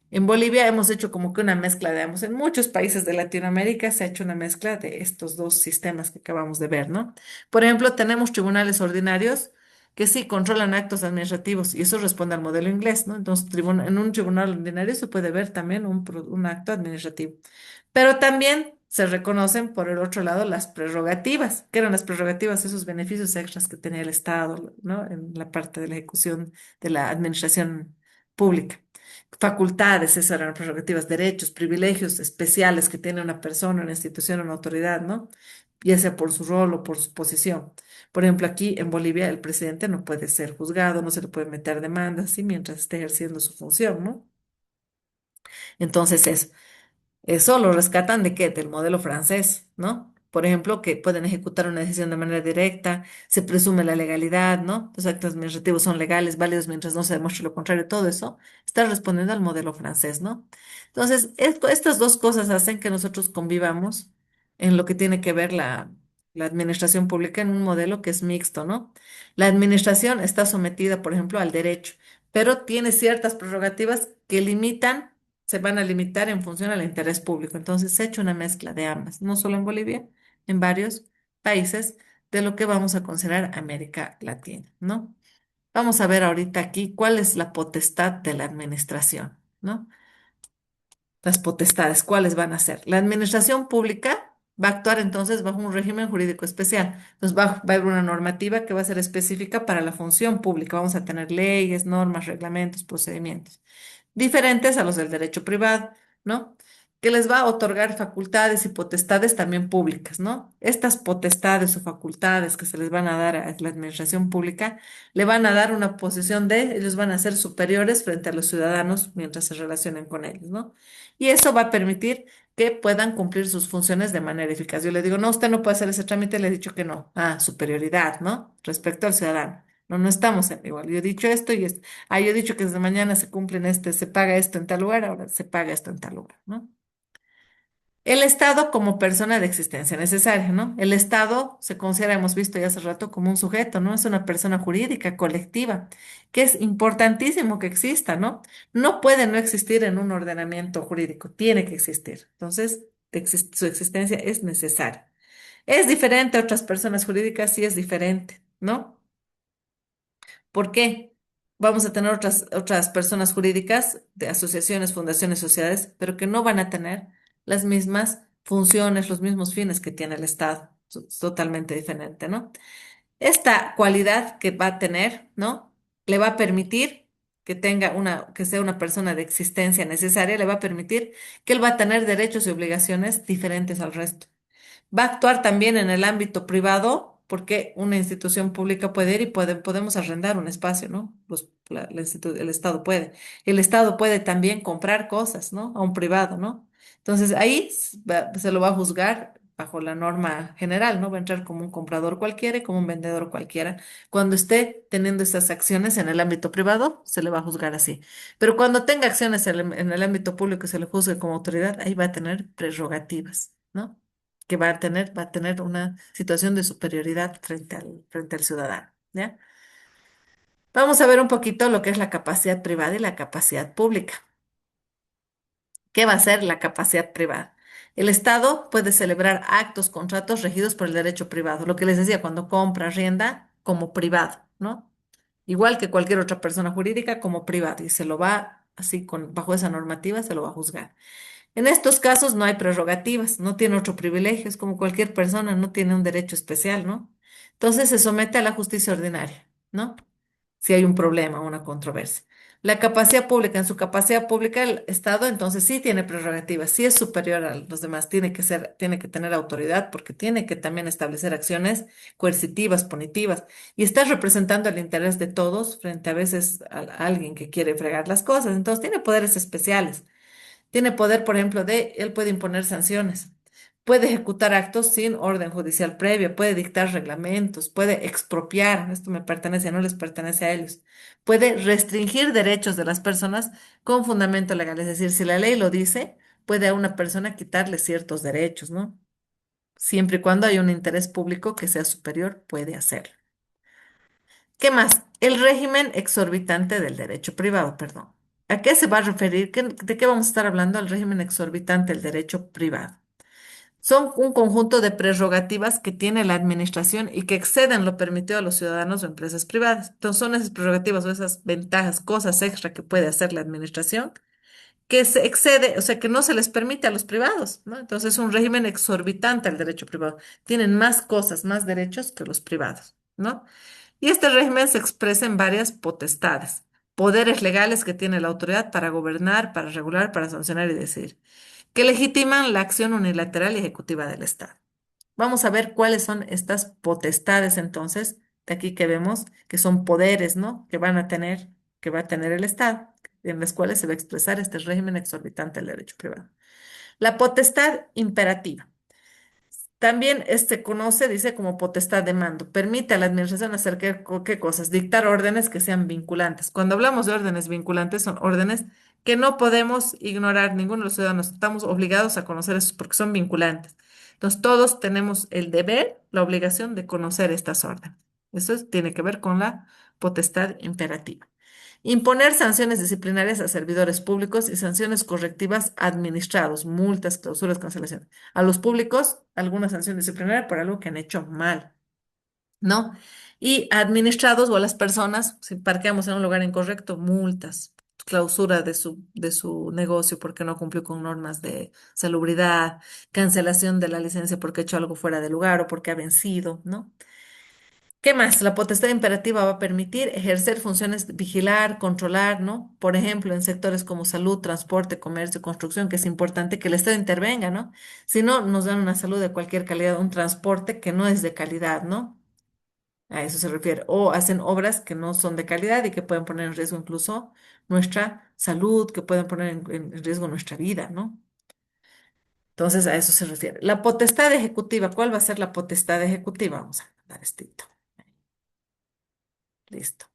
En Bolivia hemos hecho como que una mezcla de ambos. En muchos países de Latinoamérica se ha hecho una mezcla de estos dos sistemas que acabamos de ver, ¿no? Por ejemplo, tenemos tribunales ordinarios que sí controlan actos administrativos y eso responde al modelo inglés, ¿no? Entonces, en un tribunal ordinario se puede ver también un acto administrativo. Pero también se reconocen, por el otro lado, las prerrogativas. ¿Qué eran las prerrogativas? Esos beneficios extras que tenía el Estado, ¿no? En la parte de la ejecución de la administración pública. Facultades, esas eran prerrogativas, derechos, privilegios especiales que tiene una persona, una institución, una autoridad, ¿no? Ya sea por su rol o por su posición. Por ejemplo, aquí en Bolivia el presidente no puede ser juzgado, no se le puede meter demandas, ¿sí? Mientras esté ejerciendo su función, ¿no? Entonces, eso lo rescatan de qué? Del modelo francés, ¿no? Por ejemplo, que pueden ejecutar una decisión de manera directa, se presume la legalidad, ¿no? Los actos administrativos son legales, válidos mientras no se demuestre lo contrario, todo eso está respondiendo al modelo francés, ¿no? Entonces, estas dos cosas hacen que nosotros convivamos en lo que tiene que ver la administración pública en un modelo que es mixto, ¿no? La administración está sometida, por ejemplo, al derecho, pero tiene ciertas prerrogativas que limitan, se van a limitar en función al interés público. Entonces, se ha hecho una mezcla de ambas, no solo en Bolivia, en varios países de lo que vamos a considerar América Latina, ¿no? Vamos a ver ahorita aquí cuál es la potestad de la administración, ¿no? Las potestades, ¿cuáles van a ser? La administración pública va a actuar entonces bajo un régimen jurídico especial. Entonces va a haber una normativa que va a ser específica para la función pública. Vamos a tener leyes, normas, reglamentos, procedimientos diferentes a los del derecho privado, ¿no? Que les va a otorgar facultades y potestades también públicas, ¿no? Estas potestades o facultades que se les van a dar a la administración pública, le van a dar una posición de, ellos van a ser superiores frente a los ciudadanos mientras se relacionen con ellos, ¿no? Y eso va a permitir que puedan cumplir sus funciones de manera eficaz. Yo le digo, no, usted no puede hacer ese trámite, le he dicho que no. Ah, superioridad, ¿no? Respecto al ciudadano. No, no estamos en igual. Yo he dicho esto y esto. Ah, yo he dicho que desde mañana se cumplen se paga esto en tal lugar, ahora se paga esto en tal lugar, ¿no? El Estado como persona de existencia necesaria, ¿no? El Estado se considera, hemos visto ya hace rato, como un sujeto, ¿no? Es una persona jurídica, colectiva, que es importantísimo que exista, ¿no? No puede no existir en un ordenamiento jurídico, tiene que existir. Entonces, su existencia es necesaria. Es diferente a otras personas jurídicas, sí es diferente, ¿no? ¿Por qué? Vamos a tener otras personas jurídicas de asociaciones, fundaciones, sociedades, pero que no van a tener las mismas funciones, los mismos fines que tiene el Estado. Es totalmente diferente, ¿no? Esta cualidad que va a tener, ¿no? Le va a permitir que sea una persona de existencia necesaria, le va a permitir que él va a tener derechos y obligaciones diferentes al resto. Va a actuar también en el ámbito privado, porque una institución pública puede ir y podemos arrendar un espacio, ¿no? El Estado puede. El Estado puede también comprar cosas, ¿no? A un privado, ¿no? Entonces ahí se lo va a juzgar bajo la norma general, ¿no? Va a entrar como un comprador cualquiera y como un vendedor cualquiera. Cuando esté teniendo estas acciones en el ámbito privado, se le va a juzgar así. Pero cuando tenga acciones en el ámbito público y se le juzgue como autoridad, ahí va a tener prerrogativas, ¿no? Que va a tener una situación de superioridad frente al ciudadano, ¿ya? Vamos a ver un poquito lo que es la capacidad privada y la capacidad pública. ¿Qué va a ser la capacidad privada? El Estado puede celebrar actos, contratos regidos por el derecho privado, lo que les decía, cuando compra, arrienda, como privado, ¿no? Igual que cualquier otra persona jurídica, como privado, y se lo va, así, bajo esa normativa, se lo va a juzgar. En estos casos no hay prerrogativas, no tiene otro privilegio, es como cualquier persona, no tiene un derecho especial, ¿no? Entonces se somete a la justicia ordinaria, ¿no? Si hay un problema o una controversia. La capacidad pública, en su capacidad pública, el Estado entonces sí tiene prerrogativas, sí es superior a los demás, tiene que tener autoridad porque tiene que también establecer acciones coercitivas, punitivas, y está representando el interés de todos frente a veces a alguien que quiere fregar las cosas. Entonces tiene poderes especiales. Tiene poder, por ejemplo, él puede imponer sanciones, puede ejecutar actos sin orden judicial previo, puede dictar reglamentos, puede expropiar, esto me pertenece, no les pertenece a ellos, puede restringir derechos de las personas con fundamento legal, es decir, si la ley lo dice, puede a una persona quitarle ciertos derechos, ¿no? Siempre y cuando haya un interés público que sea superior, puede hacerlo. ¿Qué más? El régimen exorbitante del derecho privado, perdón. ¿A qué se va a referir? ¿De qué vamos a estar hablando? El régimen exorbitante del derecho privado. Son un conjunto de prerrogativas que tiene la administración y que exceden lo permitido a los ciudadanos o empresas privadas. Entonces, son esas prerrogativas o esas ventajas, cosas extra que puede hacer la administración, que se excede, o sea, que no se les permite a los privados, ¿no? Entonces, es un régimen exorbitante al derecho privado. Tienen más cosas, más derechos que los privados, ¿no? Y este régimen se expresa en varias potestades, poderes legales que tiene la autoridad para gobernar, para regular, para sancionar y decidir, que legitiman la acción unilateral y ejecutiva del Estado. Vamos a ver cuáles son estas potestades entonces, de aquí que vemos que son poderes, ¿no? Que va a tener el Estado, en las cuales se va a expresar este régimen exorbitante del derecho privado. La potestad imperativa. También este conoce, dice, como potestad de mando. Permite a la administración hacer qué cosas, dictar órdenes que sean vinculantes. Cuando hablamos de órdenes vinculantes, son órdenes que no podemos ignorar, ninguno de los ciudadanos. Estamos obligados a conocer eso porque son vinculantes. Entonces, todos tenemos el deber, la obligación de conocer estas órdenes. Tiene que ver con la potestad imperativa. Imponer sanciones disciplinarias a servidores públicos y sanciones correctivas a administrados, multas, clausuras, cancelaciones. A los públicos, alguna sanción disciplinaria por algo que han hecho mal, ¿no? Y administrados o a las personas, si parqueamos en un lugar incorrecto, multas, clausura de su negocio porque no cumplió con normas de salubridad, cancelación de la licencia porque ha hecho algo fuera de lugar o porque ha vencido, ¿no? ¿Qué más? La potestad imperativa va a permitir ejercer funciones de vigilar, controlar, ¿no? Por ejemplo, en sectores como salud, transporte, comercio, construcción, que es importante que el Estado intervenga, ¿no? Si no, nos dan una salud de cualquier calidad, un transporte que no es de calidad, ¿no? A eso se refiere. O hacen obras que no son de calidad y que pueden poner en riesgo incluso nuestra salud, que pueden poner en riesgo nuestra vida, ¿no? Entonces, a eso se refiere. La potestad ejecutiva, ¿cuál va a ser la potestad ejecutiva? Vamos a dar esto. Listo.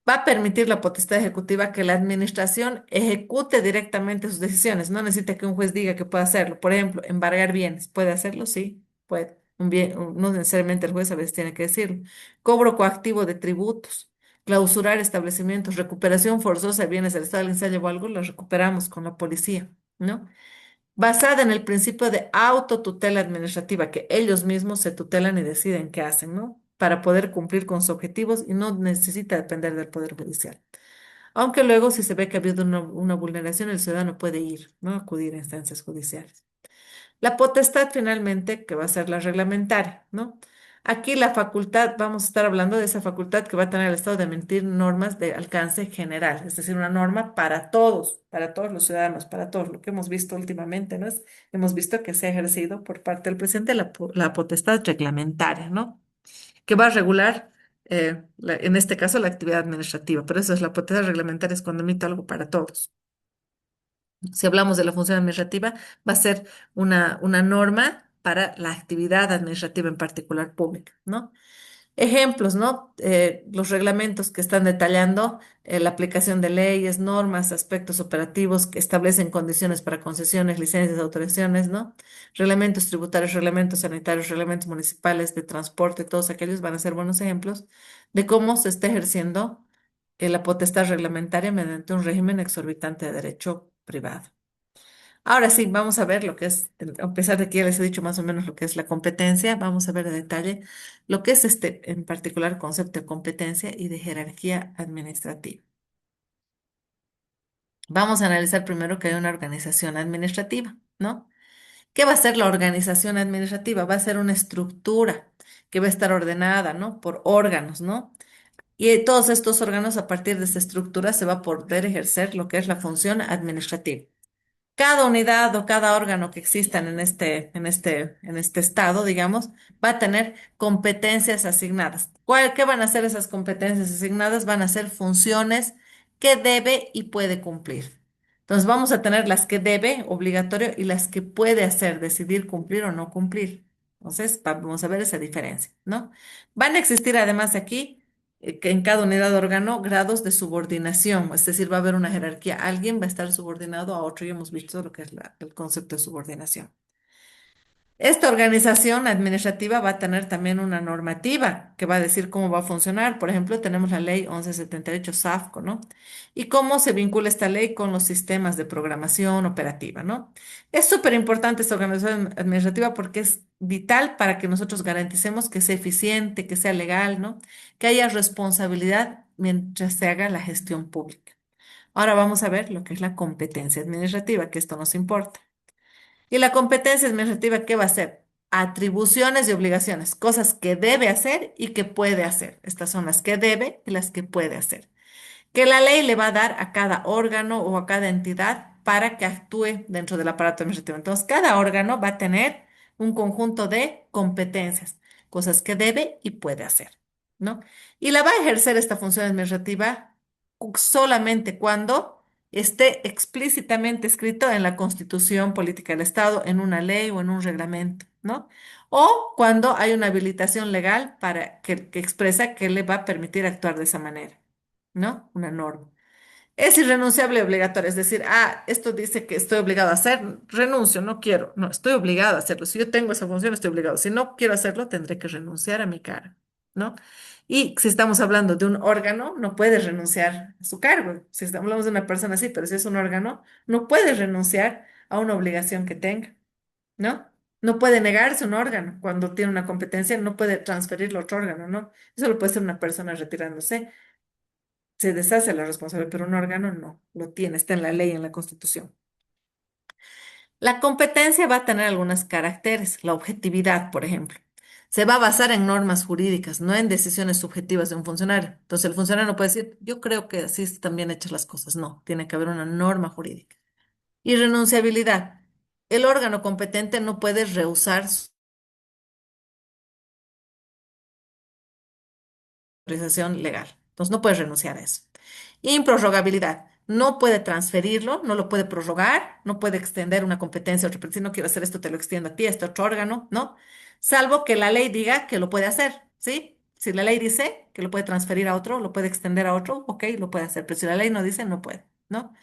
Va a permitir la potestad ejecutiva que la administración ejecute directamente sus decisiones. No necesita que un juez diga que puede hacerlo. Por ejemplo, embargar bienes. ¿Puede hacerlo? Sí, puede. Un bien, no necesariamente el juez a veces tiene que decirlo. Cobro coactivo de tributos. Clausurar establecimientos. Recuperación forzosa de bienes del Estado. Alguien se llevó algo, lo recuperamos con la policía, ¿no? Basada en el principio de autotutela administrativa, que ellos mismos se tutelan y deciden qué hacen, ¿no? Para poder cumplir con sus objetivos y no necesita depender del Poder Judicial. Aunque luego, si se ve que ha habido una vulneración, el ciudadano puede ir, ¿no? Acudir a instancias judiciales. La potestad finalmente, que va a ser la reglamentaria, ¿no? Aquí la facultad, vamos a estar hablando de esa facultad que va a tener el Estado de emitir normas de alcance general, es decir, una norma para todos los ciudadanos, para todos, lo que hemos visto últimamente, ¿no? Hemos visto que se ha ejercido por parte del presidente la potestad reglamentaria, ¿no? Que va a regular, en este caso, la actividad administrativa, pero eso es la potestad reglamentaria, es cuando emite algo para todos. Si hablamos de la función administrativa, va a ser una norma para la actividad administrativa en particular pública, ¿no? Ejemplos, ¿no? Los reglamentos que están detallando la aplicación de leyes, normas, aspectos operativos que establecen condiciones para concesiones, licencias, autorizaciones, ¿no? Reglamentos tributarios, reglamentos sanitarios, reglamentos municipales de transporte, todos aquellos van a ser buenos ejemplos de cómo se está ejerciendo la potestad reglamentaria mediante un régimen exorbitante de derecho privado. Ahora sí, vamos a ver lo que es, a pesar de que ya les he dicho más o menos lo que es la competencia, vamos a ver de detalle lo que es este en particular concepto de competencia y de jerarquía administrativa. Vamos a analizar primero que hay una organización administrativa, ¿no? ¿Qué va a ser la organización administrativa? Va a ser una estructura que va a estar ordenada, ¿no? Por órganos, ¿no? Y todos estos órganos, a partir de esta estructura, se va a poder ejercer lo que es la función administrativa. Cada unidad o cada órgano que existan en este estado, digamos, va a tener competencias asignadas. ¿Qué van a ser esas competencias asignadas? Van a ser funciones que debe y puede cumplir. Entonces vamos a tener las que debe, obligatorio, y las que puede hacer, decidir cumplir o no cumplir. Entonces, vamos a ver esa diferencia, ¿no? Van a existir además aquí que en cada unidad de órgano grados de subordinación, es decir, va a haber una jerarquía. Alguien va a estar subordinado a otro y hemos visto lo que es el concepto de subordinación. Esta organización administrativa va a tener también una normativa que va a decir cómo va a funcionar. Por ejemplo, tenemos la ley 1178 SAFCO, ¿no? Y cómo se vincula esta ley con los sistemas de programación operativa, ¿no? Es súper importante esta organización administrativa porque es vital para que nosotros garanticemos que sea eficiente, que sea legal, ¿no? Que haya responsabilidad mientras se haga la gestión pública. Ahora vamos a ver lo que es la competencia administrativa, que esto nos importa. Y la competencia administrativa, ¿qué va a hacer? Atribuciones y obligaciones, cosas que debe hacer y que puede hacer. Estas son las que debe y las que puede hacer. Que la ley le va a dar a cada órgano o a cada entidad para que actúe dentro del aparato administrativo. Entonces, cada órgano va a tener un conjunto de competencias, cosas que debe y puede hacer, ¿no? Y la va a ejercer esta función administrativa solamente cuando esté explícitamente escrito en la Constitución Política del Estado, en una ley o en un reglamento, ¿no? O cuando hay una habilitación legal para que expresa que le va a permitir actuar de esa manera, ¿no? Una norma. Es irrenunciable y obligatorio, es decir, esto dice que estoy obligado a hacer, renuncio, no quiero, no, estoy obligado a hacerlo. Si yo tengo esa función, estoy obligado. Si no quiero hacerlo, tendré que renunciar a mi cargo, ¿no? Y si estamos hablando de un órgano, no puede renunciar a su cargo. Si hablamos de una persona así, pero si es un órgano, no puede renunciar a una obligación que tenga, ¿no? No puede negarse un órgano cuando tiene una competencia, no puede transferirlo a otro órgano, ¿no? Eso lo puede hacer una persona retirándose, se deshace la responsabilidad, pero un órgano no, lo tiene, está en la ley, en la Constitución. La competencia va a tener algunos caracteres, la objetividad, por ejemplo. Se va a basar en normas jurídicas, no en decisiones subjetivas de un funcionario. Entonces el funcionario no puede decir, yo creo que así están bien hechas las cosas. No, tiene que haber una norma jurídica. Y renunciabilidad. El órgano competente no puede rehusar su autorización legal. Entonces no puede renunciar a eso. Improrrogabilidad. No puede transferirlo, no lo puede prorrogar, no puede extender una competencia a otro, pero si no quiero hacer esto, te lo extiendo a ti, a este otro órgano, ¿no? Salvo que la ley diga que lo puede hacer, ¿sí? Si la ley dice que lo puede transferir a otro, lo puede extender a otro, ok, lo puede hacer, pero si la ley no dice, no puede, ¿no?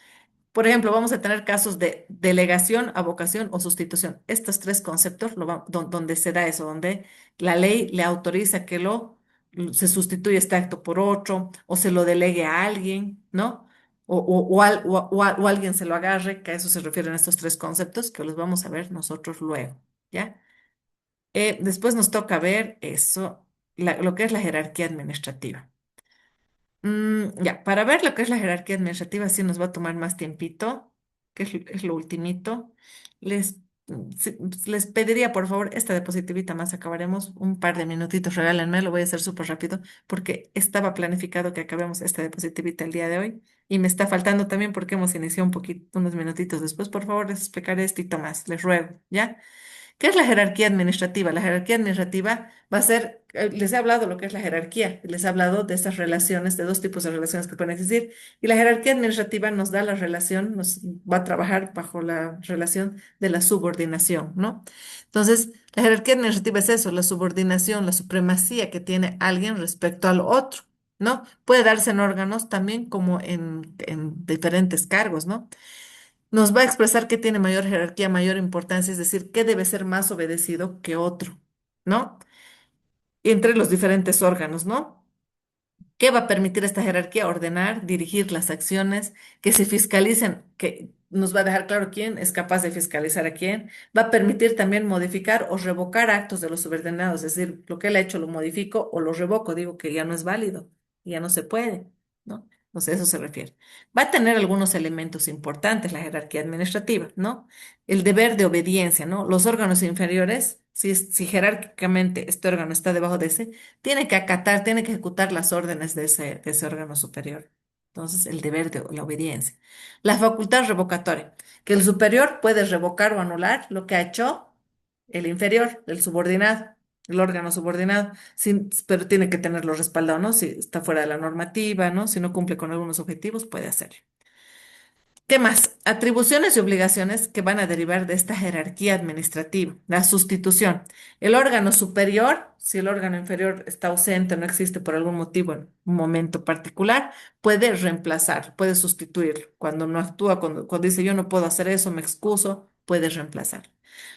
Por ejemplo, vamos a tener casos de delegación, avocación o sustitución. Estos tres conceptos donde se da eso, donde la ley le autoriza que se sustituya este acto por otro o se lo delegue a alguien, ¿no? O alguien se lo agarre, que a eso se refieren estos tres conceptos que los vamos a ver nosotros luego, ¿ya? Después nos toca ver eso, lo que es la jerarquía administrativa. Ya, para ver lo que es la jerarquía administrativa, sí nos va a tomar más tiempito, que es lo ultimito. Les, les pediría, por favor, esta diapositivita más, acabaremos un par de minutitos, regálenme, lo voy a hacer súper rápido, porque estaba planificado que acabemos esta diapositivita el día de hoy, y me está faltando también porque hemos iniciado un poquito, unos minutitos después. Por favor, les explicaré esto más, les ruego, ¿ya? ¿Qué es la jerarquía administrativa? La jerarquía administrativa va a ser, les he hablado de lo que es la jerarquía, les he hablado de estas relaciones, de dos tipos de relaciones que pueden existir, y la jerarquía administrativa nos da la relación, nos va a trabajar bajo la relación de la subordinación, ¿no? Entonces, la jerarquía administrativa es eso, la subordinación, la supremacía que tiene alguien respecto al otro, ¿no? Puede darse en órganos también como en diferentes cargos, ¿no? Nos va a expresar qué tiene mayor jerarquía, mayor importancia, es decir, qué debe ser más obedecido que otro, ¿no? Entre los diferentes órganos, ¿no? ¿Qué va a permitir esta jerarquía? Ordenar, dirigir las acciones, que se fiscalicen, que nos va a dejar claro quién es capaz de fiscalizar a quién. Va a permitir también modificar o revocar actos de los subordinados, es decir, lo que él ha hecho lo modifico o lo revoco, digo que ya no es válido, ya no se puede, ¿no? Entonces, a eso se refiere. Va a tener algunos elementos importantes la jerarquía administrativa, ¿no? El deber de obediencia, ¿no? Los órganos inferiores, si jerárquicamente este órgano está debajo de ese, tiene que acatar, tiene que ejecutar las órdenes de ese órgano superior. Entonces, el deber de la obediencia. La facultad revocatoria, que el superior puede revocar o anular lo que ha hecho el inferior, el subordinado, el órgano subordinado, pero tiene que tenerlo respaldado, ¿no? Si está fuera de la normativa, ¿no? Si no cumple con algunos objetivos, puede hacerlo. ¿Qué más? Atribuciones y obligaciones que van a derivar de esta jerarquía administrativa. La sustitución. El órgano superior, si el órgano inferior está ausente, no existe por algún motivo en un momento particular, puede reemplazar, puede sustituirlo. Cuando no actúa, cuando dice yo no puedo hacer eso, me excuso, puede reemplazar.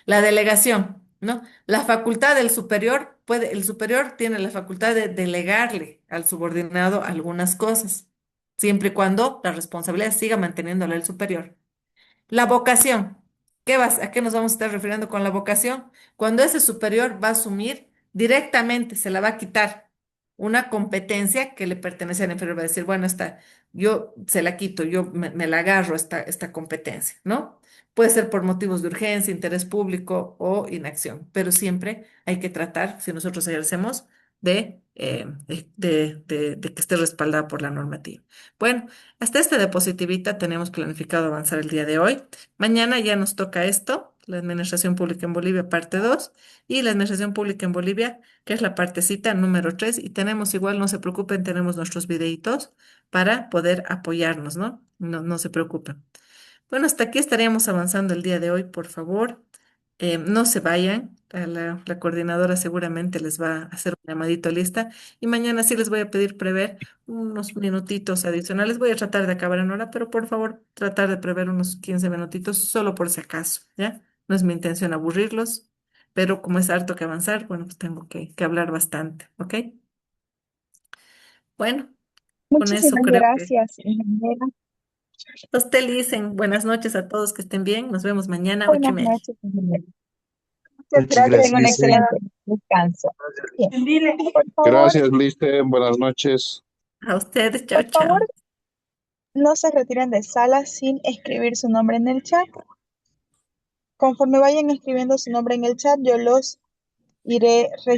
La delegación, ¿no? La facultad del superior el superior tiene la facultad de delegarle al subordinado algunas cosas siempre y cuando la responsabilidad siga manteniéndola el superior. La vocación. ¿A qué nos vamos a estar refiriendo con la vocación? Cuando ese superior va a asumir directamente, se la va a quitar una competencia que le pertenece al inferior, va a decir, bueno, yo se la quito, yo me la agarro esta competencia, ¿no? Puede ser por motivos de urgencia, interés público o inacción, pero siempre hay que tratar, si nosotros ejercemos, de que esté respaldada por la normativa. Bueno, hasta esta diapositivita tenemos planificado avanzar el día de hoy. Mañana ya nos toca esto, la Administración Pública en Bolivia, parte 2 y la Administración Pública en Bolivia, que es la partecita número 3 y tenemos igual, no se preocupen, tenemos nuestros videitos para poder apoyarnos, ¿no? No, no se preocupen. Bueno, hasta aquí estaríamos avanzando el día de hoy, por favor. No se vayan, la coordinadora seguramente les va a hacer un llamadito lista y mañana sí les voy a pedir prever unos minutitos adicionales. Voy a tratar de acabar en hora, pero por favor tratar de prever unos 15 minutitos solo por si acaso, ¿ya? No es mi intención aburrirlos, pero como es harto que avanzar, bueno, pues tengo que hablar bastante, ¿ok? Bueno, con eso Muchísimas creo que gracias, ingeniera. a usted le dicen buenas noches a todos, que estén bien. Nos vemos mañana, ocho y Buenas media. noches, ingeniera. Muchas Muchas gracias. gracias, Tenga un Lice. excelente descanso. Bien. Gracias, Lice. Buenas noches. A ustedes, chao, Por favor, chao. no se retiren de sala sin escribir su nombre en el chat. Conforme vayan escribiendo su nombre en el chat, yo los iré